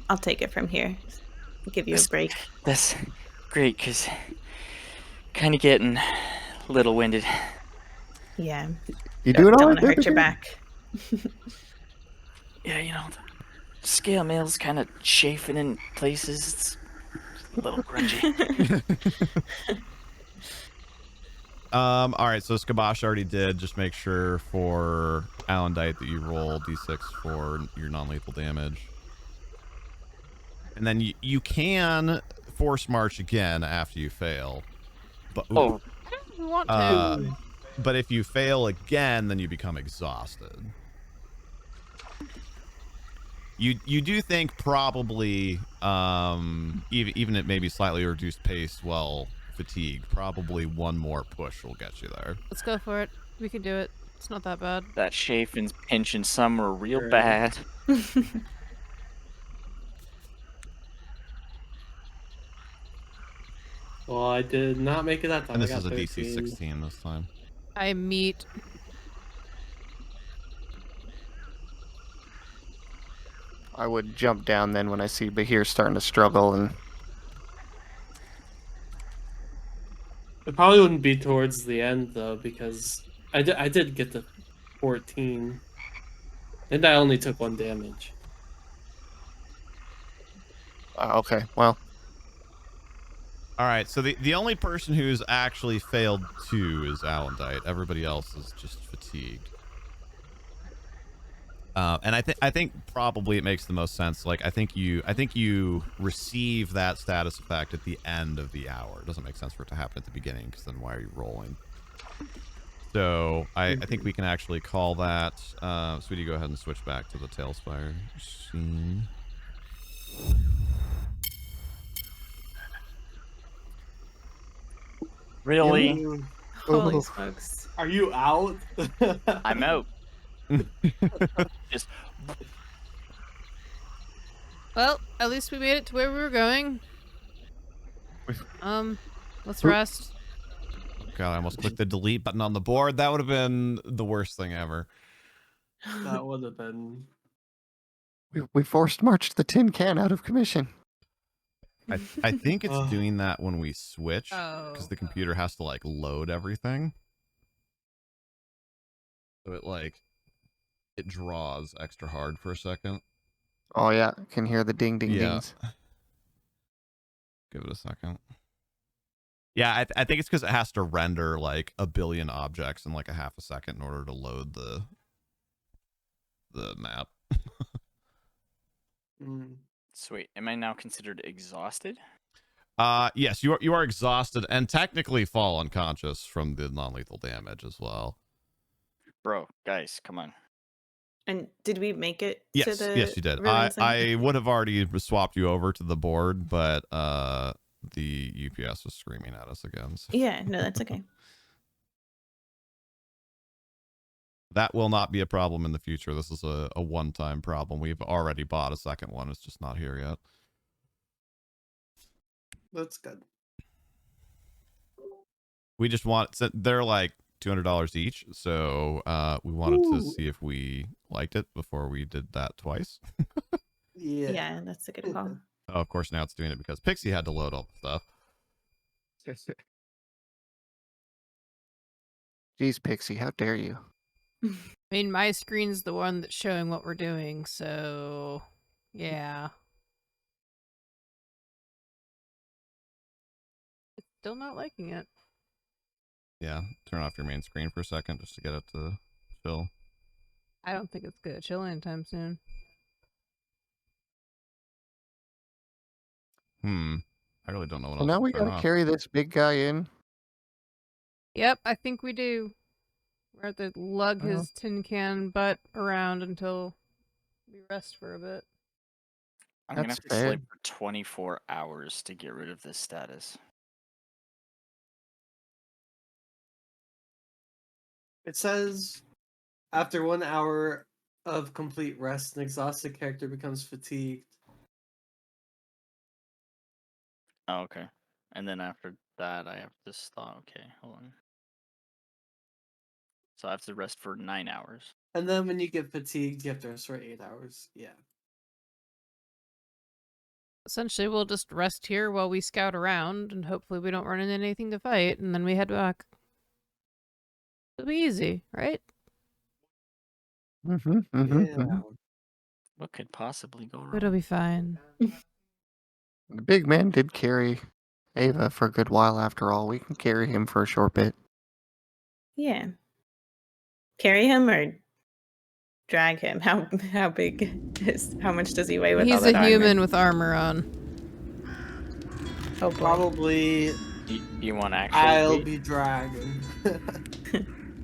I'll take it from here. Give you a break. that's great because kind of getting a little winded. Yeah. You doing all Don't right want to there, hurt your Big back. Yeah, you know, the scale mail's kind of chafing in places. It's a little grungy. All right, so Skabosh already did. Just make sure for Alondite that you roll d6 for your non-lethal damage. And then you can force march again after you fail. But Oh, We want to. but if you fail again, then you become exhausted. You do think probably even at maybe slightly reduced pace while fatigued, probably one more push will get you there. Let's go for it. We can do it. It's not that bad. that chafing's pinching somewhere real Right. bad. Well, I did not make it that time. And this I is got a 13. DC 16 this time. I meet. I would jump down then when I see Bahir starting to struggle, and It probably wouldn't be towards the end though, because I did get to 14, and I only took 1 damage. okay, well, All right, so the only person who's actually failed 2 is Alondite. Everybody else is just fatigued. And I think probably it makes the most sense. Like I think you receive that status effect at the end of the hour. It doesn't make sense for it to happen at the beginning, because then why are you rolling? So I think we can actually call that. Sweetie, go ahead and switch back to the Talespire scene. Really? Holy Ooh. smokes. Are you out? I'm out. Just Well, at least we made it to where we were going. Let's rest. God, I almost clicked the delete button on the board. That would have been the worst thing ever. That would have been. We forced marched the tin can out of commission. I think it's doing that when we switch, Oh. because the computer has to like load everything. So it draws extra hard for a second. Oh yeah, can hear the ding ding dings. Give it a second. Yeah, I think it's because it has to render like a billion objects in like a half a second in order to load the map. sweet. Am I now considered exhausted? Yes, you are exhausted and technically fall unconscious from the non-lethal damage as well. Bro, guys, come on. And did we make it to Yes, the yes, you did. ruins then? I would have already swapped you over to the board, but the UPS was screaming at us again. So. Yeah, no, that's okay. That will not be a problem in the future. This is a one-time problem. We've already bought a second one. It's just not here yet. That's good. We just want, they're like $200 each, so we wanted to see if we liked it before we did that twice. Yeah, that's a good call. Oh, of course, now it's doing it because Pixie had to load all the stuff. Jeez, Pixie, how dare you? I mean, my screen's the one that's showing what we're doing, so yeah. It's still not liking it. Yeah, turn off your main screen for a second just to get it to chill. I don't think it's gonna chill anytime soon. I really don't know what So else now to we turn gotta off. carry this big guy in. Yep, I think we do. We're at the lug his tin can butt around until we rest for a bit. I'm gonna That's have to sleep fair. for 24 hours to get rid of this status. It says after 1 hour of complete rest, an exhausted character becomes fatigued. Oh, okay. And then after that, I have to stop. Okay, hold on. So I have to rest for 9 hours. And then when you get fatigued, you have to rest for 8 hours. Yeah. Essentially, we'll just rest here while we scout around, and hopefully we don't run into anything to fight, and then we head back. It'll be easy, right? Yeah. What could possibly go wrong? It'll be fine. The big man did carry Ava for a good while after all. We can carry him for a short bit. Yeah. Carry him or drag him? How big is, how much does he weigh with all He's that a human armor? with armor on. Oh boy. Probably You want actual I'll weight? be dragging.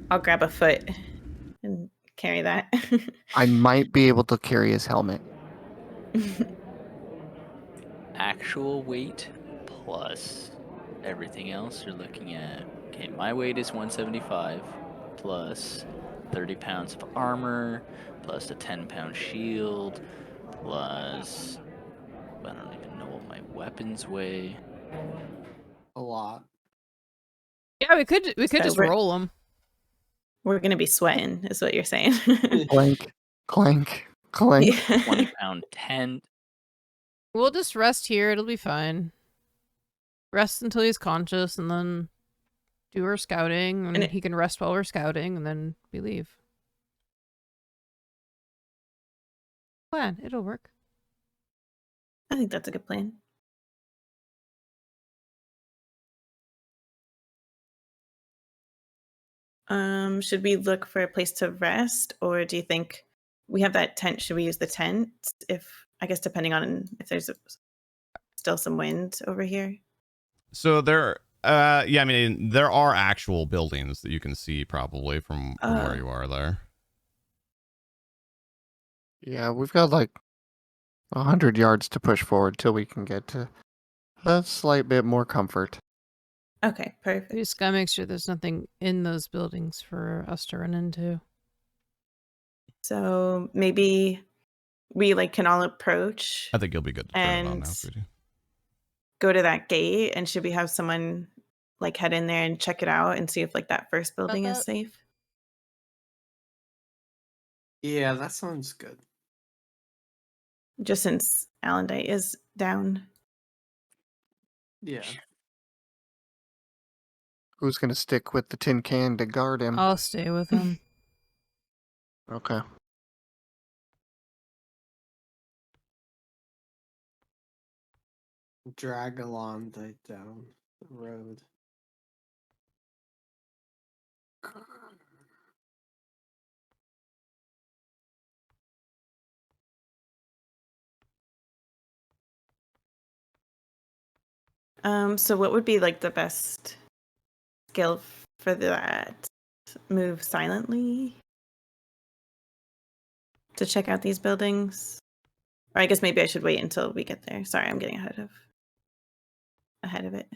I'll grab a foot and carry that. I might be able to carry his helmet. Actual weight plus everything else, you're looking at. Okay, my weight is 175 plus 30 pounds of armor plus a 10-pound shield plus I don't even know what my weapons weigh. A lot. Yeah, we could So just we're- roll them. We're gonna be sweating, is what you're saying. Clank, clank, clank. 20-pound tent. We'll just rest here. It'll be fine. Rest until he's conscious, and then do our scouting, and he can rest while we're scouting, and then we leave. Plan. It'll work. I think that's a good plan. Should we look for a place to rest, or do you think we have that tent? Should we use the tent? If I guess depending on if there's still some wind over here. So there, yeah, I mean, there are actual buildings that you can see probably from where you are there. Yeah, we've got like 100 yards to push forward till we can get to a slight bit more comfort. Okay, perfect. We just gotta make sure there's nothing in those buildings for us to run into. So maybe we can all approach I think you'll be good to turn it on and now, sweetie. go to that gate. And should we have someone head in there and check it out and see if that first building is that? safe? Yeah, that sounds good. Just since Alondite is down. Yeah. Who's going to stick with the tin can to guard him? I'll stay with him. Okay. Drag Alondite down the road. So what would be the best skill for that? Move silently to check out these buildings? Or I guess maybe I should wait until we get there. Sorry, I'm getting ahead of it.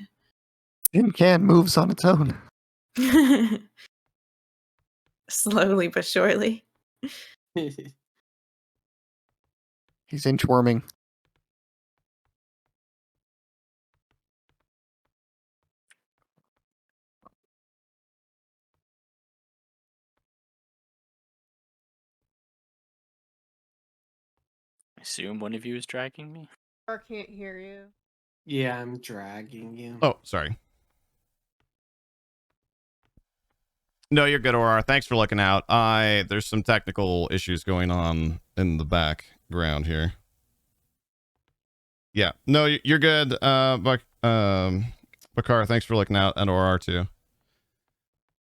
Tin can moves on its own. Slowly but surely. He's inchworming. I assume one of you is dragging me. I can't hear you. Yeah, I'm dragging you. Oh, sorry. No, you're good, Aurora. Thanks for looking out. There's some technical issues going on in the background here. Yeah, no, you're good. Bakar, thanks for looking out, and Aurora too.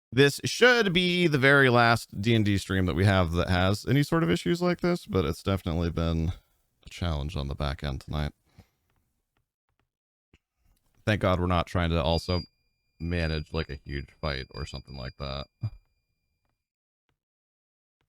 This should be the very last D&D stream that we have that has any sort of issues like this, but it's definitely been a challenge on the back end tonight. Thank God we're not trying to also manage a huge fight or something like that.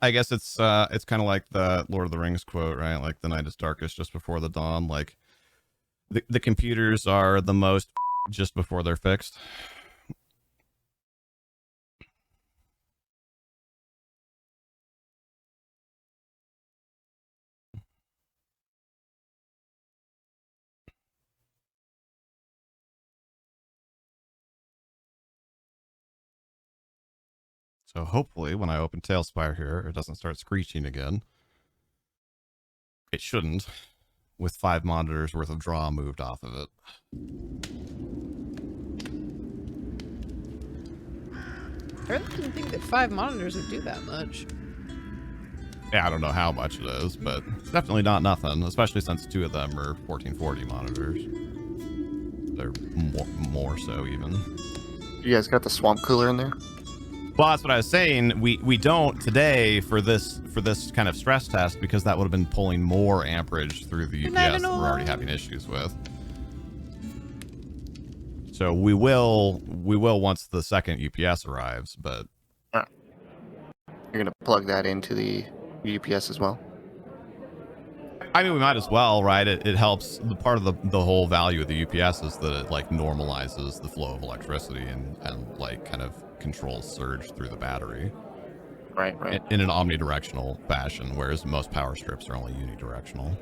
I guess it's kind of like the Lord of the Rings quote, right? Like the night is darkest just before the dawn. Like the computers are the most just before they're fixed. So hopefully when I open Talespire here, it doesn't start screeching again. It shouldn't, with 5 monitors worth of draw moved off of it. I really didn't think that 5 monitors would do that much. Yeah, I don't know how much it is, but it's definitely not nothing, especially since 2 of them are 1440 monitors. They're more so even. You guys got the swamp cooler in there? Well, that's what I was saying. We don't today for this kind of stress test because that would have been pulling more amperage through the UPS that we're already having issues with. So we will once the second UPS arrives, but you're gonna plug that into the UPS as well. I mean, we might as well, right? It helps. The part of the whole value of the UPS is that it like normalizes the flow of electricity and like kind of controls surge through the battery. Right. In an omnidirectional fashion, whereas most power strips are only unidirectional.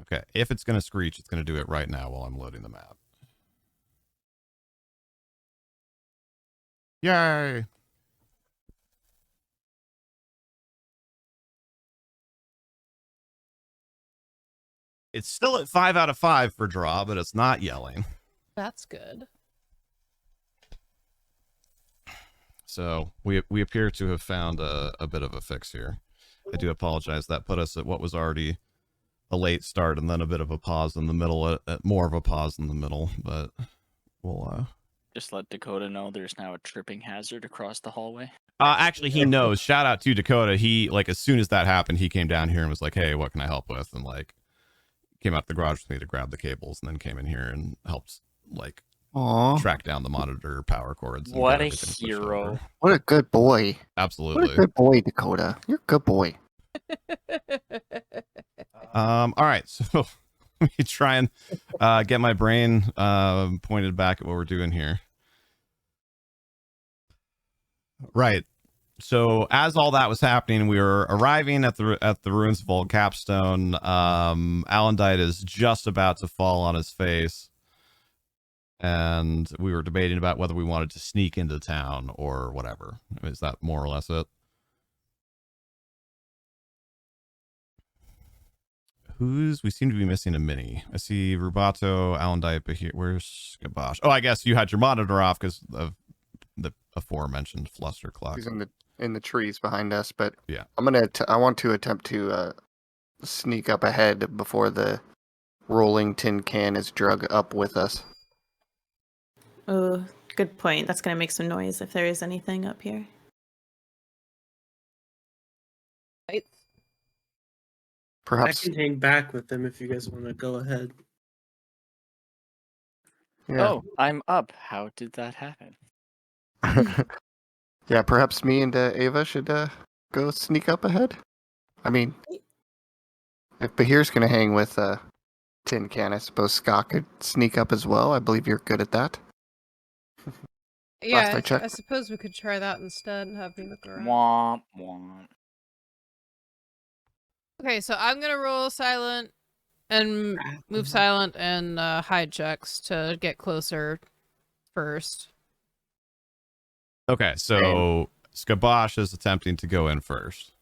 Okay, if it's going to screech, it's going to do it right now while I'm loading the map. Yay! It's still at 5 out of 5 for draw, but it's not yelling. That's good. So we appear to have found a bit of a fix here. I do apologize. That put us at what was already a late start and then a bit of a pause in the middle, at more of a pause in the middle, but we'll Just let Dakota know there's now a tripping hazard across the hallway. actually, he knows. Shout out to Dakota. He, like, as soon as that happened, he came down here and was like, hey, what can I help with? And, like, came out the garage with me to grab the cables and then came in here and helped, like, track down the monitor power cords. And What a hero. What a good boy. Absolutely. What a good boy, Dakota. You're a good boy. All right. So let me try and get my brain pointed back at what we're doing here. Right. So as all that was happening, we were arriving at the ruins of old Capstone. Alondite is just about to fall on his face, and we were debating about whether we wanted to sneak into town or whatever. Is that more or less it? We seem to be missing a mini. I see Rubato, Alondite, but here, where's Gabosh? Oh, I guess you had your monitor off because of the aforementioned fluster clock. He's in the trees behind us, but yeah, I want to attempt to sneak up ahead before the rolling tin can is drug up with us. Oh, good point. That's going to make some noise if there is anything up here. Perhaps I can hang back with them if you guys want to go ahead. Yeah. Oh, I'm up. How did that happen? Yeah, perhaps me and Ava should go sneak up ahead. I mean, if Bahir's going to hang with Tin Can, I suppose Scott could sneak up as well. I believe you're good at that. Yeah, I checked. I suppose we could try that instead and have me look around. Womp womp. Okay, so I'm gonna roll silent and move silent and hide checks to get closer first. Okay, so Skabosh is attempting to go in first.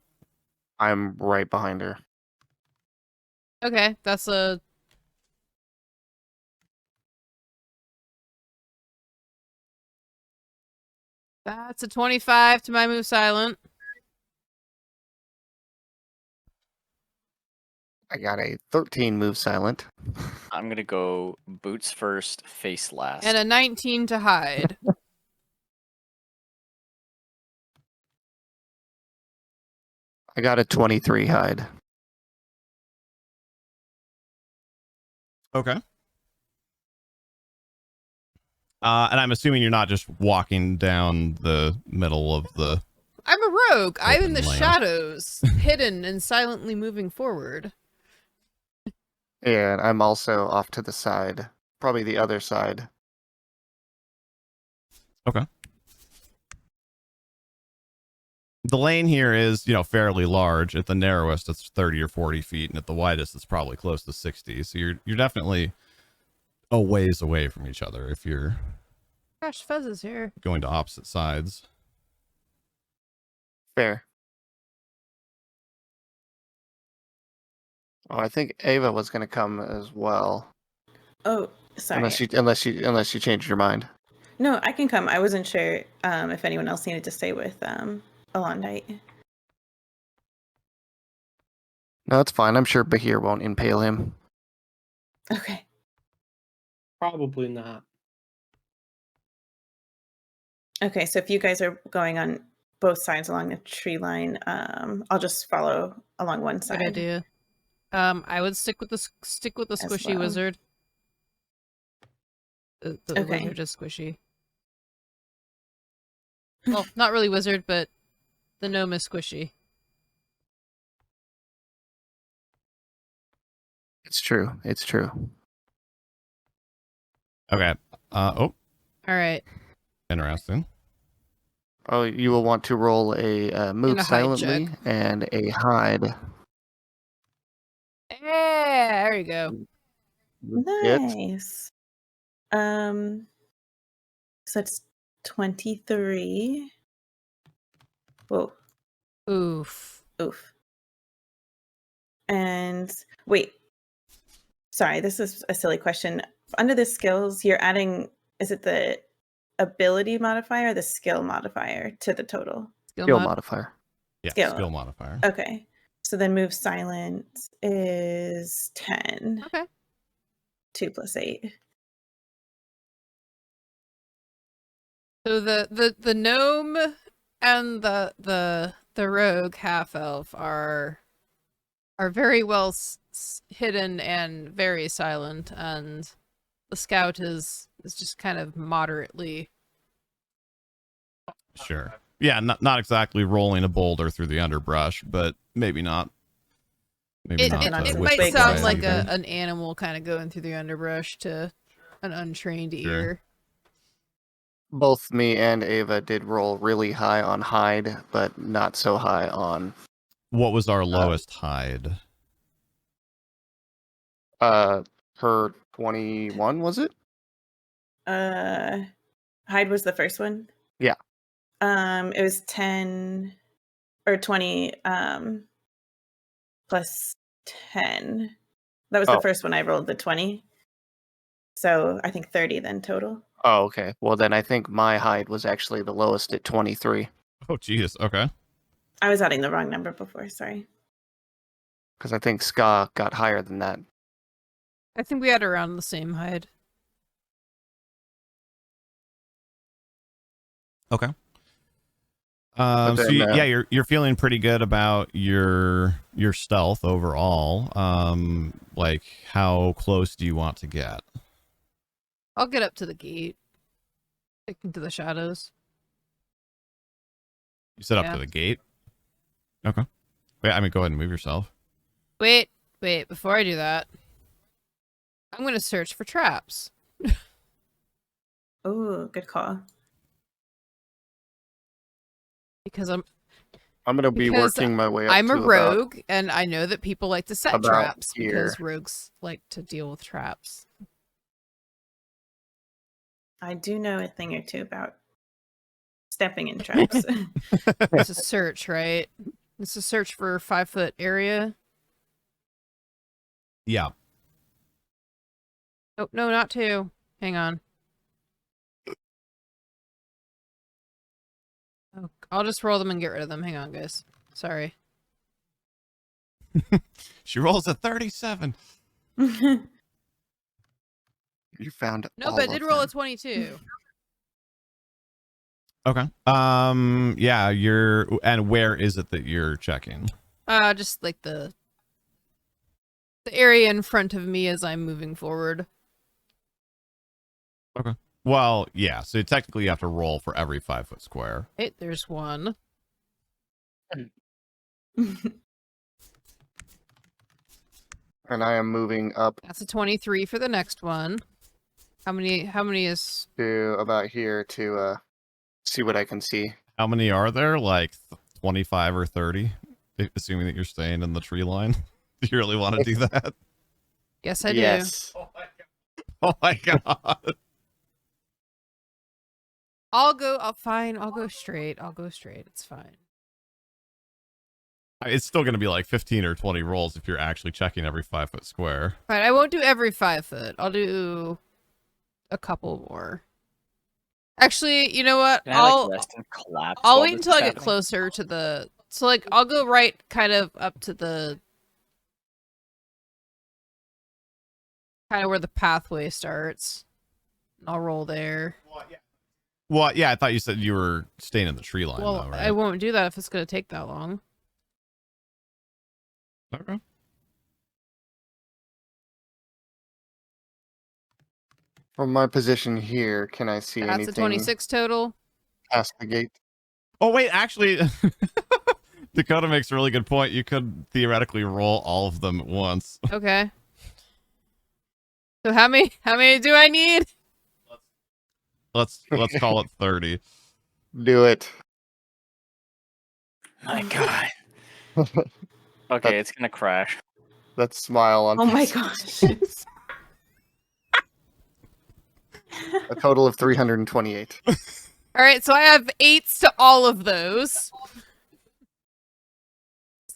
I'm right behind her. Okay, that's a... That's a 25 to my move silent. I got a 13 move silent. I'm gonna go boots first, face last. And a 19 to hide. I got a 23 hide. Okay. And I'm assuming you're not just walking down the middle of the... I'm a rogue. I'm in the Open land. shadows, hidden and silently moving forward. Yeah, and I'm also off to the side. Probably the other side. Okay. The lane here is, fairly large. At the narrowest, it's 30 or 40 feet, and at the widest, it's probably close to 60. So you're definitely a ways away from each other if you're Gosh, Fuzz is here. going to opposite sides. Fair. Oh, I think Ava was going to come as well. Oh, sorry. Unless you changed your mind. No, I can come. I wasn't sure if anyone else needed to stay with Alondite. No, it's fine. I'm sure Bahir won't impale him. Okay. Probably not. Okay, so if you guys are going on both sides along the tree line, I'll just follow along one side. Good idea. I would stick with the squishy well. wizard. The Okay. wizard is squishy. Well, not really wizard, but the gnome is squishy. It's true. It's true. Okay. All right. Interesting. Oh, you will want to roll a move And a hide silently check. and a hide. Yeah, there you go. Nice. So it's 23. Whoa. Oof. Oof. And wait. Sorry, this is a silly question. Under the skills, you're adding, is it the ability modifier or the skill modifier to the total? Skill mod. modifier. Yeah, Skill. skill modifier. Okay. So then move silent is 10. Okay. 2 plus 8. So the gnome and the rogue half elf are very well hidden and very silent, and the scout is just kind of moderately. Sure. Yeah, not exactly rolling a boulder through the underbrush, but maybe not. Maybe It not. it whisper might quiet sound like either. an animal kind of going through the underbrush to an untrained Sure. ear. Both me and Ava did roll really high on hide, but not so high on What was our lowest hide? her 21, was it? Hide was the first one? Yeah. It was 10 or 20 plus 10. That was the first one I rolled, the 20. So I think 30 then total. Oh, okay. Well, then I think my hide was actually the lowest at 23. Oh, Jesus. Okay. I was adding the wrong number before, sorry. Because I think Ska got higher than that. I think we had around the same hide. Okay. But So then, yeah, you're feeling pretty good about your stealth overall. Like, how close do you want to get? I'll get up to the gate. Stick into the shadows. You set up Yeah. to the gate. Okay. Wait, go ahead and move yourself. Wait, before I do that, I'm gonna search for traps. Oh, good call. Because I'm I'm going to be Because working my way up I'm to a rogue, and I know that people like to set about traps here. because rogues like to deal with traps. I do know a thing or two about stepping in traps. It's a search, right? It's a search for a 5-foot area. Yeah. Oh, no, not 2. Hang on. Oh, I'll just roll them and get rid of them. Hang on, guys. Sorry. She rolls a 37. You found No, all but I of did roll a them. 22. Okay. Yeah, and where is it that you're checking? Just like the area in front of me as I'm moving forward. Okay. Well, yeah. So technically, you have to roll for every 5 foot square. Hey, there's one. And I am moving up That's a 23 for the next one. How many is... to about here to see what I can see. How many are there? Like 25 or 30, assuming that you're staying in the tree line. Do you really want to do that? Yes, I do. Yes. Oh my god. I'll go straight. I'll go straight. It's fine. It's still going to be like 15 or 20 rolls if you're actually checking every 5 foot square. Fine, I won't do every 5 foot. I'll do a couple more. Actually, you know what? Can I, like, rest and collapse I'll while wait this until is I get happening? closer to the... So, like, I'll go right kind of up to the... kind of where the pathway starts. I'll roll there. Well, yeah, I thought you said you were staying in the tree line, Well, though, right? I won't do that if it's going to take that long. Okay. From my position here, can I see That's anything a 26 total. past the gate? Oh, wait, actually, Dakota makes a really good point. You could theoretically roll all of them at once. Okay. So how many do I need? Let's call it 30. Do it. My god. Okay, it's gonna crash. That smile on Oh my face. gosh. A total of 328. All right, so I have 8s to all of those.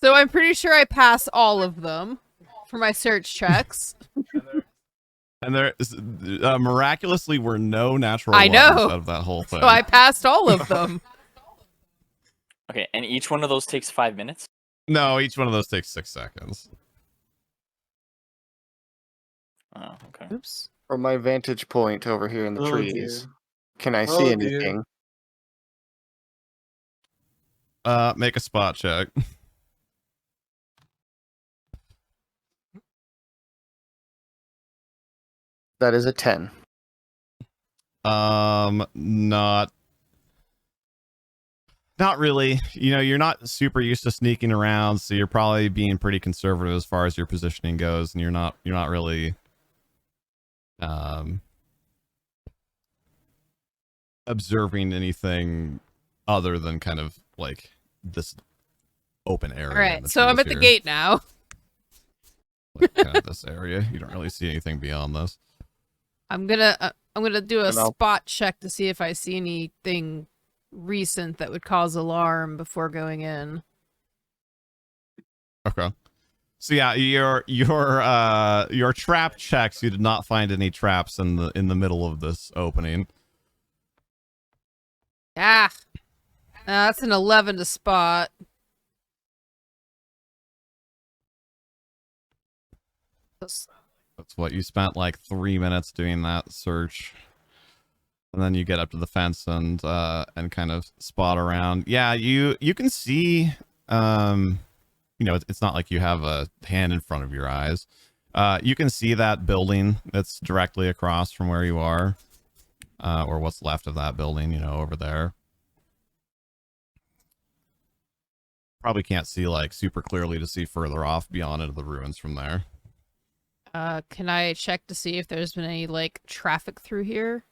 So I'm pretty sure I pass all of them for my search checks. And there miraculously were no natural I ones know. out of that whole thing. So I passed all of them. Okay, and each one of those takes 5 minutes? No, each one of those takes 6 seconds. Oh, okay. Oops. From my vantage point over here in the Oh, trees, dear. can I Oh, see dear. anything? Make a spot check. That is a 10. Not really. You know, you're not super used to sneaking around, so you're probably being pretty conservative as far as your positioning goes, and you're not really observing anything other than kind of like this open area. All right, so I'm at the gate now. Like, kind of this area. You don't really see anything beyond this. I'm gonna do a And I'll- spot check to see if I see anything recent that would cause alarm before going in. Okay. So yeah, your trap checks, you did not find any traps in the middle of this opening. Ah, that's an 11 to spot. That's what you spent like 3 minutes doing that search. And then you get up to the fence and kind of spot around. Yeah, you can see you know, it's not like you have a hand in front of your eyes. You can see that building that's directly across from where you are. Or what's left of that building, you know, over there. Probably can't see like super clearly to see further off beyond into the ruins from there. Can I check to see if there's been any like traffic through here?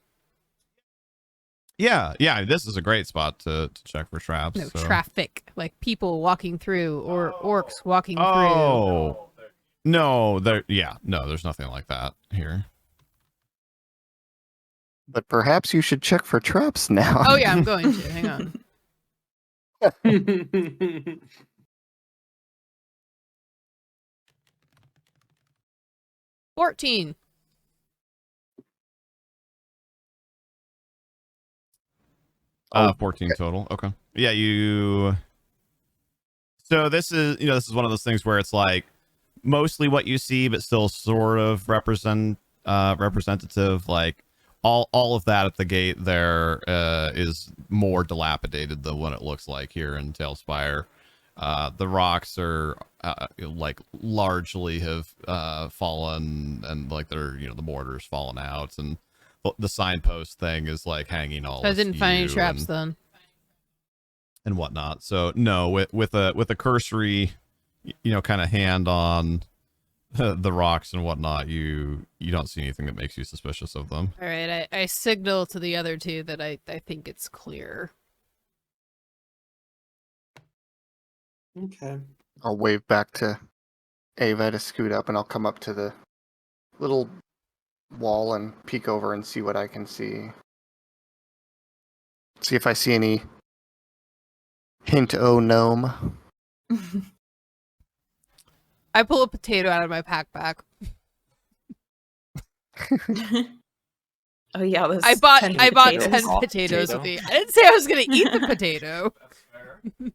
Yeah, this is a great spot to check for traps. No, so. traffic, like people walking through or orcs walking through. Oh, no, there's nothing like that here. But perhaps you should check for traps now. Oh yeah, I'm going to. Hang on. 14. Oh, 14 total. Okay. Yeah, you. So this is one of those things where it's like mostly what you see, but still sort of representative. Like all of that at the gate there is more dilapidated than what it looks like here in Talespire. The rocks are like largely have fallen, and like they're the mortar's fallen out, and the signpost thing is like hanging all. I didn't find any askew traps then. and whatnot. So no, with a cursory, kind of hand on the rocks and whatnot, you don't see anything that makes you suspicious of them. All right, I signal to the other two that I think it's clear. Okay. I'll wave back to Ava to scoot up, and I'll come up to the little wall and peek over and see what I can see. See if I see any hint o' gnome. I pull a potato out of my backpack. Oh yeah, those I bought 10 10 potatoes. potatoes with me. I didn't say I was gonna eat the potato.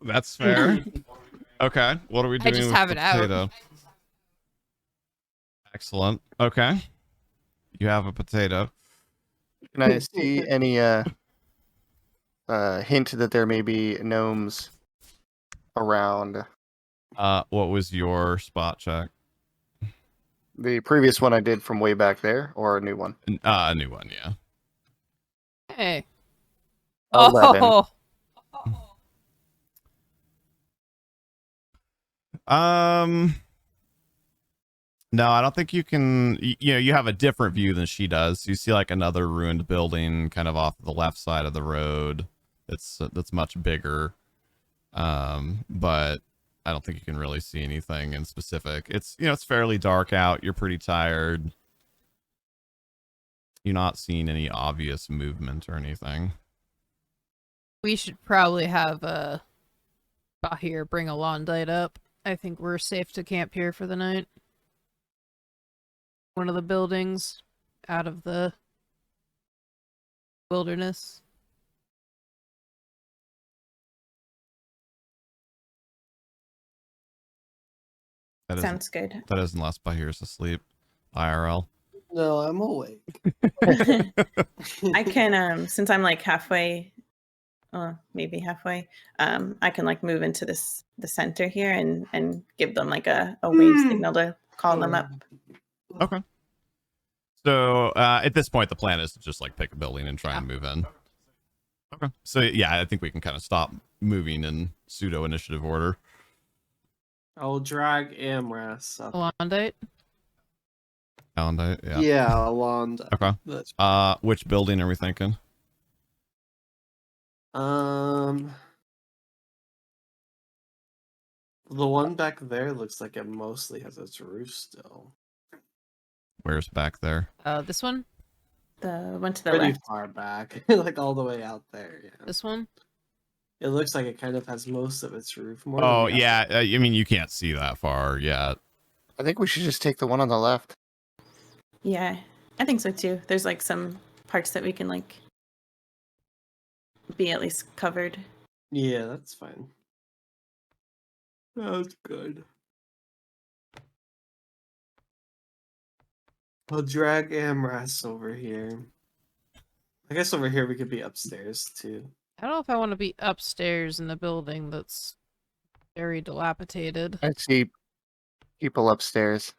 That's fair. Okay, what are we doing? I just with have the it out. potato? Excellent. Okay, you have a potato. Can I see any hint that there may be gnomes around? What was your spot check? The previous one I did from way back there, or a new one? A new one, yeah. Hey. 11. Oh. No, I don't think you can. You have a different view than she does. You see like another ruined building kind of off the left side of the road. That's much bigger. But I don't think you can really see anything in specific. It's it's fairly dark out. You're pretty tired. You're not seeing any obvious movement or anything. We should probably have Bahir bring Alondite up. I think we're safe to camp here for the night. One of the buildings out of the wilderness. Sounds good. That is unless Bahir's asleep. IRL. No, I'm awake. I can, since I'm like halfway, maybe halfway, I can like move into the center here and give them like a wave signal to call them up. Okay. So at this point, the plan is to just like pick a building and try and move in. Okay. So yeah, I think we can kind of stop moving in pseudo initiative order. I'll drag Amras up. Alondite? Alondite, yeah. Yeah, Alondite. Okay. That's... Which building are we thinking? The one back there looks like it mostly has its roof still. Where's back there? This one? The one to the Pretty left. far back, like all the way out there. Yeah. This one? It looks like it kind of has most of its roof. More Oh than the yeah, outside. I mean you can't see that far yet. I think we should just take the one on the left. Yeah, I think so too. There's like some parts that we can like be at least covered. Yeah, that's fine. That's good. I'll drag Amras over here. I guess over here we could be upstairs too. I don't know if I want to be upstairs in the building that's very dilapidated. I see people upstairs.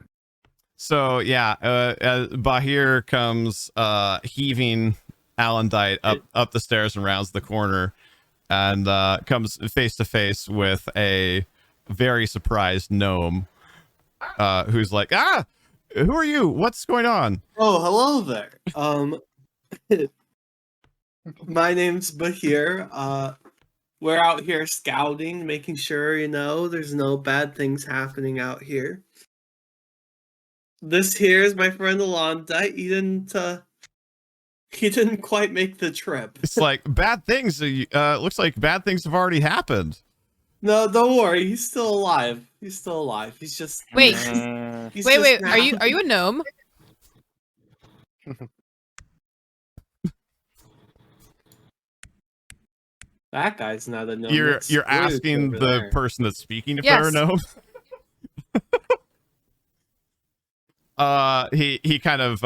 So yeah, Bahir comes heaving Alondite up the stairs and rounds the corner, and comes face to face with a very surprised gnome, who's like, "Ah, who are you? What's going on?" Oh, hello there. My name's Bahir. We're out here scouting, making sure, there's no bad things happening out here. This here is my friend Alondite. He didn't quite make the trip. It's like bad things. Looks like bad things have already happened. No, don't worry. He's still alive. He's just Wait. he's Wait, just are you a gnome? That guy's not a gnome. You're That's asking over the there. person that's speaking if Yes. they're a gnome. He kind of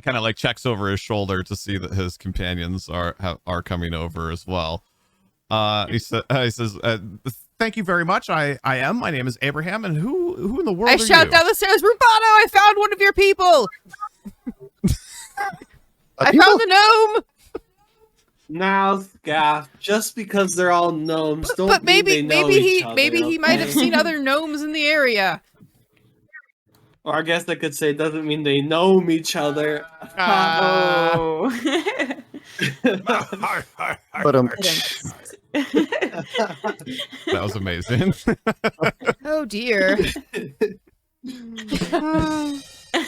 like checks over his shoulder to see that his companions are coming over as well. He says, "Thank you very much. I am. My name is Abraham. And who in the world I are shout you?" down the stairs, Rubano, I found one of your people! I found the gnome. Now, Gaff, just because they're all gnomes, don't But mean they know each other. maybe he might have okay? seen other gnomes in the area. Or I guess I could say it doesn't mean they know each other. Oh. But That was amazing. Oh dear.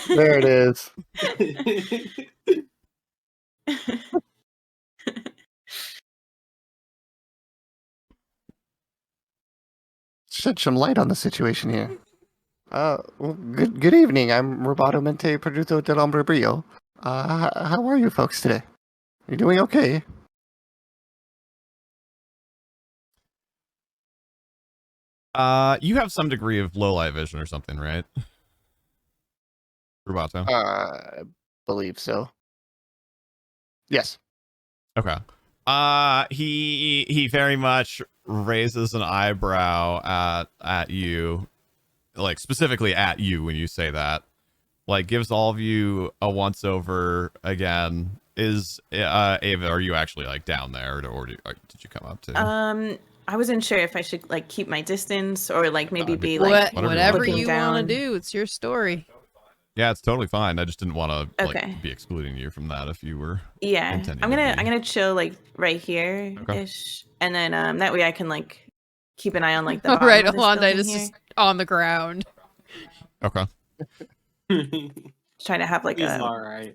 there it is. Shed some light on the situation here. Well, good evening. I'm Roberto Mente Produto del Hombre Brio. How are you folks today? You doing okay? You have some degree of low light vision or something, right? Roboto. I believe so. Yes. Okay. He very much raises an eyebrow at you, like specifically at you when you say that. Like gives all of you a once over again. Is Ava, are you actually like down there, or did you come up to? I wasn't sure if I should like keep my distance or like maybe be like whatever looking you down. want to do. It's your story. Yeah, it's totally fine. I just didn't want to Okay. like be excluding you from that if you were. Yeah, intending I'm to be. gonna chill like right here ish, and then that way I can like keep an eye on like the All bottom right, of this Alondite building is here. just on the ground. Okay. Trying to have like He's a all right.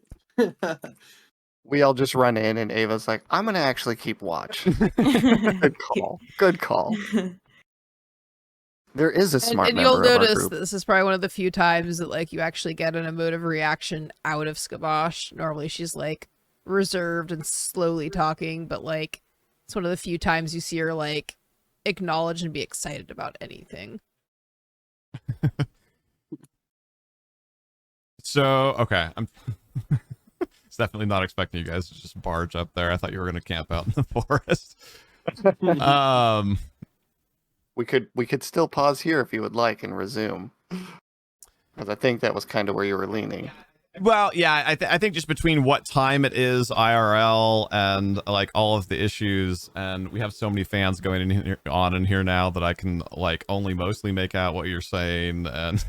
We all just run in, and Ava's like, "I'm gonna actually keep watch." Good call. Good call. There is a smart And member you'll of our notice group. that this is probably one of the few times that like you actually get an emotive reaction out of Skabosh. Normally she's like reserved and slowly talking, but like it's one of the few times you see her like acknowledge and be excited about anything. So okay, I'm it's definitely not expecting you guys to just barge up there. I thought you were gonna camp out in the forest. We could still pause here if you would like and resume, because I think that was kind of where you were leaning. Well, yeah, I think just between what time it is IRL and like all of the issues, and we have so many fans going in here now that I can like only mostly make out what you're saying, and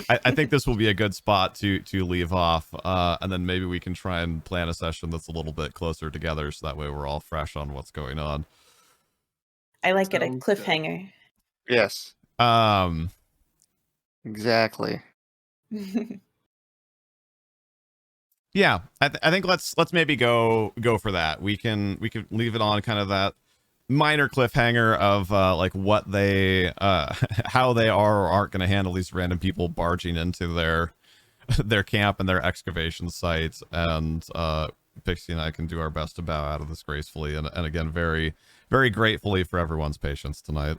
I think this will be a good spot to leave off, and then maybe we can try and plan a session that's a little bit closer together, so that way we're all fresh on what's going on. I like it a Sounds good. cliffhanger. Yes. Exactly. Yeah, I think let's maybe go for that. We could leave it on kind of that minor cliffhanger of like what they how they are or aren't going to handle these random people barging into their camp and their excavation sites, and Pixie and I can do our best to bow out of this gracefully, and again very very gratefully for everyone's patience tonight.